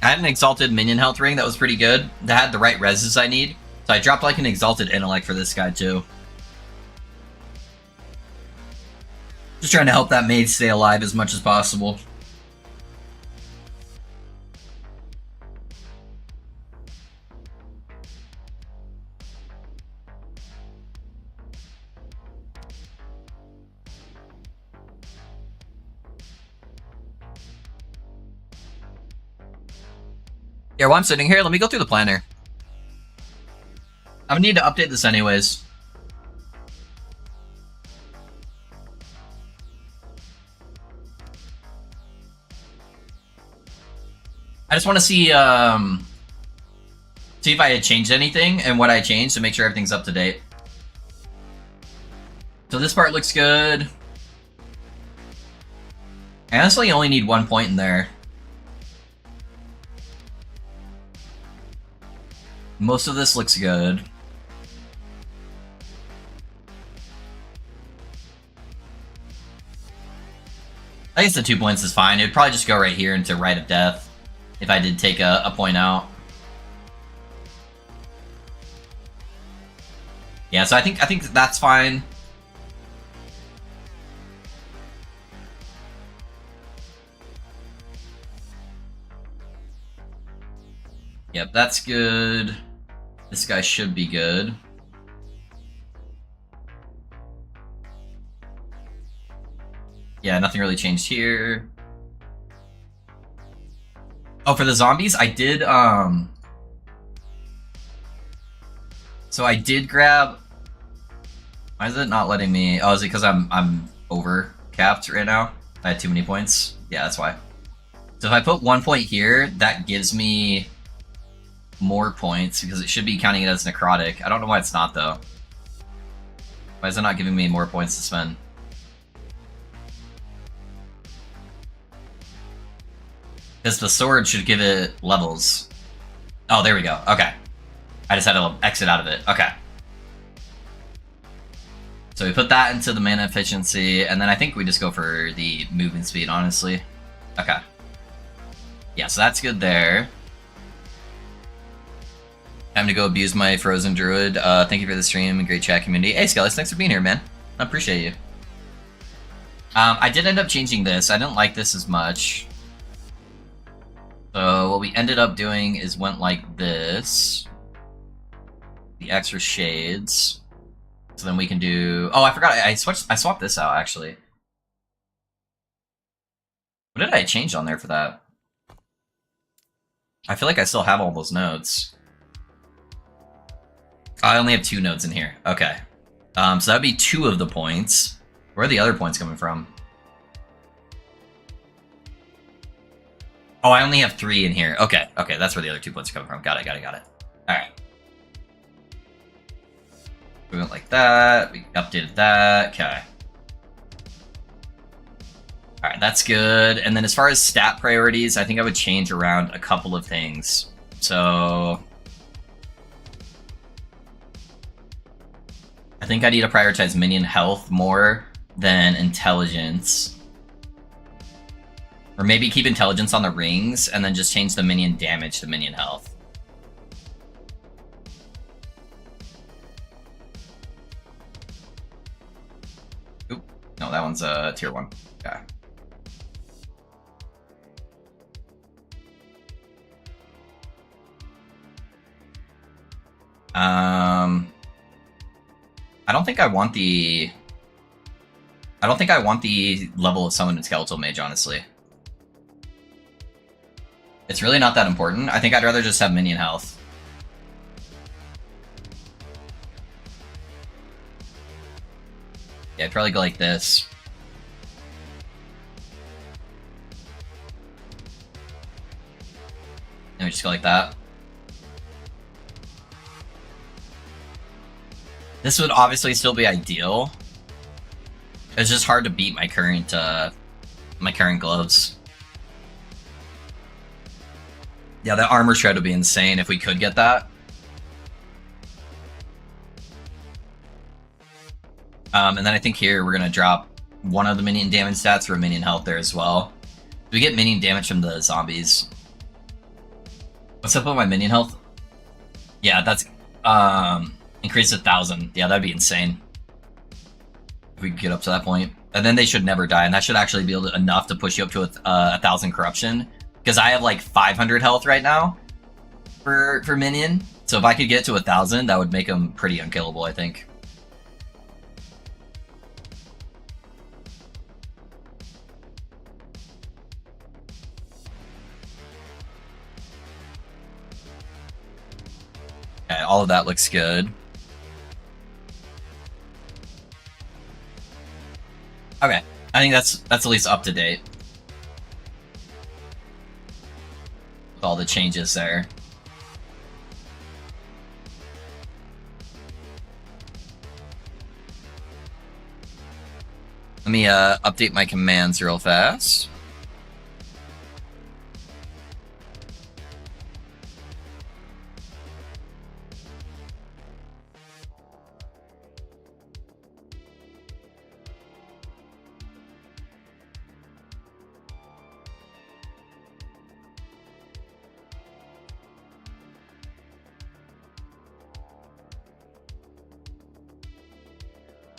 I had an Exalted Minion Health ring that was pretty good. That had the right reses I need. So I dropped like an Exalted Intellect for this guy too. Just trying to help that mage stay alive as much as possible. Yeah, while I'm sitting here, let me go through the planner. I would need to update this anyways. I just want to see see if I had changed anything and what I changed to make sure everything's up to date. So this part looks good. I honestly only need 1 point in there. Most of this looks good. I guess the 2 points is fine. It would probably just go right here into Rite of Death if I did take a point out. Yeah, so I think that's fine. Yep, that's good. This guy should be good. Yeah, nothing really changed here. Oh, for the zombies, I did, so I did grab... Why is it not letting me... Oh, is it because I'm over capped right now? I had too many points? Yeah, that's why. So if I put 1 point here, that gives me more points, because it should be counting it as necrotic. I don't know why it's not, though. Why is it not giving me more points to spend? Because the sword should give it levels. Oh, there we go. Okay. I just had to exit out of it. Okay. So we put that into the mana efficiency, and then I think we just go for the movement speed, honestly. Okay. Yeah, so that's good there. Time to go abuse my frozen druid. Thank you for the stream and great chat community. Hey, Skellis, thanks for being here, man. I appreciate you. I did end up changing this. I didn't like this as much. So what we ended up doing is went like this. The extra shades. So then we can do... Oh, I forgot. I swapped this out, actually. What did I change on there for that? I feel like I still have all those notes. I only have 2 nodes in here. Okay. So that'd be 2 of the points. Where are the other points coming from? Oh, I only have 3 in here. Okay, okay, that's where the other 2 points are coming from. Got it. Alright. We went like that. We updated that. Okay. Alright, that's good. And then as far as stat priorities, I think I would change around a couple of things. So... I think I need to prioritize minion health more than intelligence. Or maybe keep intelligence on the rings, and then just change the minion damage to minion health. Oop. No, that one's tier 1. Okay. I don't think I want the... I don't think I want the level of Summoned Skeletal Mage, honestly. It's really not that important. I think I'd rather just have minion health. Yeah, I'd probably go like this. And we just go like that. This would obviously still be ideal. It's just hard to beat my current gloves. Yeah, that armor shred would be insane if we could get that. And then I think here we're gonna drop one of the minion damage stats for minion health there as well. We get minion damage from the zombies. What's up with my minion health? Yeah, that's increase 1,000. Yeah, that'd be insane if we could get up to that point. And then they should never die, and that should actually be enough to push you up to 1,000 corruption. Because I have like 500 health right now for minion. So if I could get to 1,000, that would make them pretty unkillable, I think. Okay, all of that looks good. Okay, I think that's at least up to date with all the changes there. Let me update my commands real fast.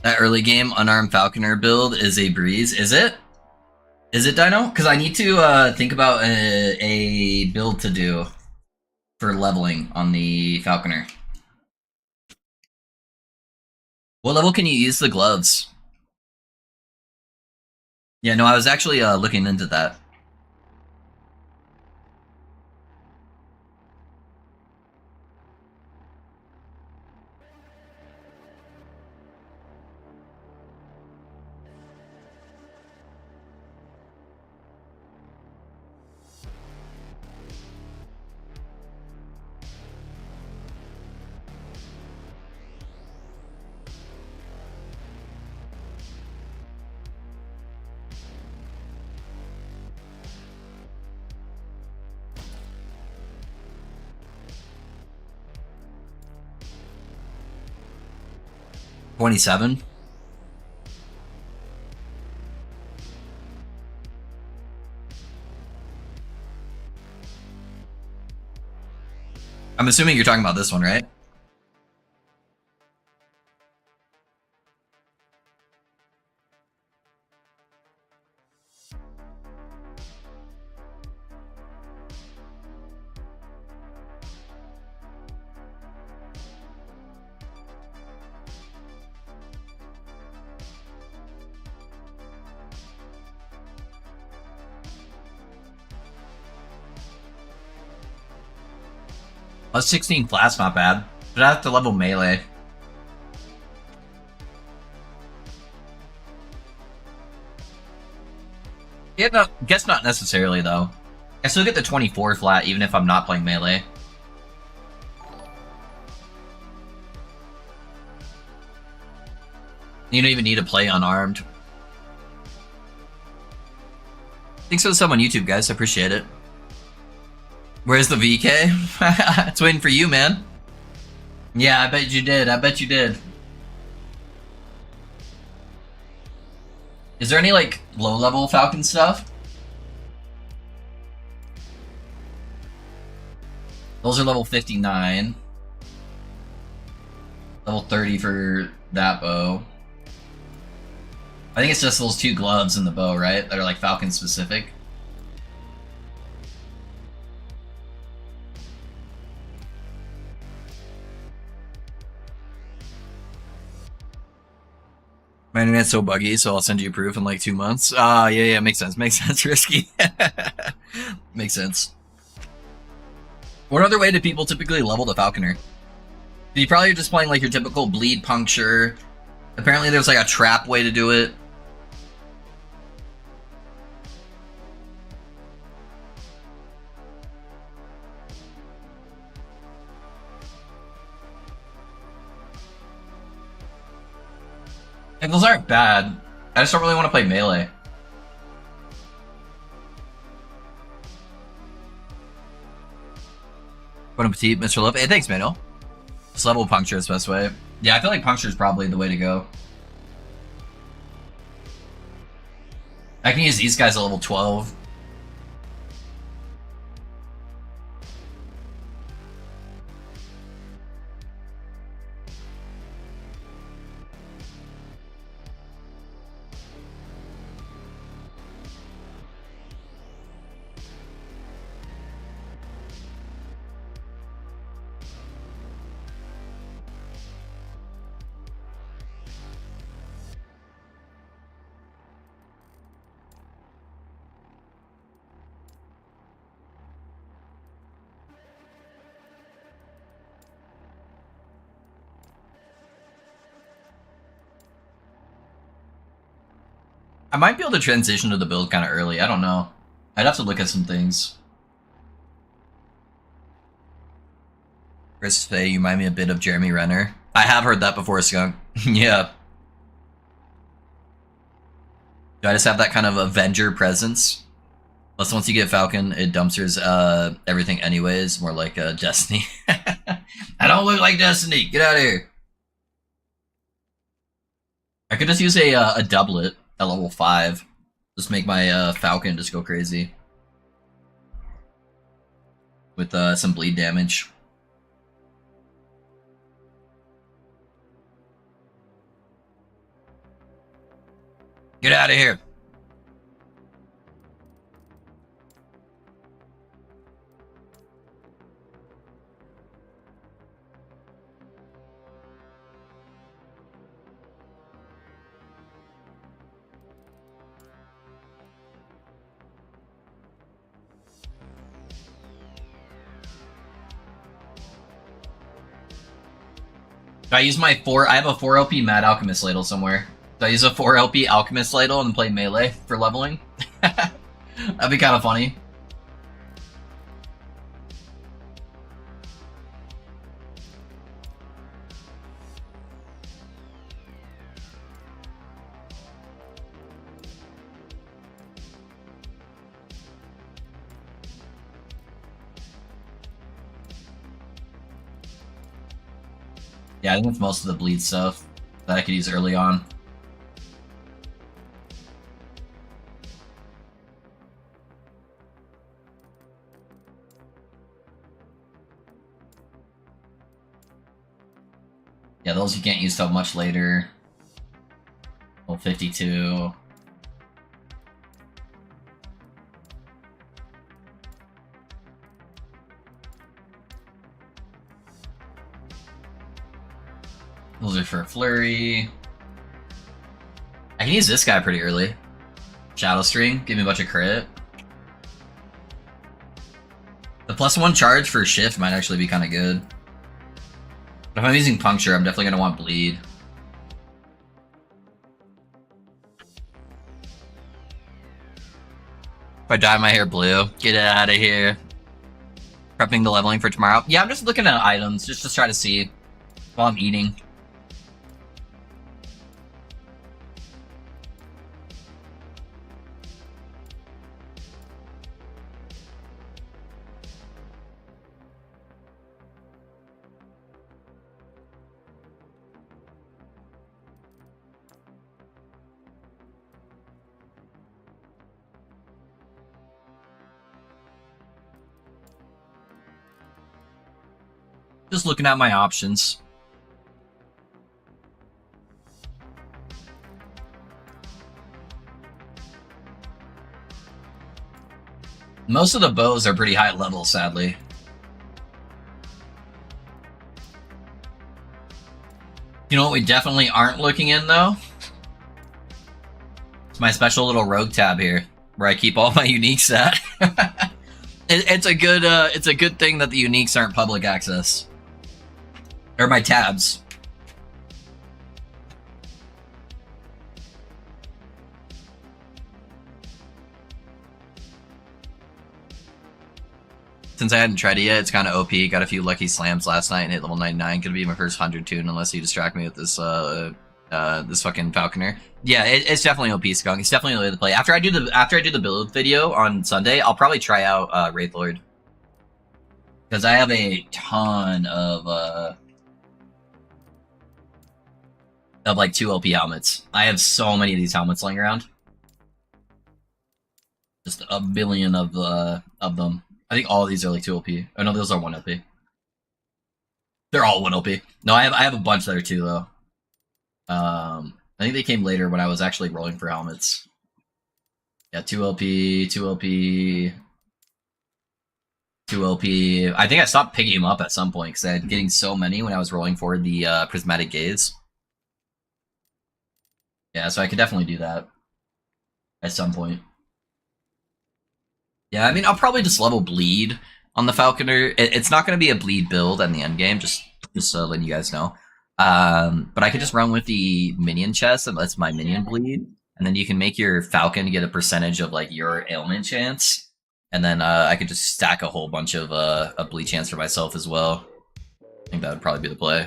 That early game unarmed Falconer build is a breeze. Is it? Is it, Dino? Because I need to think about a build to do for leveling on the Falconer. What level can you use the gloves? Yeah, no, I was actually looking into that. $27. I'm assuming you're talking about this one, right? Plus 16 flat's not bad, but I have to level melee. Yeah, no, guess not necessarily though. I still get the 24 flat even if I'm not playing melee. You don't even need to play unarmed. Thanks for the sub on YouTube, guys. I appreciate it. Where's the VK? It's waiting for you, man. Yeah, I bet you did. I bet you did. Is there any, like, low-level Falcon stuff? Those are level 59. Level 30 for that bow. I think it's just those two gloves in the bow, right? That are, like, Falcon-specific. My internet's so buggy, so I'll send you proof in like 2 months. Yeah, makes sense. Makes sense, Risky. Makes sense. What other way do people typically level the Falconer? You probably are just playing like your typical bleed puncture. Apparently there's like a trap way to do it. And those aren't bad. I just don't really want to play melee. Bon appetit, Mr. Loaf. Hey, thanks, Manuel. Just level puncture is the best way. Yeah, I feel like puncture is probably the way to go. I can use these guys at level 12. I might be able to transition to the build kind of early. I don't know. I'd have to look at some things. Chris Faye, you remind me a bit of Jeremy Renner. I have heard that before, Skunk. Yeah. Do I just have that kind of Avenger presence? Plus, once you get Falcon, it dumpsters everything anyways. More like Destiny. I don't look like Destiny. Get out of here. I could just use a doublet at level 5. Just make my Falcon just go crazy. With some bleed damage. Get out of here. Do I use my 4? I have a 4 LP Mad Alchemist ladle somewhere. Do I use a 4 LP Alchemist ladle and play melee for leveling? That'd be kind of funny. Yeah, I think it's most of the bleed stuff that I could use early on. Yeah, those you can't use so much later. Level 52. Those are for Flurry. I can use this guy pretty early. Shadow String, give me a bunch of crit. The +1 charge for Shift might actually be kind of good. But if I'm using Puncture, I'm definitely going to want Bleed. If I dye my hair blue, get out of here. Prepping the leveling for tomorrow. Yeah, I'm just looking at items, just to try to see while I'm eating. Just looking at my options. Most of the bows are pretty high level, sadly. You know what we definitely aren't looking in, though? It's my special little rogue tab here, where I keep all my uniques at. It's a good thing that the uniques aren't public access. Or my tabs. Since I hadn't tried it yet, it's kind of OP. Got a few lucky slams last night and hit level 99. Could be my first 100 tune unless you distract me with this this fucking Falconer. Yeah, it's definitely OP, Skunk. It's definitely the way to play. After I do the build video on Sunday, I'll probably try out Wraithlord. Because I have a ton of like 2 OP helmets. I have so many of these helmets laying around. Just a billion of them. I think all of these are like 2 OP. Oh no, those are 1 OP. They're all 1 OP. No, I have a bunch that are 2 though. I think they came later when I was actually rolling for helmets. Yeah, 2 OP, 2 OP, 2 OP. I think I stopped picking them up at some point because I had getting so many when I was rolling for the Prismatic Gaze. Yeah, so I could definitely do that at some point. Yeah, I mean, I'll probably just level Bleed on the Falconer. It's not going to be a Bleed build in the end game, just letting you guys know. But I could just run with the minion chest, and that's my minion Bleed, and then you can make your Falcon get a percentage of like your ailment chance, and then I could just stack a whole bunch of bleed chance for myself as well. I think that would probably be the play.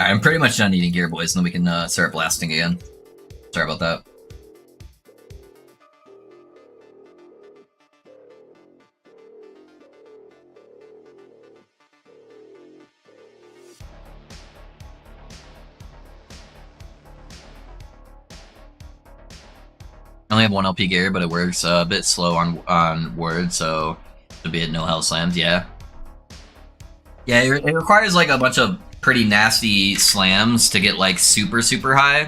Alright, I'm pretty much done eating gear, boys, and then we can start blasting again. Sorry about that. I only have 1 LP gear, but it works a bit slow on word, so it'll be at no hell slams, yeah. Yeah, it requires like a bunch of pretty nasty slams to get like super high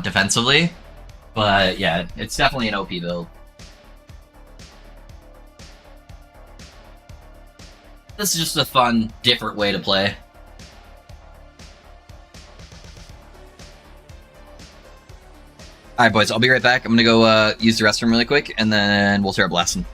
defensively, but yeah, it's definitely an OP build. This is just a fun, different way to play. Alright, boys, I'll be right back. I'm gonna go use the restroom really quick, and then we'll start blasting.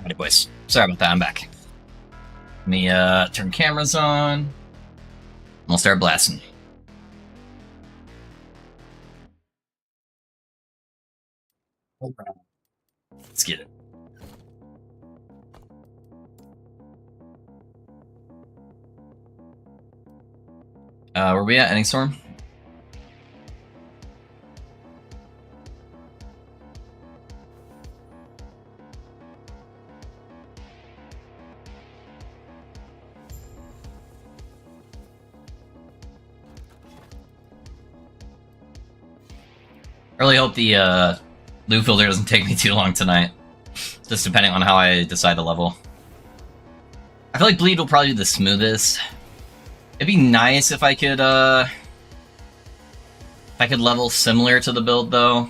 Alright, boys. Sorry about that, I'm back. Let me turn cameras on. And we'll start blasting. Let's get it. Where we at? Any storm? I really hope the loot filter doesn't take me too long tonight. Just depending on how I decide to level. I feel like bleed will probably be the smoothest. It'd be nice if I could level similar to the build though.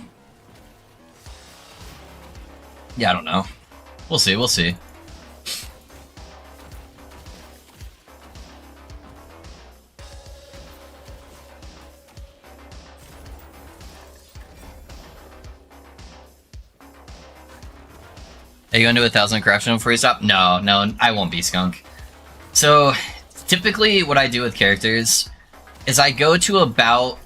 Yeah, I don't know. We'll see, we'll see. Are you gonna do 1,000 corruption before you stop? No, no, I won't be skunk. So, typically what I do with characters is I go to about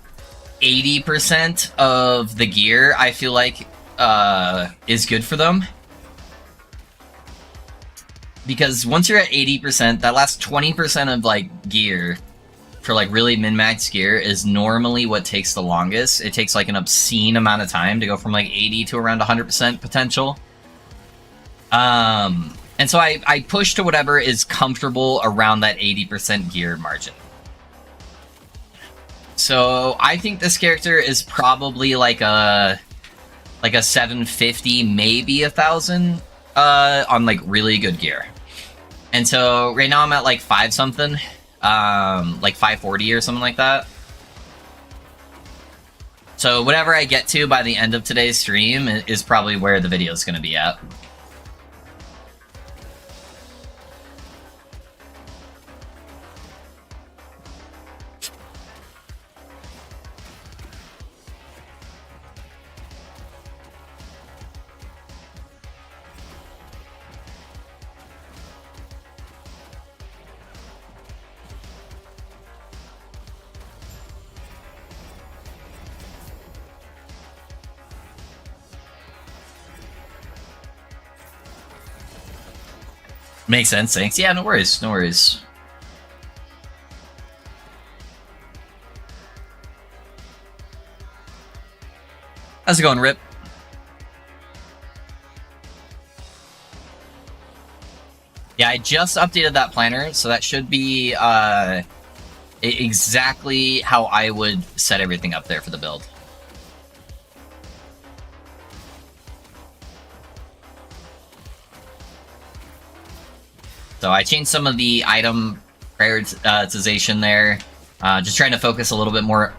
80% of the gear I feel like is good for them. Because once you're at 80%, that last 20% of like gear for like really min-max gear is normally what takes the longest. It takes like an obscene amount of time to go from like 80 to around 100% potential. And so I push to whatever is comfortable around that 80% gear margin. So I think this character is probably like a 750, maybe 1,000 on like really good gear. And so right now I'm at like 5 something, like 540 or something like that. So whatever I get to by the end of today's stream is probably where the video is going to be at. Makes sense, thanks. Yeah, no worries, no worries. How's it going, Rip? Yeah, I just updated that planner, so that should be exactly how I would set everything up there for the build. So I changed some of the item prioritization there, just trying to focus a little bit more.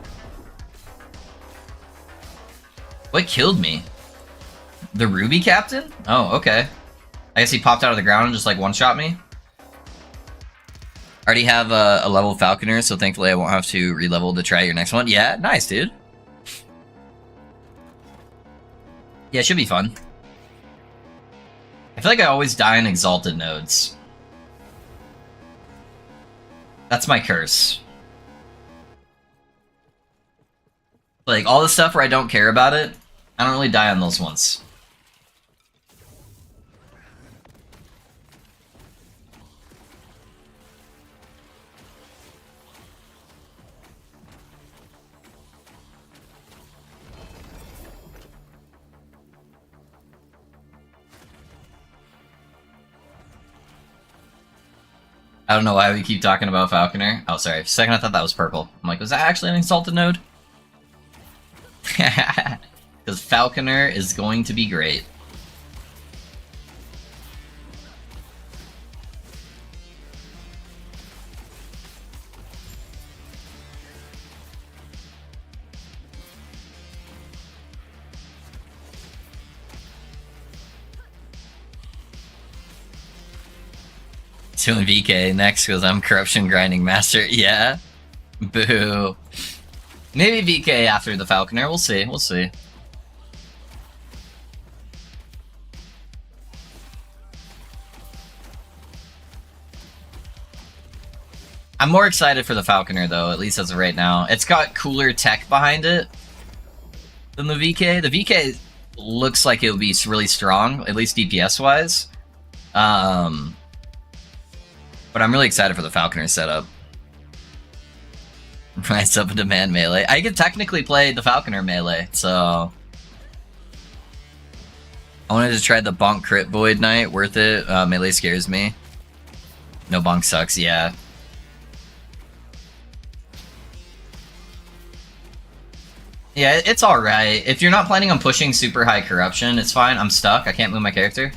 What killed me? The Ruby Captain? Oh, okay. I guess he popped out of the ground and just like one-shot me. I already have a level Falconer, so thankfully I won't have to re-level to try your next one. Yeah, nice, dude. Yeah, it should be fun. I feel like I always die in Exalted nodes. That's my curse. Like, all the stuff where I don't care about it, I don't really die on those ones. I don't know why we keep talking about Falconer. Oh, sorry. For a second I thought that was purple. I'm like, was that actually an Exalted node? Because Falconer is going to be great. Doing VK next because I'm Corruption Grinding Master. Yeah. Boo. Maybe VK after the Falconer. We'll see. We'll see. I'm more excited for the Falconer though, at least as of right now. It's got cooler tech behind it than the VK. The VK looks like it would be really strong, at least DPS wise. But I'm really excited for the Falconer setup. Rise up and demand melee. I could technically play the Falconer melee, so I wanted to try the bonk crit Void Knight. Worth it. Melee scares me. No bonk sucks. Yeah. Yeah, it's alright. If you're not planning on pushing super high corruption, it's fine. I'm stuck. I can't move my character.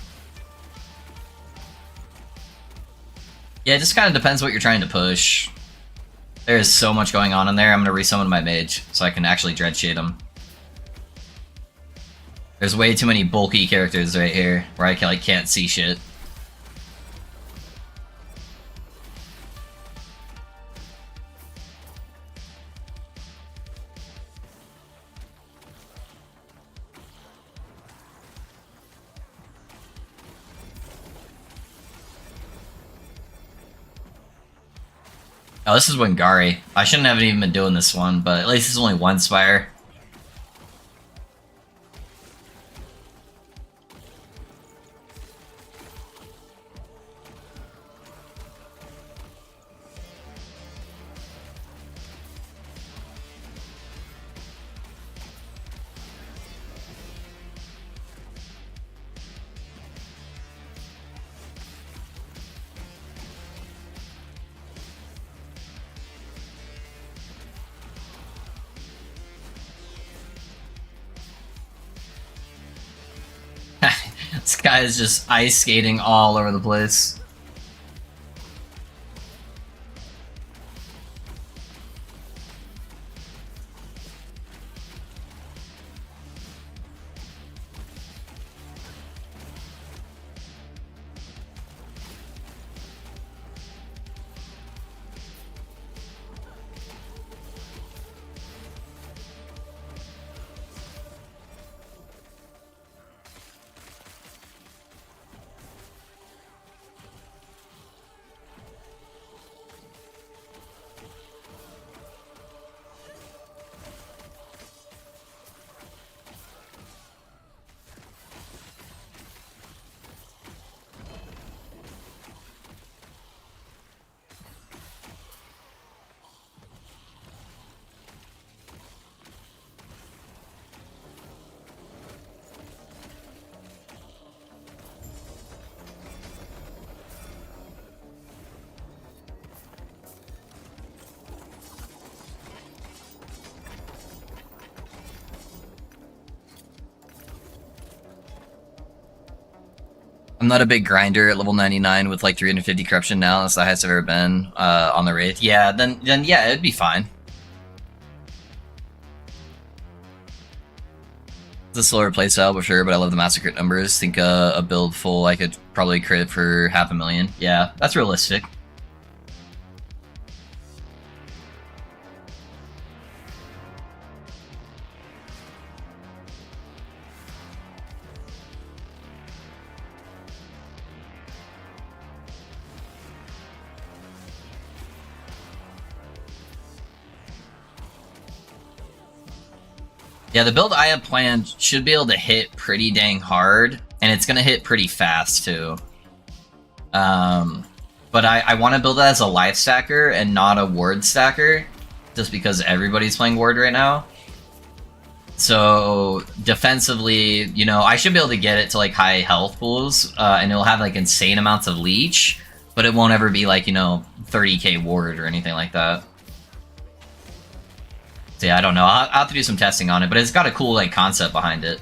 Yeah, it just kind of depends what you're trying to push. There is so much going on in there. I'm going to resummon my mage so I can actually dread shade him. There's way too many bulky characters right here where I can't see shit. Oh, this is Wingari. I shouldn't have even been doing this one, but at least it's only one Spire. This guy is just ice skating all over the place. I'm not a big grinder at level 99 with like 350 corruption now. That's the highest I've ever been on the Wraith. Yeah, then yeah, it'd be fine. It's a slower playstyle for sure, but I love the master crit numbers. Think a build full I could probably crit for 500,000. Yeah, that's realistic. Yeah, the build I have planned should be able to hit pretty dang hard, and it's gonna hit pretty fast too. But I want to build it as a life stacker and not a ward stacker, just because everybody's playing ward right now. So defensively, you know, I should be able to get it to like high health pools, and it'll have like insane amounts of leech, but it won't ever be like, you know, 30k ward or anything like that. So yeah, I don't know. I'll have to do some testing on it, but it's got a cool like concept behind it.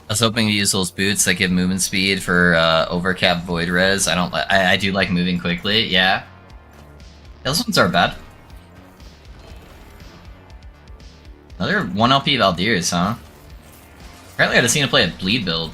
I was hoping to use those boots that give movement speed for overcap void res. I do like moving quickly, yeah. Those ones are bad. Another 1 LP Valdirs, huh? Apparently I just seen to play a bleed build.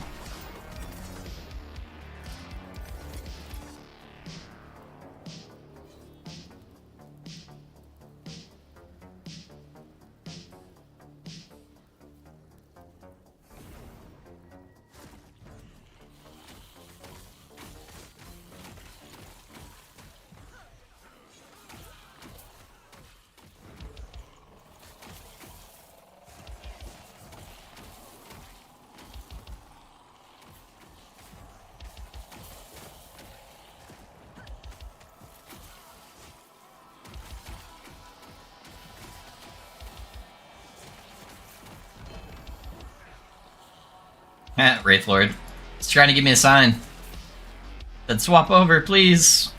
Wraith Lord. He's trying to give me a sign. Then swap over, please.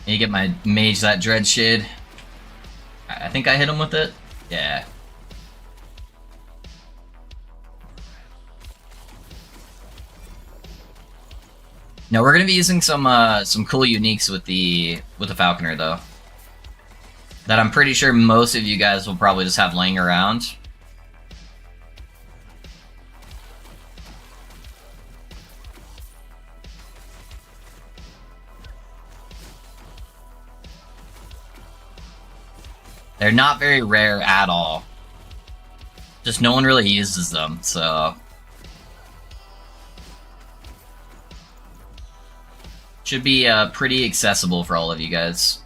You get my mage that dread shade. I think I hit him with it. Yeah. No, we're gonna be using some cool uniques with the Falconer though. That I'm pretty sure most of you guys will probably just have laying around. They're not very rare at all. Just no one really uses them, so... Should be pretty accessible for all of you guys.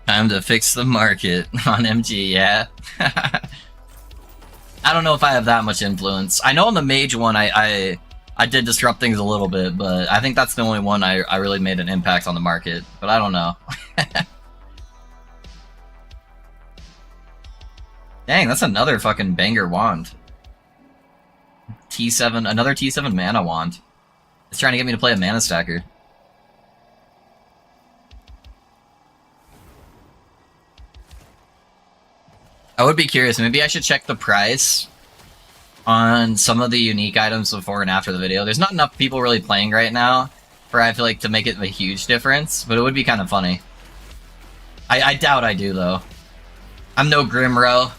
Time to fix the market on MG, yeah. I don't know if I have that much influence. I know on the mage one I did disrupt things a little bit, but I think that's the only one I really made an impact on the market. But I don't know. Dang, that's another fucking banger wand. T7, another T7 mana wand. It's trying to get me to play a mana stacker. I would be curious. Maybe I should check the price on some of the unique items before and after the video. There's not enough people really playing right now for I feel like to make it a huge difference, but it would be kind of funny. I doubt I do though. I'm no Grimro.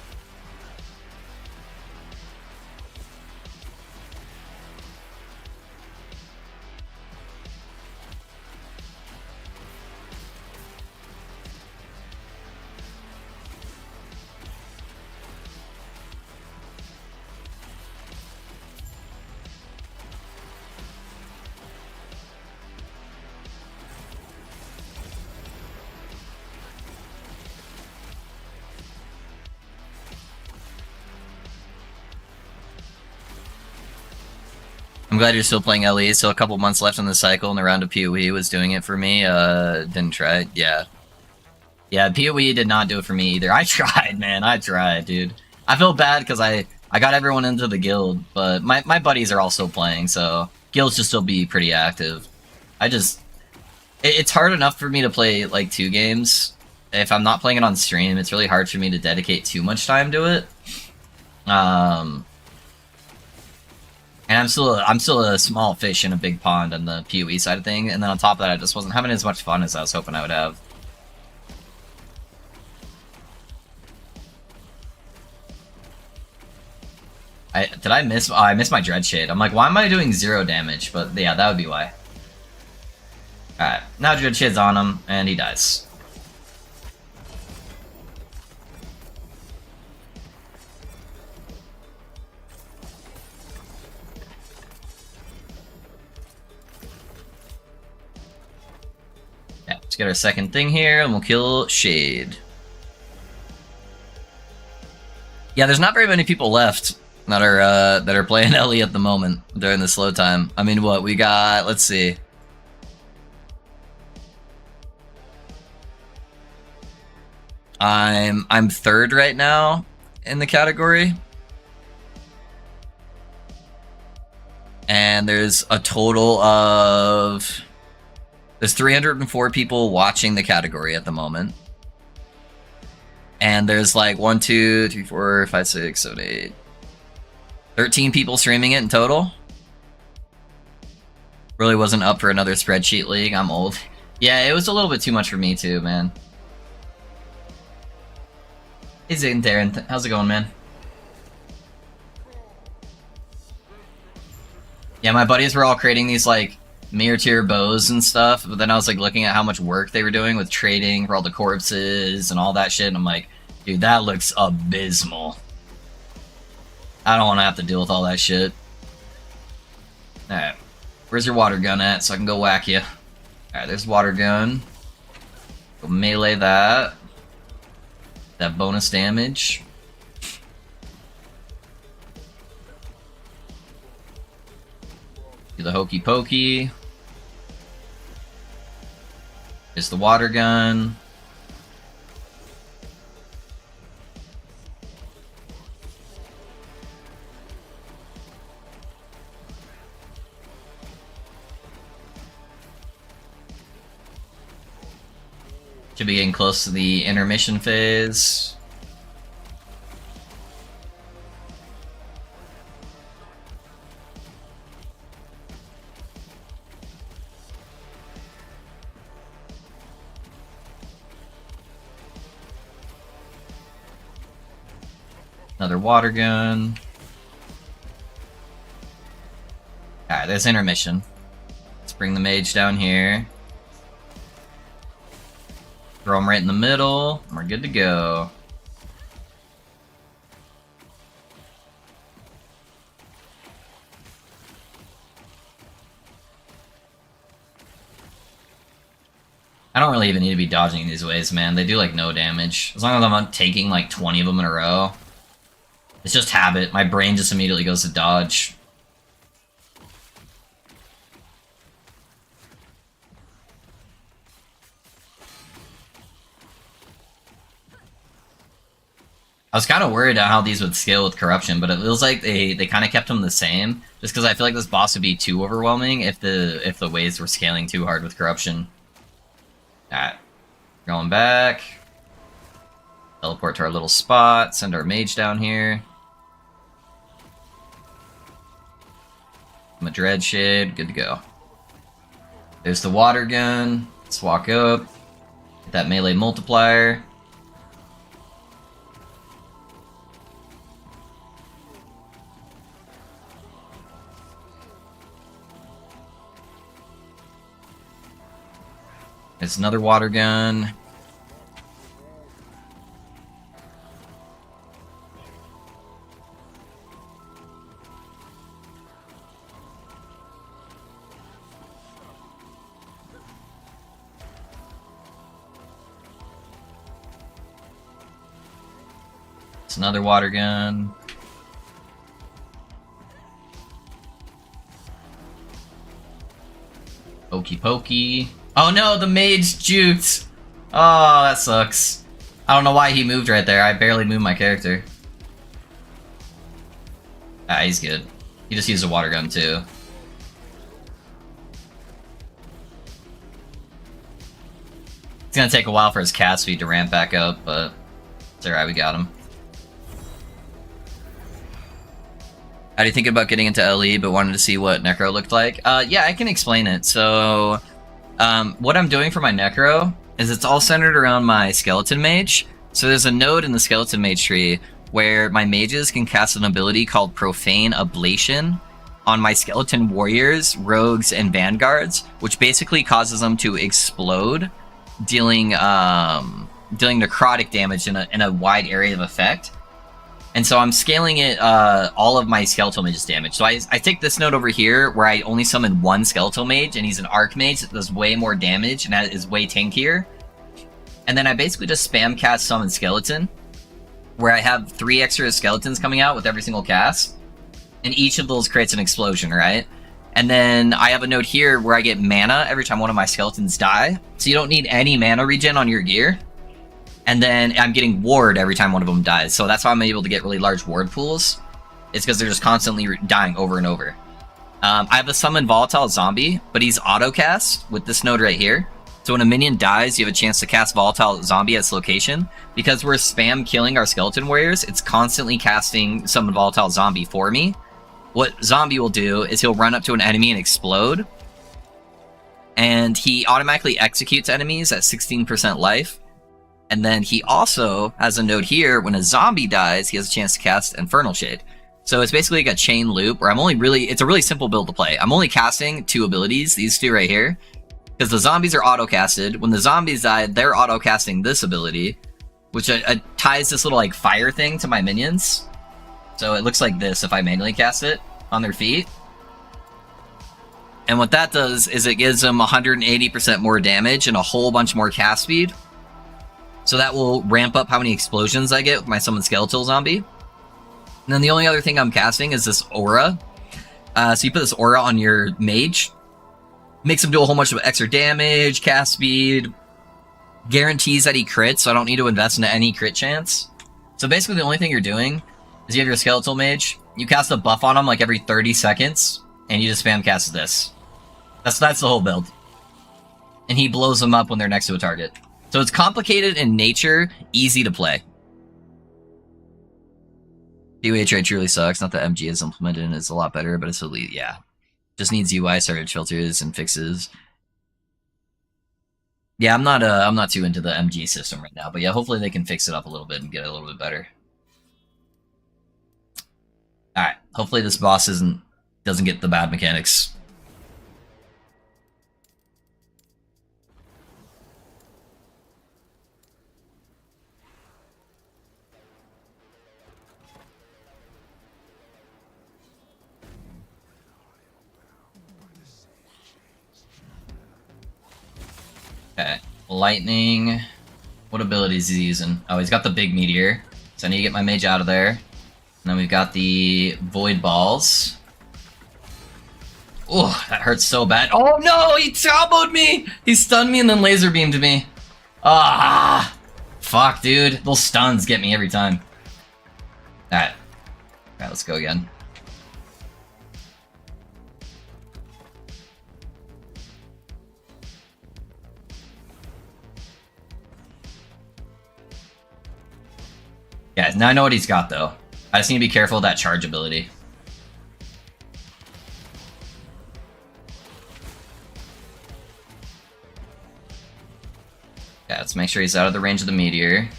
I'm glad you're still playing LE, so a couple months left in the cycle and the round of PoE was doing it for me. Didn't try it, yeah. Yeah, PoE did not do it for me either. I tried, man, I tried, dude. I feel bad because I got everyone into the guild, but my buddies are also playing, so guilds should still be pretty active. It's hard enough for me to play, like, 2 games. If I'm not playing it on stream, it's really hard for me to dedicate too much time to it. Um, and I'm still a small fish in a big pond on the PoE side of thing, and then on top of that, I just wasn't having as much fun as I was hoping I would have. Did I miss? Oh, I missed my Dread Shade. I'm like, why am I doing 0 damage? But yeah, that would be why. Alright, now Dread Shade's on him, and he dies. Yeah, let's get our second thing here, and we'll kill Shade. Yeah, there's not very many people left that are playing Ellie at the moment during the slow time. I mean, what we got? Let's see. I'm third right now in the category, and there's a total of 304 people watching the category at the moment. And there's like 1, 2, 3, 4, 5, 6, 7, 8, 13 people streaming it in total. Really wasn't up for another spreadsheet league. I'm old. Yeah, it was a little bit too much for me too, man. Hey Zayden Darren, how's it going, man? Yeah, my buddies were all creating these like mirror tier bows and stuff, but then I was like looking at how much work they were doing with trading for all the corpses and all that shit, and I'm like, dude, that looks abysmal. I don't want to have to deal with all that shit. Alright, where's your water gun at so I can go whack you? Alright, there's water gun. Go melee that. That bonus damage. Do the hokey pokey. There's the water gun. Should be getting close to the intermission phase. Another water gun. Alright, there's intermission. Let's bring the mage down here. Throw him right in the middle, and we're good to go. I don't really even need to be dodging these waves, man. They do like no damage. As long as I'm not taking like 20 of them in a row. It's just habit. My brain just immediately goes to dodge. I was kind of worried on how these would scale with corruption, but it feels like they kind of kept them the same. Just because I feel like this boss would be too overwhelming if the waves were scaling too hard with corruption. Alright. Going back. Teleport to our little spot. Send our mage down here. I'm a Dread Shade. Good to go. There's the water gun. Let's walk up. Get that melee multiplier. It's another water gun. It's another water gun. Okey pokey. Oh no, the mage juked! Oh, that sucks. I don't know why he moved right there. I barely moved my character. Ah, he's good. He just used a water gun too. It's gonna take a while for his cast speed to ramp back up, but it's alright, we got him. Already thinking about getting into LE, but wanted to see what Necro looked like. Yeah, I can explain it. So, what I'm doing for my Necro is it's all centered around my Skeleton Mage. So there's a node in the Skeleton Mage tree where my mages can cast an ability called Profane Ablation on my Skeleton Warriors, Rogues, and Vanguards, which basically causes them to explode, dealing necrotic damage in a wide area of effect. And so I'm scaling it all of my Skeletal Mage's damage. So I take this node over here where I only summon one Skeletal Mage, and he's an Archmage that does way more damage and is way tankier. And then I basically just spam cast Summon Skeleton, where I have 3 extra skeletons coming out with every single cast. And each of those creates an explosion, right? And then I have a node here where I get mana every time one of my skeletons die. So you don't need any mana regen on your gear. And then I'm getting ward every time one of them dies. So that's how I'm able to get really large ward pools. It's because they're just constantly dying over and over. I have a summon Volatile Zombie, but he's auto-cast with this node right here. So when a minion dies, you have a chance to cast Volatile Zombie at its location. Because we're spam killing our Skeleton Warriors, it's constantly casting Summon Volatile Zombie for me. What Zombie will do is he'll run up to an enemy and explode. And he automatically executes enemies at 16% life. And then he also has a node here, when a zombie dies, he has a chance to cast Infernal Shade. So it's basically like a chain loop where it's a really simple build to play. I'm only casting 2 abilities, these 2 right here. Because the zombies are auto-casted. When the zombies die, they're auto-casting this ability, which ties this little like fire thing to my minions. So it looks like this if I manually cast it on their feet. And what that does is it gives them 180% more damage and a whole bunch more cast speed. So that will ramp up how many explosions I get with my Summon Skeletal Zombie. And then the only other thing I'm casting is this aura. So you put this aura on your mage. Makes him do a whole bunch of extra damage, cast speed. Guarantees that he crits, so I don't need to invest into any crit chance. So basically the only thing you're doing is you have your Skeletal Mage. You cast a buff on him like every 30 seconds. And you just spam cast this. That's the whole build. And he blows them up when they're next to a target. So it's complicated in nature, easy to play. DUH truly sucks. Not that MG is implemented and is a lot better, but it's elite. Yeah, just needs UI storage filters and fixes. Yeah, I'm not too into the MG system right now, but yeah, hopefully they can fix it up a little bit and get it a little bit better. All right, hopefully this boss doesn't get the bad mechanics. Okay, lightning. What abilities is he using? Oh, he's got the big meteor. So I need to get my mage out of there. And then we've got the void balls. Oh, that hurts so bad. Oh no, he comboed me! He stunned me and then laser beamed me. Ah! Fuck, dude. Those stuns get me every time. Alright. Alright, let's go again. Yeah, now I know what he's got, though. I just need to be careful of that charge ability. Yeah, let's make sure he's out of the range of the meteor.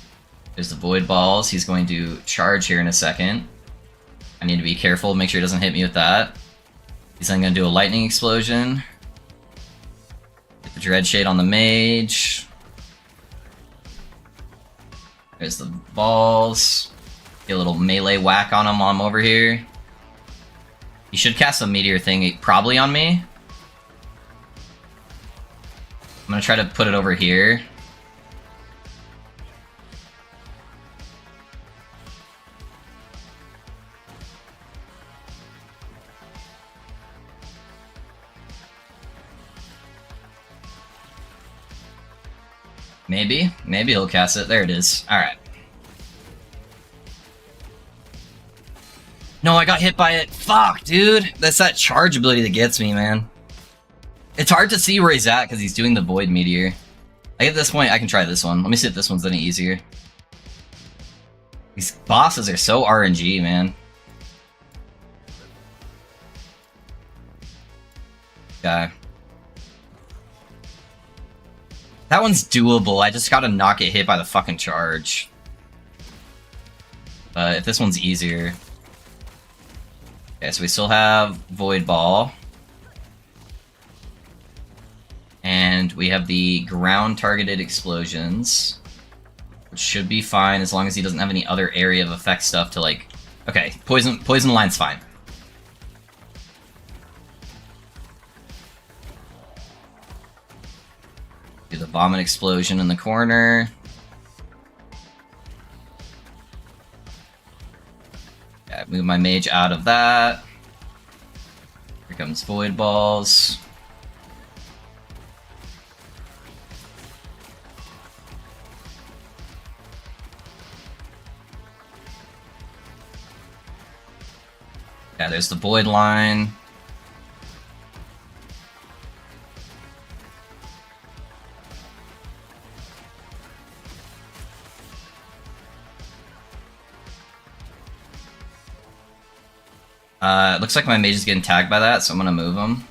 There's the void balls. He's going to charge here in a second. I need to be careful, make sure he doesn't hit me with that. He's then going to do a lightning explosion. Get the dread shade on the mage. There's the balls. Get a little melee whack on him while I'm over here. He should cast a meteor thing probably on me. I'm gonna try to put it over here. Maybe he'll cast it. There it is. Alright. No, I got hit by it. Fuck, dude. That's that charge ability that gets me, man. It's hard to see where he's at because he's doing the void meteor. I get this point, I can try this one. Let me see if this one's any easier. These bosses are so RNG, man. guy. That one's doable. I just gotta not get hit by the fucking charge. If this one's easier. Okay, so we still have Void Ball. And we have the ground targeted explosions. Which should be fine as long as he doesn't have any other area of effect stuff to like... Okay, poison line's fine. Do the vomit explosion in the corner. Yeah, move my mage out of that. Here comes Void Balls. Yeah, there's the Void line. It looks like my mage is getting tagged by that, so I'm gonna move him.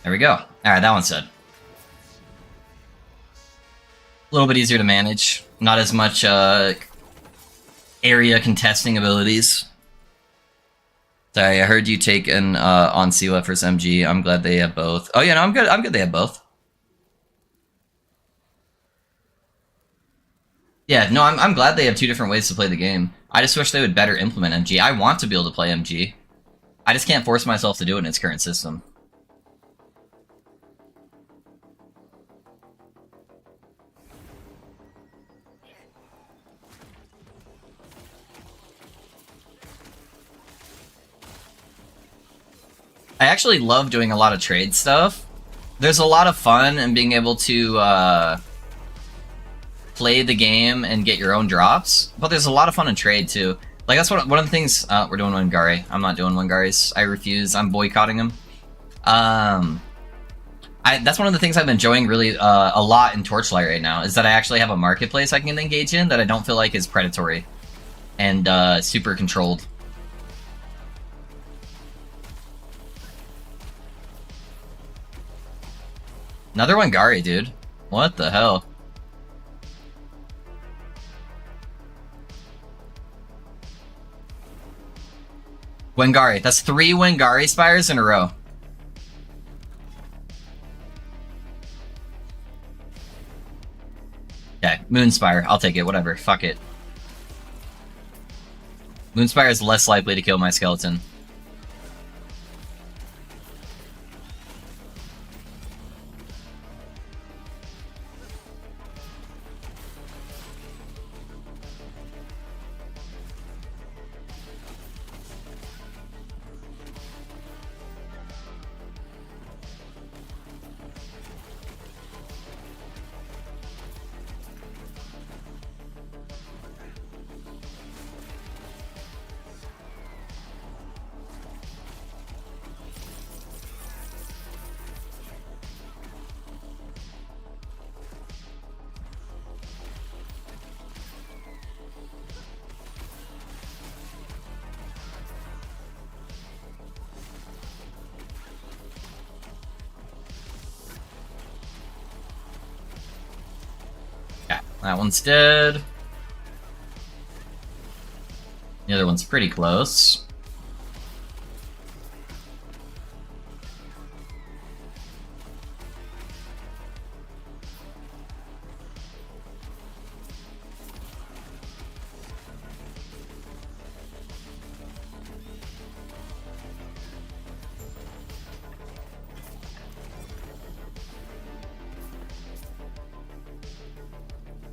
There we go. Alright, that one's dead. A little bit easier to manage. Not as much area contesting abilities. Sorry, I heard you take an on Siwa versus MG. I'm glad they have both. Oh yeah, no, I'm good. I'm good they have both. Yeah, no, I'm glad they have two different ways to play the game. I just wish they would better implement MG. I want to be able to play MG. I just can't force myself to do it in its current system. I actually love doing a lot of trade stuff. There's a lot of fun in being able to play the game and get your own drops, but there's a lot of fun in trade too. Like that's one of the things. We're doing Wangari. I'm not doing Wangaris. I refuse. I'm boycotting them. That's one of the things I've been enjoying really a lot in Torchlight right now is that I actually have a marketplace I can engage in that I don't feel like is predatory and super controlled. Another Wangari, dude. What the hell? Wangari. That's 3 Wangari Spires in a row. Okay, Moonspire. I'll take it. Whatever. Fuck it. Moonspire is less likely to kill my skeleton. That one's dead. The other one's pretty close.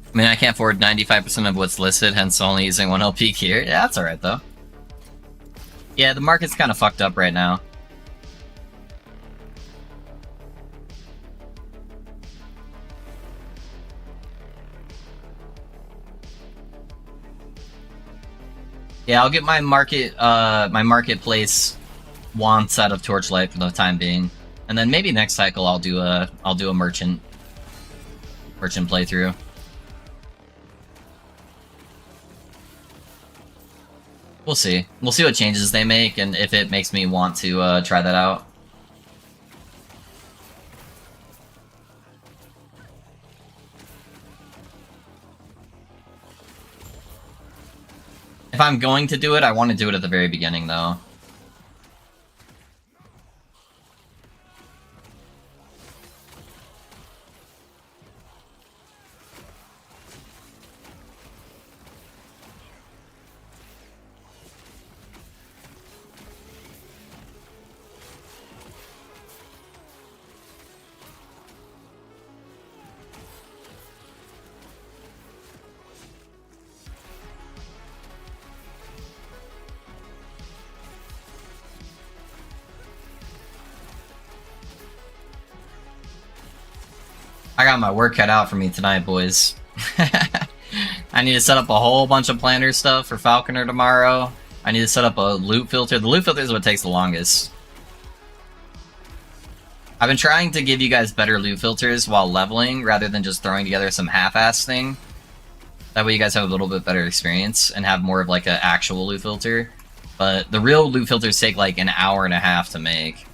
I mean, I can't afford 95% of what's listed, hence only using 1 LP here. Yeah, that's alright, though. Yeah, the market's kind of fucked up right now. Yeah, I'll get my marketplace wants out of Torchlight for the time being, and then maybe next cycle I'll do a merchant playthrough. We'll see. We'll see what changes they make and if it makes me want to try that out. If I'm going to do it, I want to do it at the very beginning, though. I got my work cut out for me tonight, boys. I need to set up a whole bunch of planner stuff for Falconer tomorrow. I need to set up a loot filter. The loot filter is what takes the longest. I've been trying to give you guys better loot filters while leveling, rather than just throwing together some half-ass thing. That way you guys have a little bit better experience and have more of like an actual loot filter. But the real loot filters take like an hour and a half to make.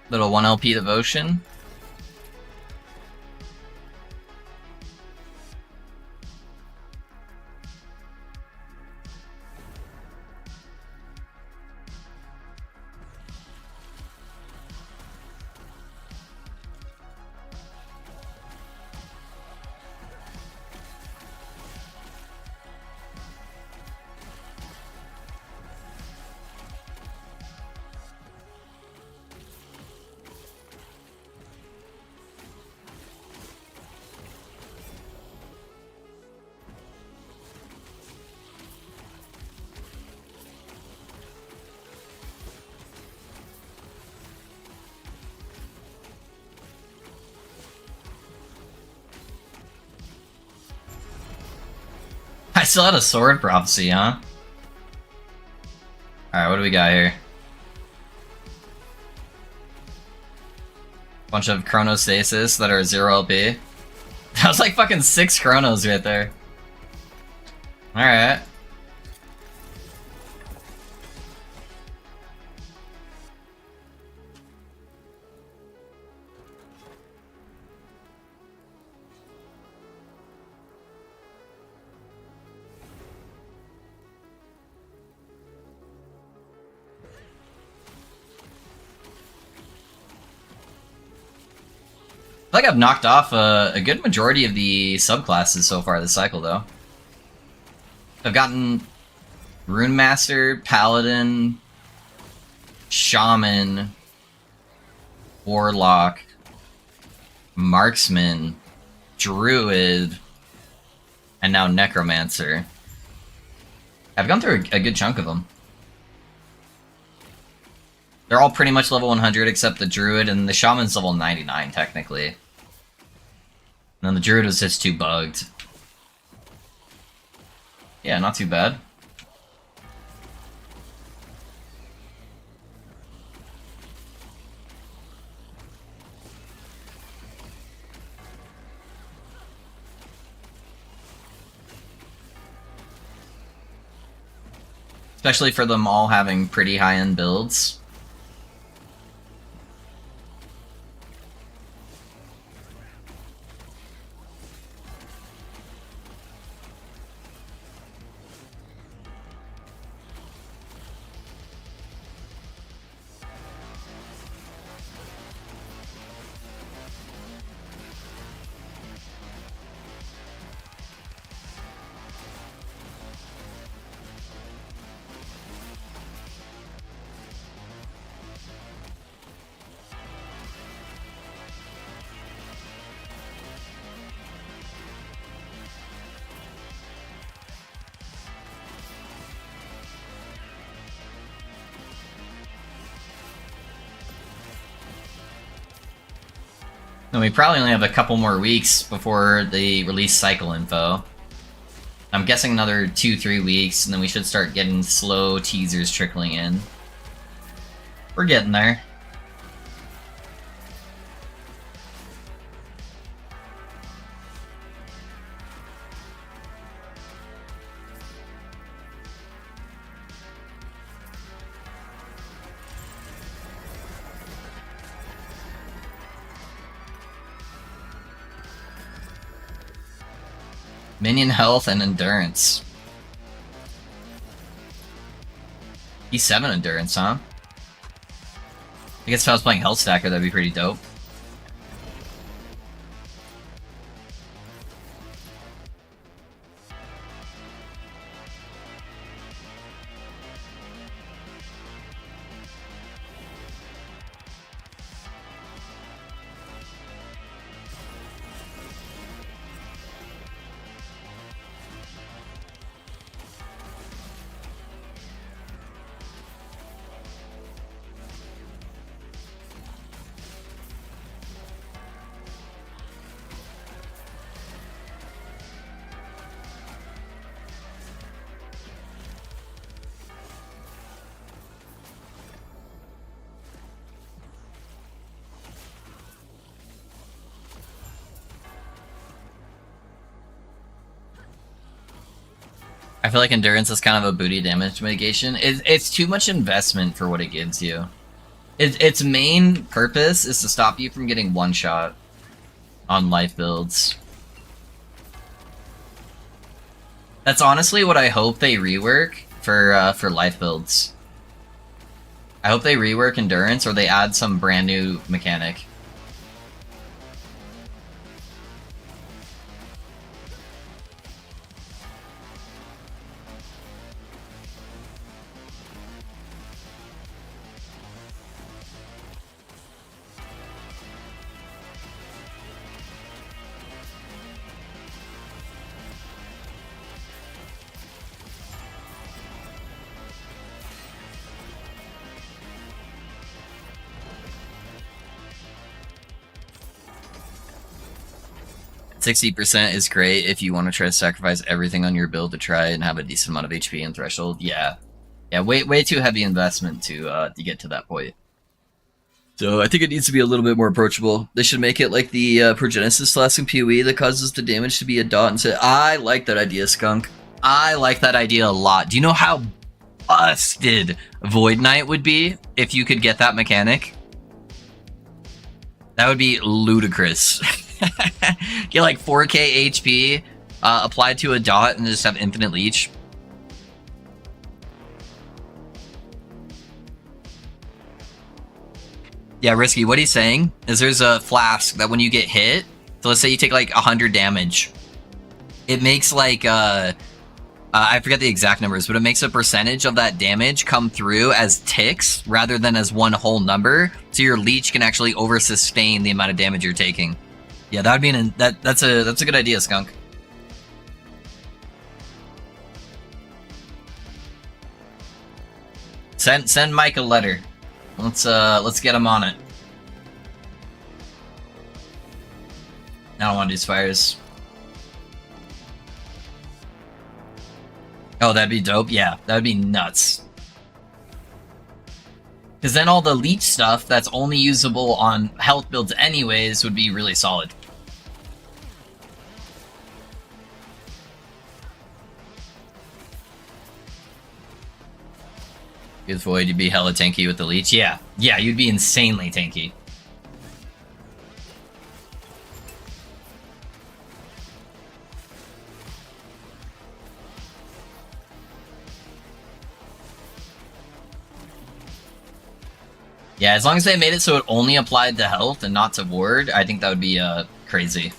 Little 1 LP devotion. I still had a sword prophecy, huh? Alright, what do we got here? Bunch of chronostasis that are 0 LP. That was like fucking 6 chronos right there. Alright. I feel like I've knocked off a good majority of the subclasses so far this cycle, though. I've gotten Rune Master, Paladin, Shaman, Warlock, Marksman, Druid, and now Necromancer. I've gone through a good chunk of them. They're all pretty much level 100 except the Druid, and the Shaman's level 99 technically. And then the Druid was just too bugged. Yeah, not too bad. Especially for them all having pretty high-end builds. And we probably only have a couple more weeks before the release cycle info. I'm guessing another 2-3 weeks, and then we should start getting slow teasers trickling in. We're getting there. Minion health and endurance. He's 7 endurance, huh? I guess if I was playing Health Stacker, that'd be pretty dope. I feel like endurance is kind of a booty damage mitigation. It's too much investment for what it gives you. Its main purpose is to stop you from getting one shot on life builds. That's honestly what I hope they rework for life builds. I hope they rework endurance or they add some brand new mechanic. %60 is great if you want to try to sacrifice everything on your build to try and have a decent amount of HP and threshold. Yeah, way too heavy investment to get to that point. So I think it needs to be a little bit more approachable. They should make it like the Progenesis class in PoE that causes the damage to be a dot and say, I like that idea, Skunk. I like that idea a lot. Do you know how busted Void Knight would be if you could get that mechanic? That would be ludicrous. Get like 4k HP applied to a dot and just have infinite leech. Yeah, Risky, what he's saying is there's a flask that when you get hit, so let's say you take like 100 damage, it makes like, I forget the exact numbers, but it makes a percentage of that damage come through as ticks rather than as one whole number, so your leech can actually over-sustain the amount of damage you're taking. Yeah, that would be that's a good idea, Skunk. Send Mike a letter. Let's get him on it. I don't want to do spires. Oh, that'd be dope. Yeah, that'd be nuts. Because then all the leech stuff that's only usable on health builds anyways would be really solid. Good Void, you'd be hella tanky with the leech. Yeah, you'd be insanely tanky. Yeah, as long as they made it so it only applied to health and not to ward, I think that would be crazy.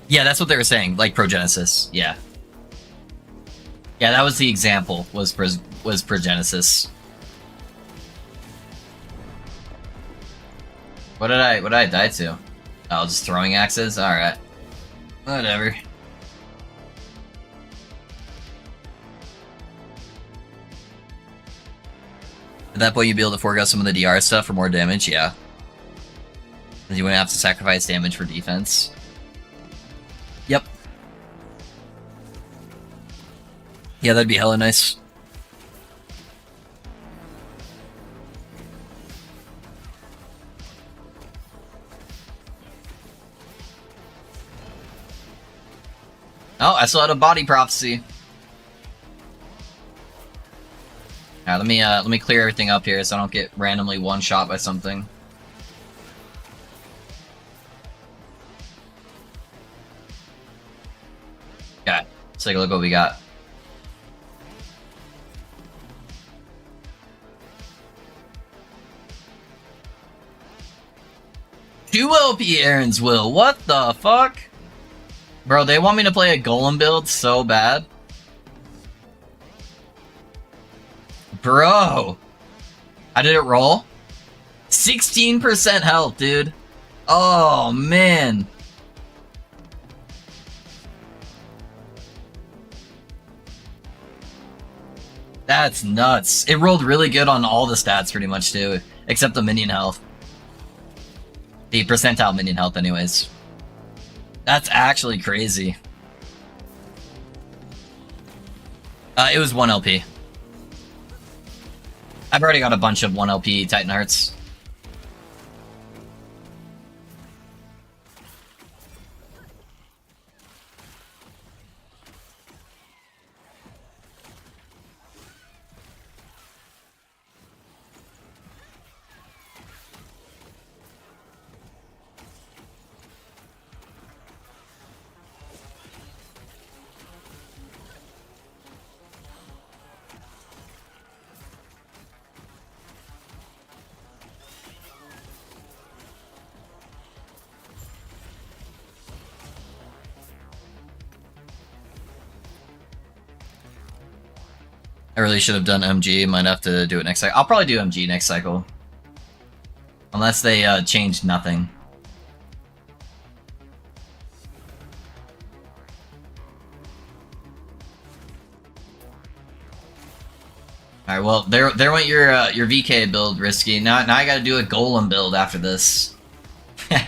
Yeah, that's what they were saying, like Progenesis, yeah. Yeah, that was the example. Was Progenesis. What did I die to? Oh, just throwing axes. All right, whatever. At that point, you'd be able to forego some of the DR stuff for more damage. Yeah, you wouldn't have to sacrifice damage for defense. Yep. Yeah, that'd be hella nice. Oh, I still had a body prophecy. Alright, let me clear everything up here so I don't get randomly one shot by something. Okay, let's take a look what we got. Two OP Aaron's will. What the fuck? Bro, they want me to play a golem build so bad. Bro. How did it roll? 16% health, dude. Oh, man. That's nuts. It rolled really good on all the stats pretty much too, except the minion health. The percentile minion health anyways. That's actually crazy. It was 1 LP. I've already got a bunch of 1 LP Titan Hearts. I really should have done MG. Might have to do it next cycle. I'll probably do MG next cycle. Unless they change nothing. Alright, well, there went your VK build, Risky. Now I gotta do a Golem build after this. We're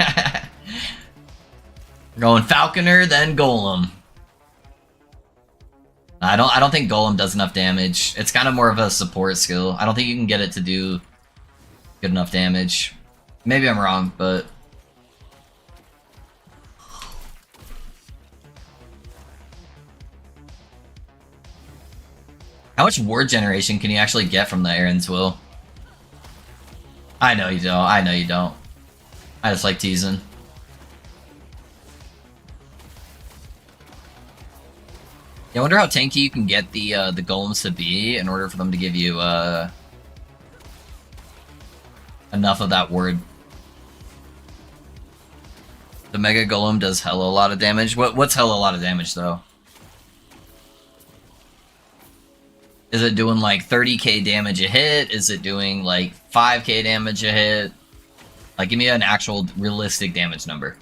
going Falconer, then Golem. I don't think Golem does enough damage. It's kind of more of a support skill. I don't think you can get it to do good enough damage. Maybe I'm wrong, but how much ward generation can you actually get from the Aaron's Will? I know you don't. I know you don't. I just like teasing. I wonder how tanky you can get the golems to be in order for them to give you enough of that word. The Mega Golem does hella a lot of damage. What's hella a lot of damage though? Is it doing like 30k damage a hit? Is it doing like 5k damage a hit? Like, give me an actual realistic damage number.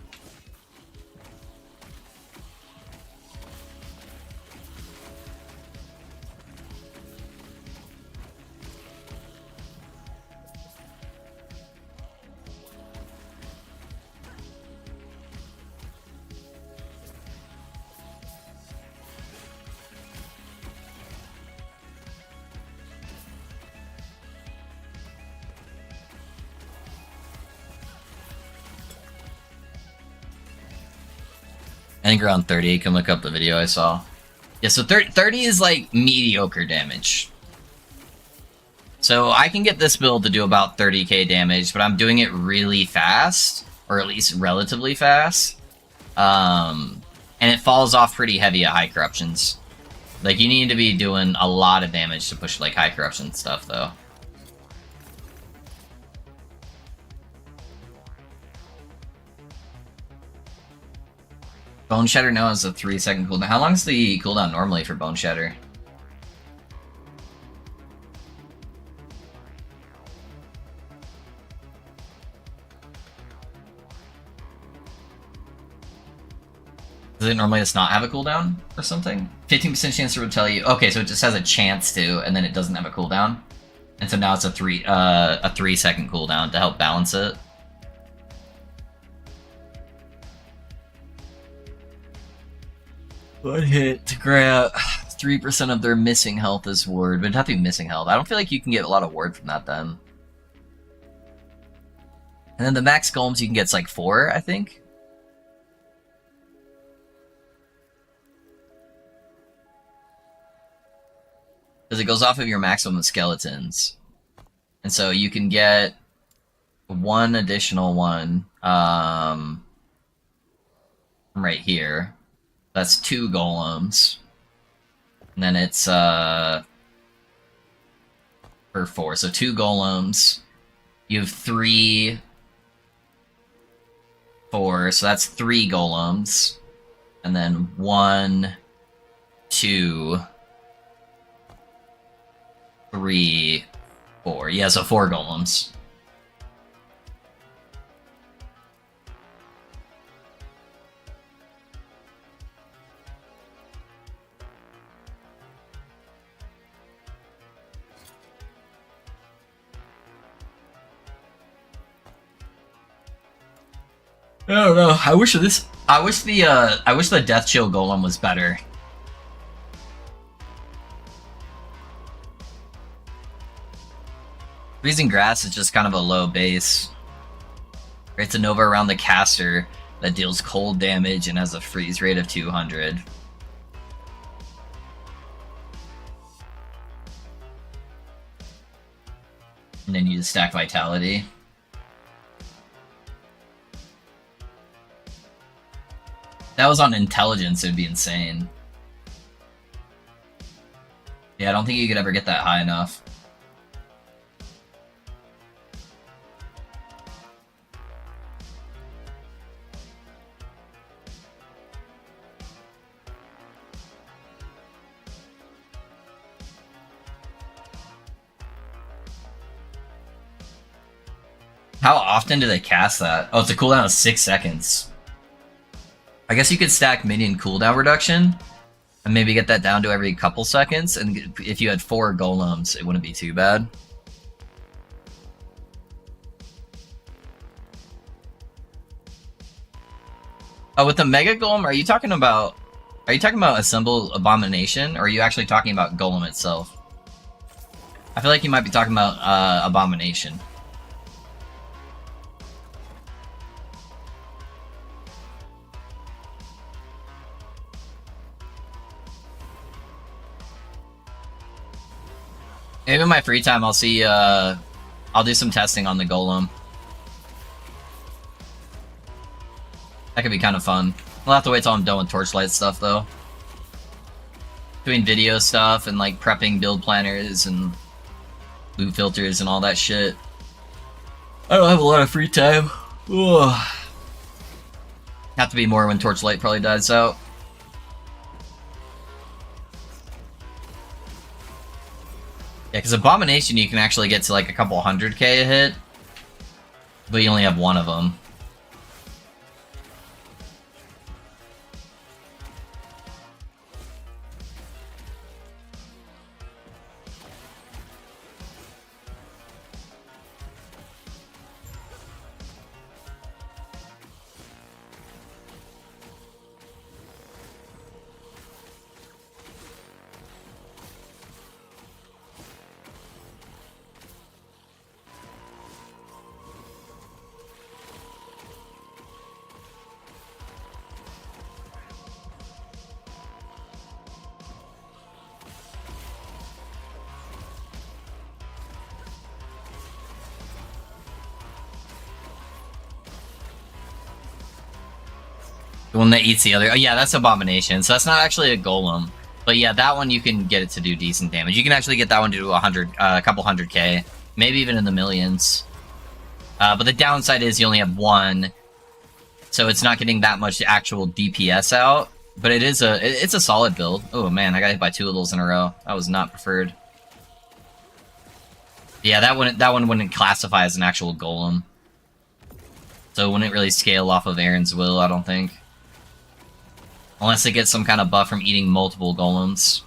I think around 30. You can look up the video I saw. Yeah, so 30 is like mediocre damage. So I can get this build to do about 30k damage, but I'm doing it really fast, or at least relatively fast. And it falls off pretty heavy at high corruptions. Like, you need to be doing a lot of damage to push like high corruption stuff though. Bone Shatter now has a 3-second cooldown. How long is the cooldown normally for Bone Shatter? Does it normally just not have a cooldown or something? 15% chance to tell you. Okay, so it just has a chance to, and then it doesn't have a cooldown. And so now it's a 3-second cooldown to help balance it. One hit to grab 3% of their missing health is ward, but it'd have to be missing health. I don't feel like you can get a lot of ward from that then. And then the max golems you can get's like 4, I think. Because it goes off of your maximum skeletons. And so you can get one additional one from right here. That's 2 golems. And then it's for 4. So 2 golems. You have 3, 4. So that's 3 golems. And then 1, 2, 3, 4. Yeah, so 4 golems. I don't know. I wish the Death Chill Golem was better. Freezing Grass is just kind of a low base. Creates a Nova around the caster that deals cold damage and has a freeze rate of 200. And then you just stack Vitality. If that was on Intelligence, it would be insane. Yeah, I don't think you could ever get that high enough. How often do they cast that? Oh, it's a cooldown of 6 seconds. I guess you could stack minion cooldown reduction and maybe get that down to every couple seconds, and if you had 4 golems, it wouldn't be too bad. Oh, with the Mega Golem, are you talking about Assemble Abomination, or are you actually talking about Golem itself? I feel like you might be talking about Abomination. Maybe in my free time I'll see, I'll do some testing on the Golem. That could be kind of fun. I'll have to wait till I'm done with Torchlight stuff, though. Doing video stuff and, like, prepping build planners and loot filters and all that shit. I don't have a lot of free time. Ugh. Have to be more when Torchlight probably dies out. Yeah, because Abomination you can actually get to like a couple 100k a hit, but you only have one of them. The one that eats the other. Oh yeah, that's Abomination. So that's not actually a Golem. But yeah, that one you can get it to do decent damage. You can actually get that one to do a couple 100k, maybe even in the millions. But the downside is you only have one, so it's not getting that much actual DPS out. But it's a solid build. Oh man, I got hit by 2 of those in a row. That was not preferred. Yeah, that one wouldn't classify as an actual Golem. So it wouldn't really scale off of Aaron's will, I don't think. Unless it gets some kind of buff from eating multiple golems.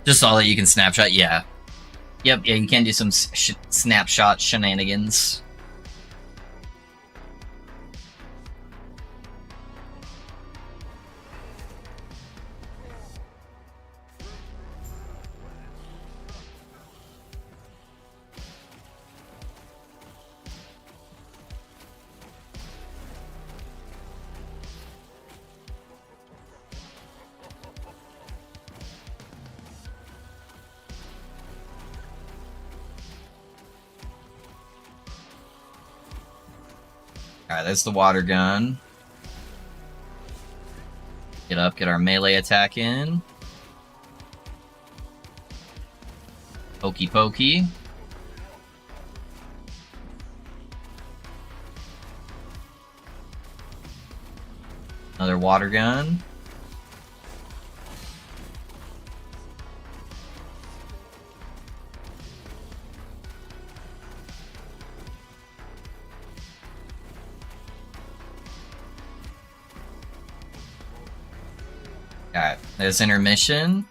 Just saw that you can snapshot, yeah. Yep, yeah, you can do some snapshot shenanigans. Alright, there's the water gun. Get up, get our melee attack in. Pokey pokey. Another water gun. Alright, there's intermission.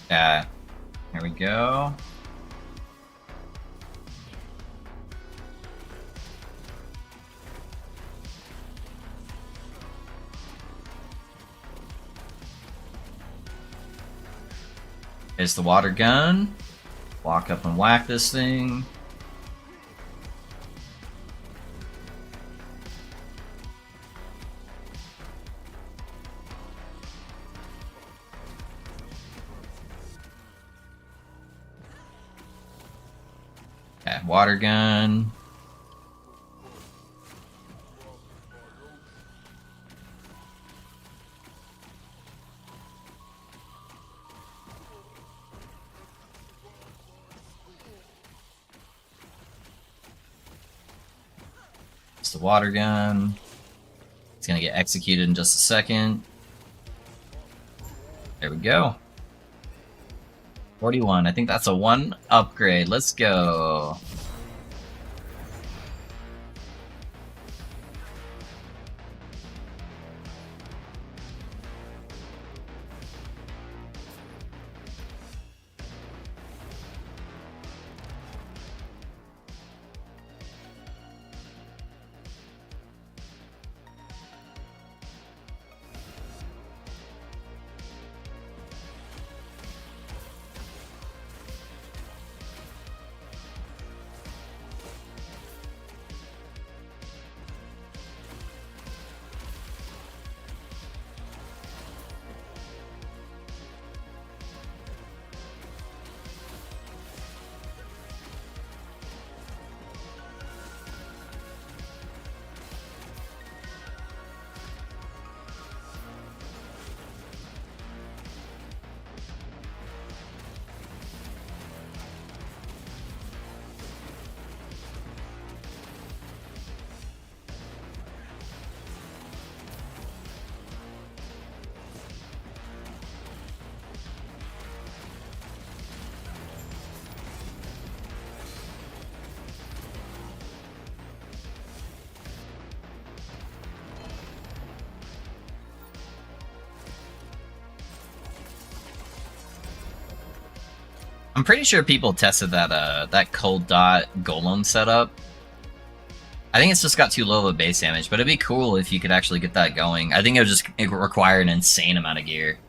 Yeah, here we go. There's the water gun. Walk up and whack this thing. Okay, water gun. It's the water gun. It's gonna get executed in just a second. There we go. 41. I think that's a 1 upgrade. Let's go. I'm pretty sure people tested that cold dot golem setup. I think it's just got too low of a base damage, but it'd be cool if you could actually get that going. I think it would just require an insane amount of gear.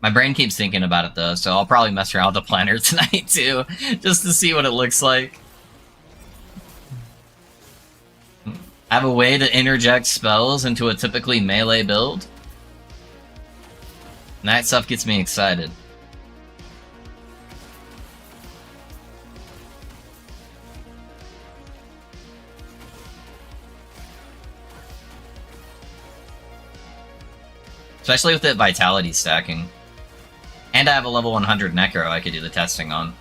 My brain keeps thinking about it though, so I'll probably mess around with the planner tonight too, just to see what it looks like. I have a way to interject spells into a typically melee build. And that stuff gets me excited. Especially with it vitality stacking. And I have a level 100 Necro I could do the testing on.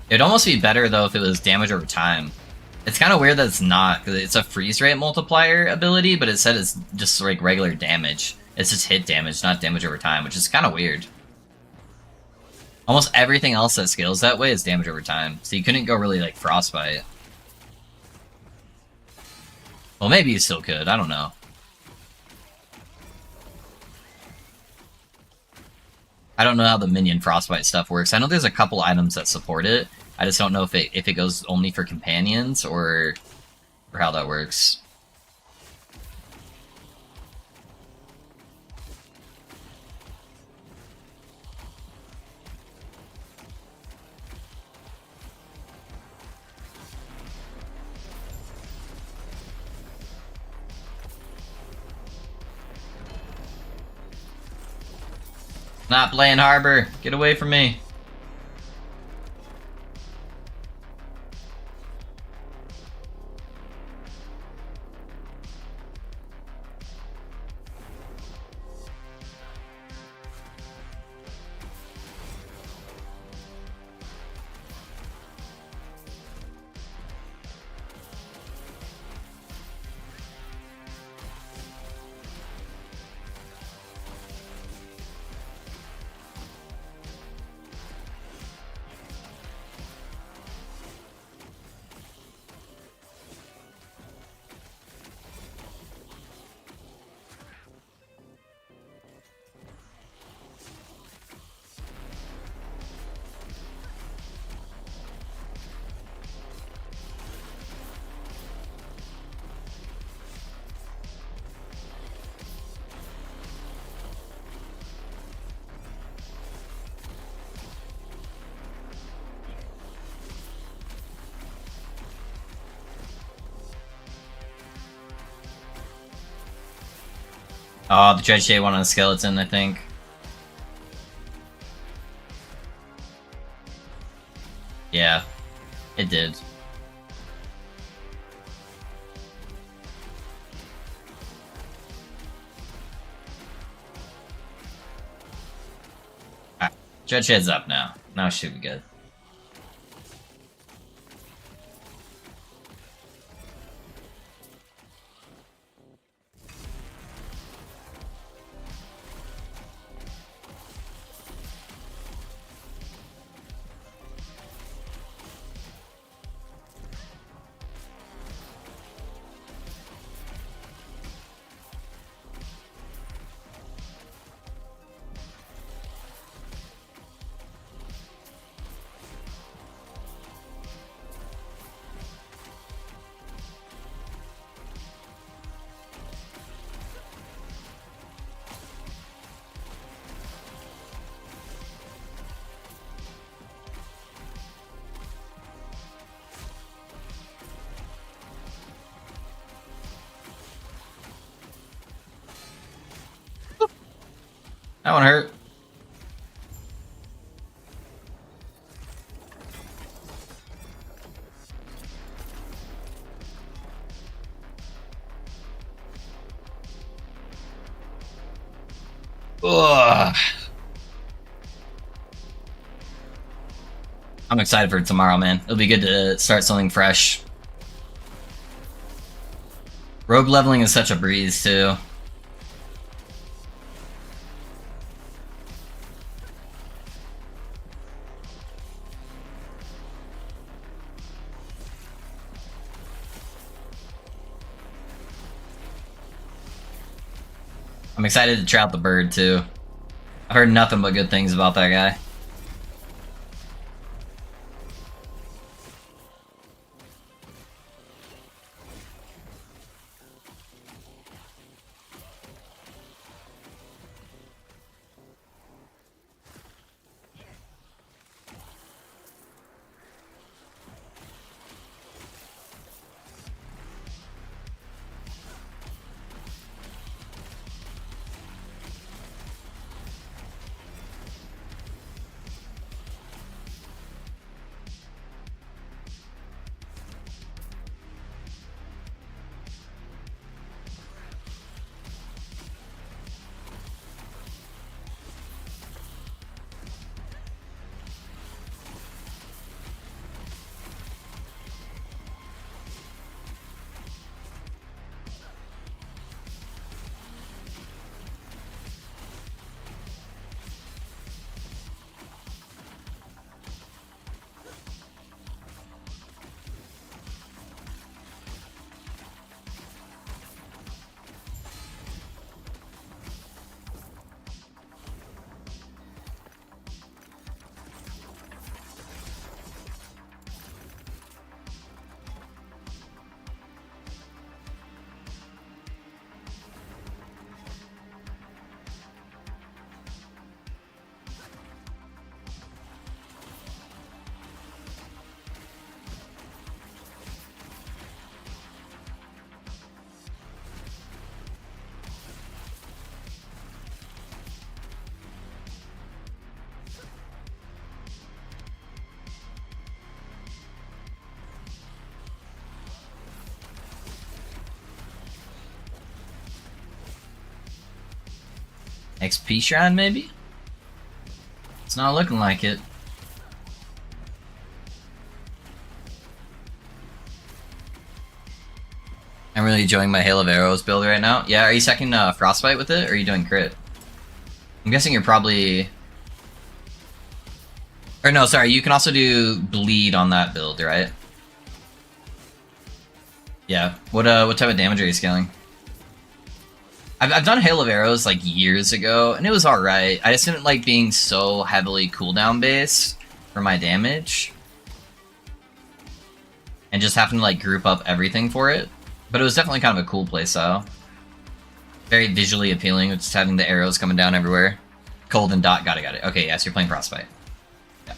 It'd almost be better, though, if it was damage over time. It's kind of weird that it's not, because it's a freeze rate multiplier ability, but it said it's just, like, regular damage. It's just hit damage, not damage over time, which is kind of weird. Almost everything else that scales that way is damage over time, so you couldn't go really, like, Frostbite. Well, maybe you still could, I don't know. I don't know how the minion Frostbite stuff works. I know there's a couple items that support it. I just don't know if it goes only for companions or how that works. Not playing Harbor. Get away from me. Oh, the Dredge Day one on the skeleton, I think. Yeah, it did. Alright, Dredge Head's up now. Now it should be good. That one hurt. Ugh. I'm excited for tomorrow, man. It'll be good to start something fresh. Rogue leveling is such a breeze, too. I'm excited to try out the bird, too. I've heard nothing but good things about that guy. XP shrine, maybe? It's not looking like it. I'm really enjoying my Hail of Arrows build right now. Yeah, are you second Frostbite with it, or are you doing crit? I'm guessing you're probably... Or no, sorry, you can also do Bleed on that build, right? Yeah. What type of damage are you scaling? I've done Hail of Arrows like years ago, and it was alright. I just didn't like being so heavily cooldown based for my damage. And just having to like group up everything for it. But it was definitely kind of a cool playstyle. Very visually appealing, just having the arrows coming down everywhere. Cold and Dot, got it. Okay, yes, you're playing Frostbite. Yeah.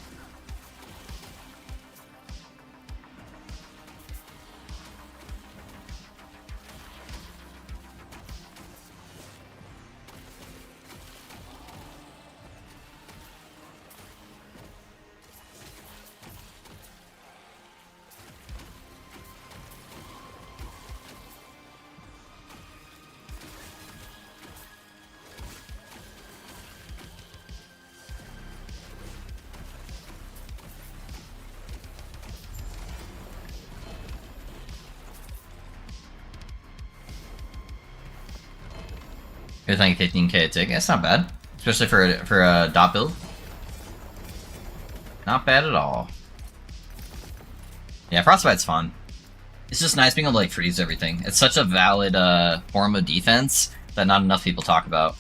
You're thinking 15k a tick. That's not bad, especially for a dot build. Not bad at all. Yeah, Frostbite's fun. It's just nice being able to like freeze everything. It's such a valid form of defense that not enough people talk about.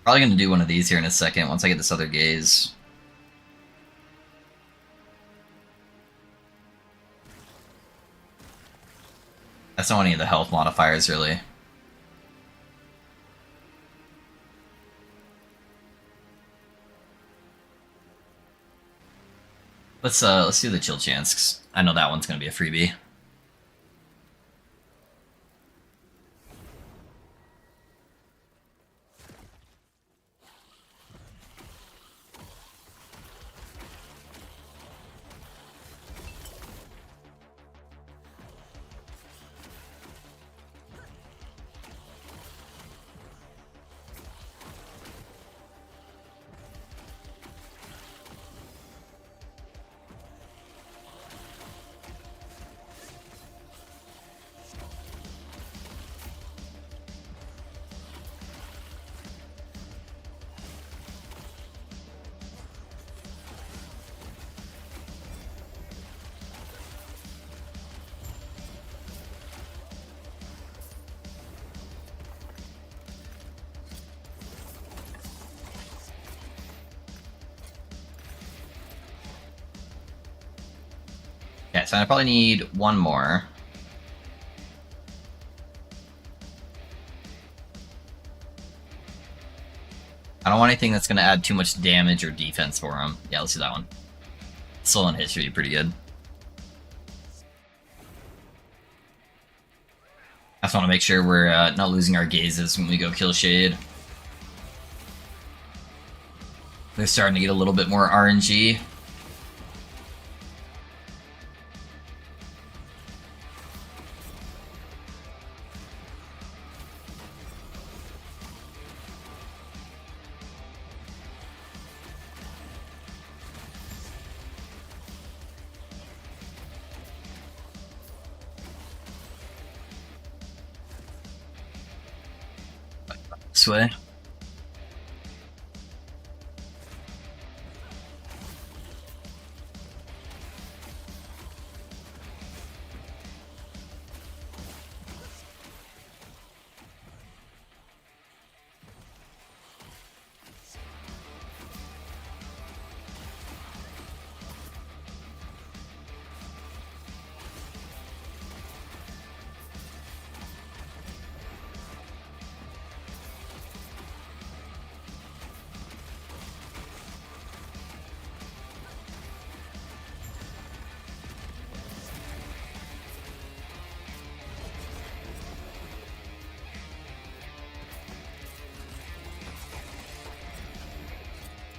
Probably gonna do one of these here in a second once I get this other gaze. That's not any of the health modifiers, really. Let's do the chill chance, 'cause I know that one's gonna be a freebie. Okay, so I probably need one more. I don't want anything that's going to add too much damage or defense for him. Yeah, let's do that one. Stolen hit should be pretty good. I just want to make sure we're not losing our gazes when we go kill Shade. They're starting to get a little bit more RNG. This way.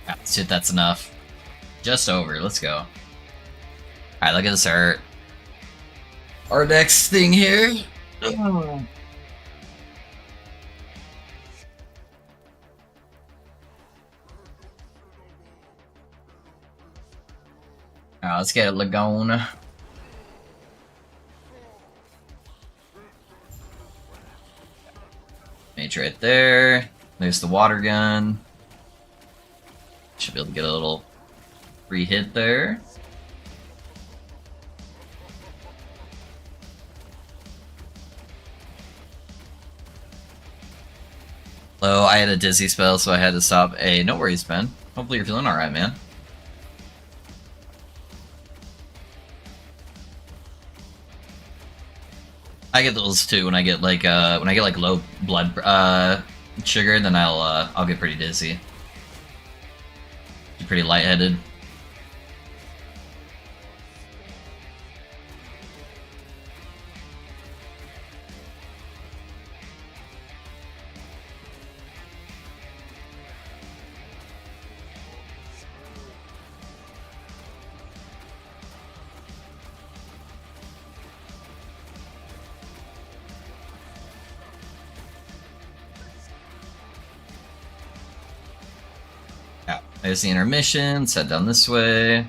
Ah, shit, that's enough. Just over, let's go. Alright, look at this our next thing here. Alright, let's get it, Laguna. Mage right there. There's the water gun. Should be able to get a little free hit there. Oh, I had a dizzy spell, so I had to stop. Hey, no worries, Ben. Hopefully you're feeling alright, man. I get those too when I get like low blood sugar, then I'll get pretty dizzy. Pretty lightheaded. Yeah, there's the intermission. Let's head down this way.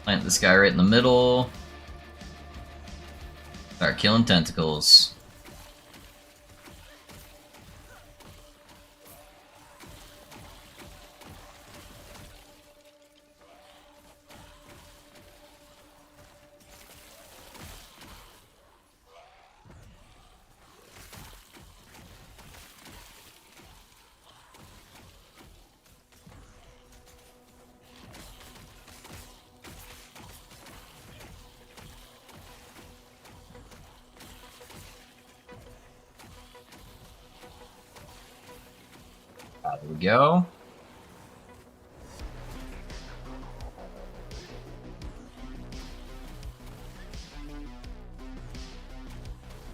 Plant this guy right in the middle. Start killing tentacles. There we go.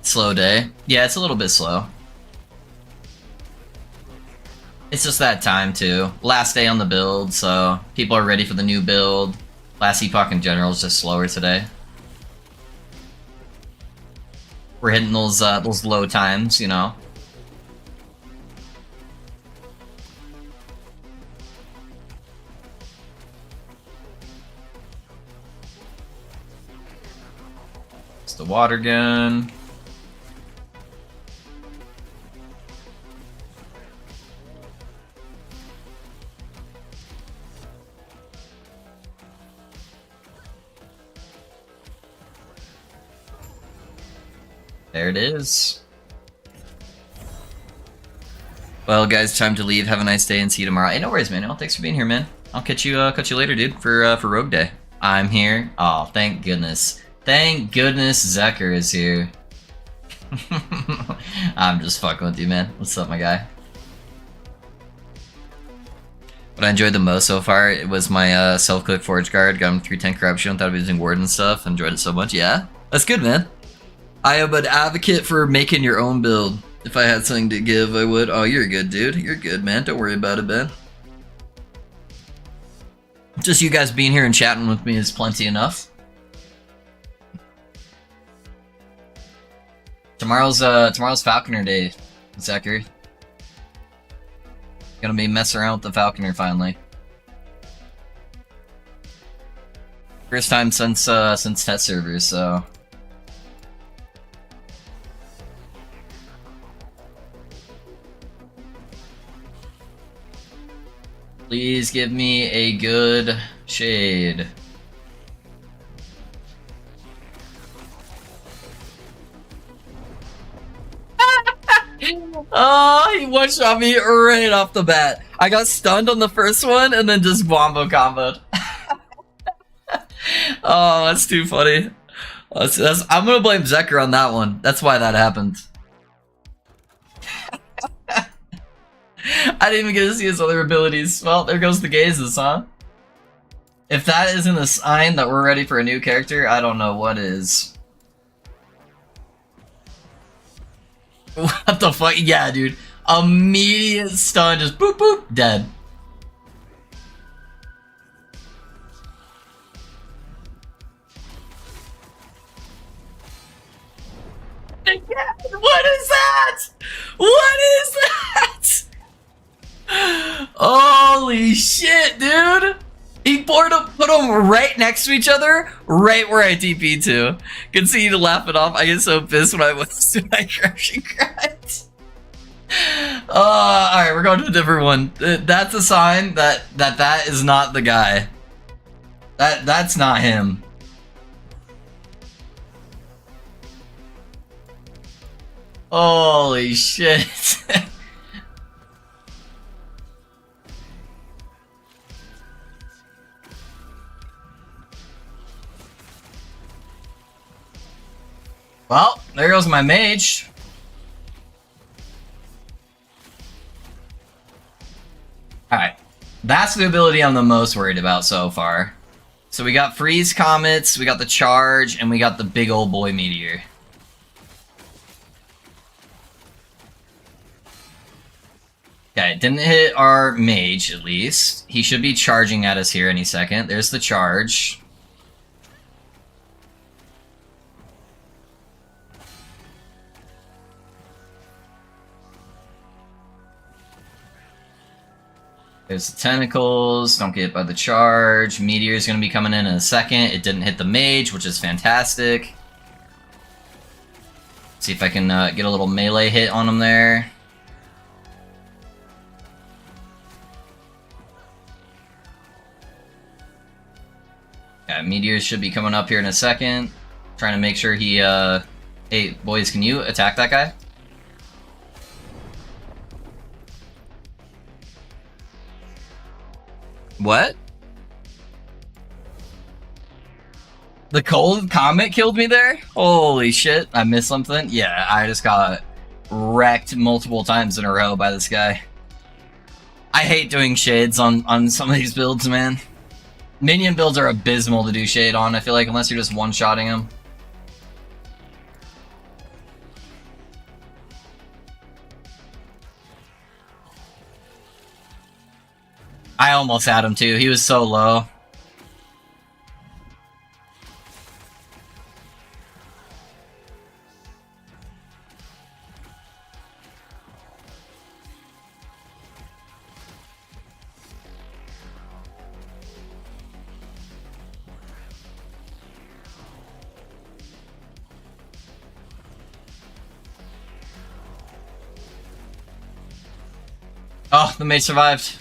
Slow day. Yeah, it's a little bit slow. It's just that time too. Last day on the build, so people are ready for the new build. Last epoch in general is just slower today. We're hitting those low times, you know. It's the water gun. There it is. Well, guys, time to leave. Have a nice day and see you tomorrow. Hey, no worries, man. Thanks for being here, man. I'll catch you later, dude, for Rogue Day. I'm here. Oh, thank goodness. Thank goodness Zekker is here. I'm just fucking with you, man. What's up, my guy? What I enjoyed the most so far, it was my self-click Forge Guard. Got him through 10 corruption without using ward and stuff. Enjoyed it so much. Yeah, that's good, man. I am an advocate for making your own build. If I had something to give, I would. Oh, you're good, dude. You're good, man. Don't worry about it, Ben. Just you guys being here and chatting with me is plenty enough. Tomorrow's Falconer Day, Zekker. Gonna be messing around with the Falconer finally. First time since test servers, so. Please give me a good shade. Oh, he one-shot me right off the bat. I got stunned on the first one and then just wombo comboed. Oh, that's too funny. I'm gonna blame Zekker on that one. That's why that happened. I didn't even get to see his other abilities. Well, there goes the gazes, huh? If that isn't a sign that we're ready for a new character, I don't know what is. What the fuck? Yeah, dude. Immediate stun, just boop boop, dead. What is that? What is that? Holy shit, dude! He put them right next to each other, right where I TP to. Continue to laugh it off. I get so pissed when I was to my crushing grind. Alright, we're going to a different one. That's a sign that is not the guy. That's not him. Holy shit. Well, there goes my mage. Alright. That's the ability I'm the most worried about so far. So we got Freeze Comets, we got the Charge, and we got the big old boy Meteor. Okay, didn't hit our mage, at least. He should be charging at us here any second. There's the charge. There's the tentacles, don't get hit by the charge. Meteor's gonna be coming in a second. It didn't hit the mage, which is fantastic. See if I can get a little melee hit on him there. Yeah, Meteors should be coming up here in a second. Trying to make sure he, Hey, boys, can you attack that guy? What? The cold comet killed me there? Holy shit, I missed something? Yeah, I just got wrecked multiple times in a row by this guy. I hate doing shades on some of these builds, man. Minion builds are abysmal to do shade on, I feel like, unless you're just one-shotting them. I almost had him too, he was so low. Oh, the mate survived.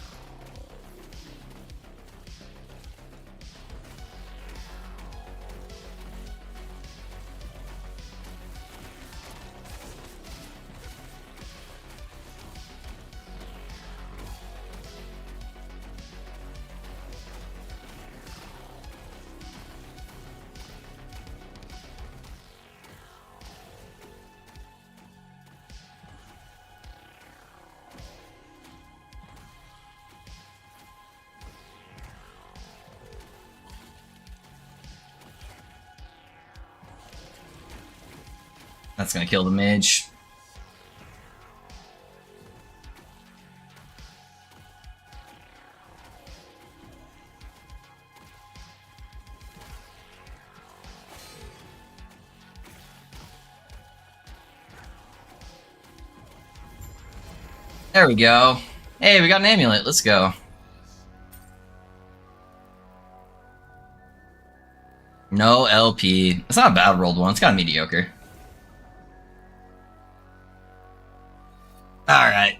That's gonna kill the mage. There we go. Hey, we got an amulet. Let's go. No LP. It's not a bad rolled one. It's kind of mediocre. Alright.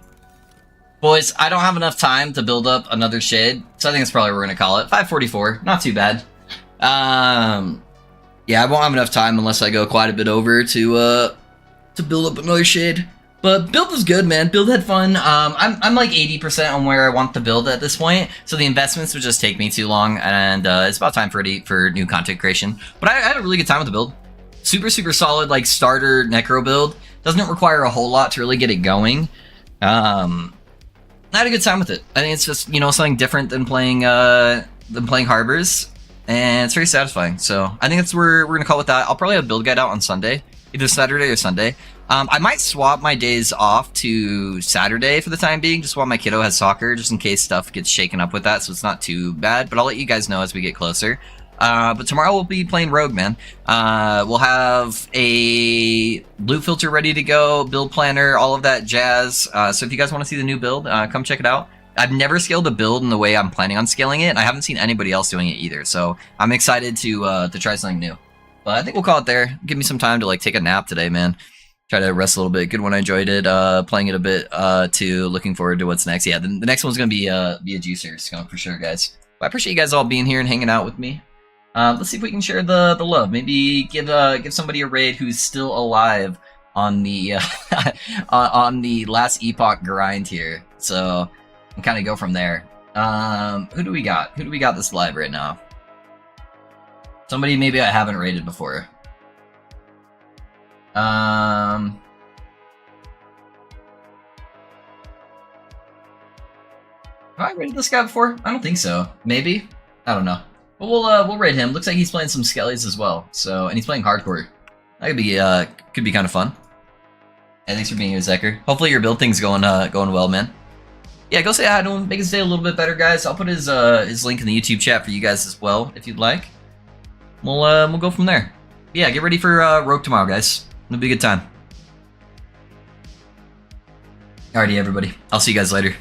Boys, I don't have enough time to build up another shade, so I think that's probably what we're going to call it. 544. Not too bad. Yeah, I won't have enough time unless I go quite a bit over to build up another shade. But build was good, man. Build had fun. I'm like 80% on where I want to build at this point, so the investments would just take me too long, and it's about time for new content creation. But I had a really good time with the build. Super, super solid, like, starter Necro build. Doesn't require a whole lot to really get it going. I had a good time with it. I think it's just, you know, something different than playing Harbors, and it's very satisfying. So I think that's where we're gonna call it with that. I'll probably have a build guide out on Sunday, either Saturday or Sunday. I might swap my days off to Saturday for the time being, just while my kiddo has soccer, just in case stuff gets shaken up with that, so it's not too bad. But I'll let you guys know as we get closer. But tomorrow we'll be playing Rogue, man. We'll have a loot filter ready to go, build planner, all of that jazz. So if you guys want to see the new build, come check it out. I've never scaled a build in the way I'm planning on scaling it, and I haven't seen anybody else doing it either. So I'm excited to try something new. But I think we'll call it there. Give me some time to like take a nap today, man. Try to rest a little bit. Good one. I enjoyed it. Playing it a bit too. Looking forward to what's next. Yeah, the next one's gonna be a juicer, so for sure, guys. But I appreciate you guys all being here and hanging out with me. Let's see if we can share the love. Maybe give somebody a raid who's still alive on the on the last epoch grind here. So and kind of go from there. Who do we got? Who do we got this live right now? Somebody maybe I haven't raided before. Have I raided this guy before? I don't think so. Maybe? I don't know. But we'll raid him. Looks like he's playing some skellies as well. So, and he's playing hardcore. That could be kind of fun. And thanks for being here, Zeker. Hopefully your build thing's going well, man. Yeah, go say hi to him. Make his day a little bit better, guys. I'll put his link in the YouTube chat for you guys as well, if you'd like. We'll go from there. Yeah, get ready for Rogue tomorrow, guys. It'll be a good time. Alrighty, everybody. I'll see you guys later.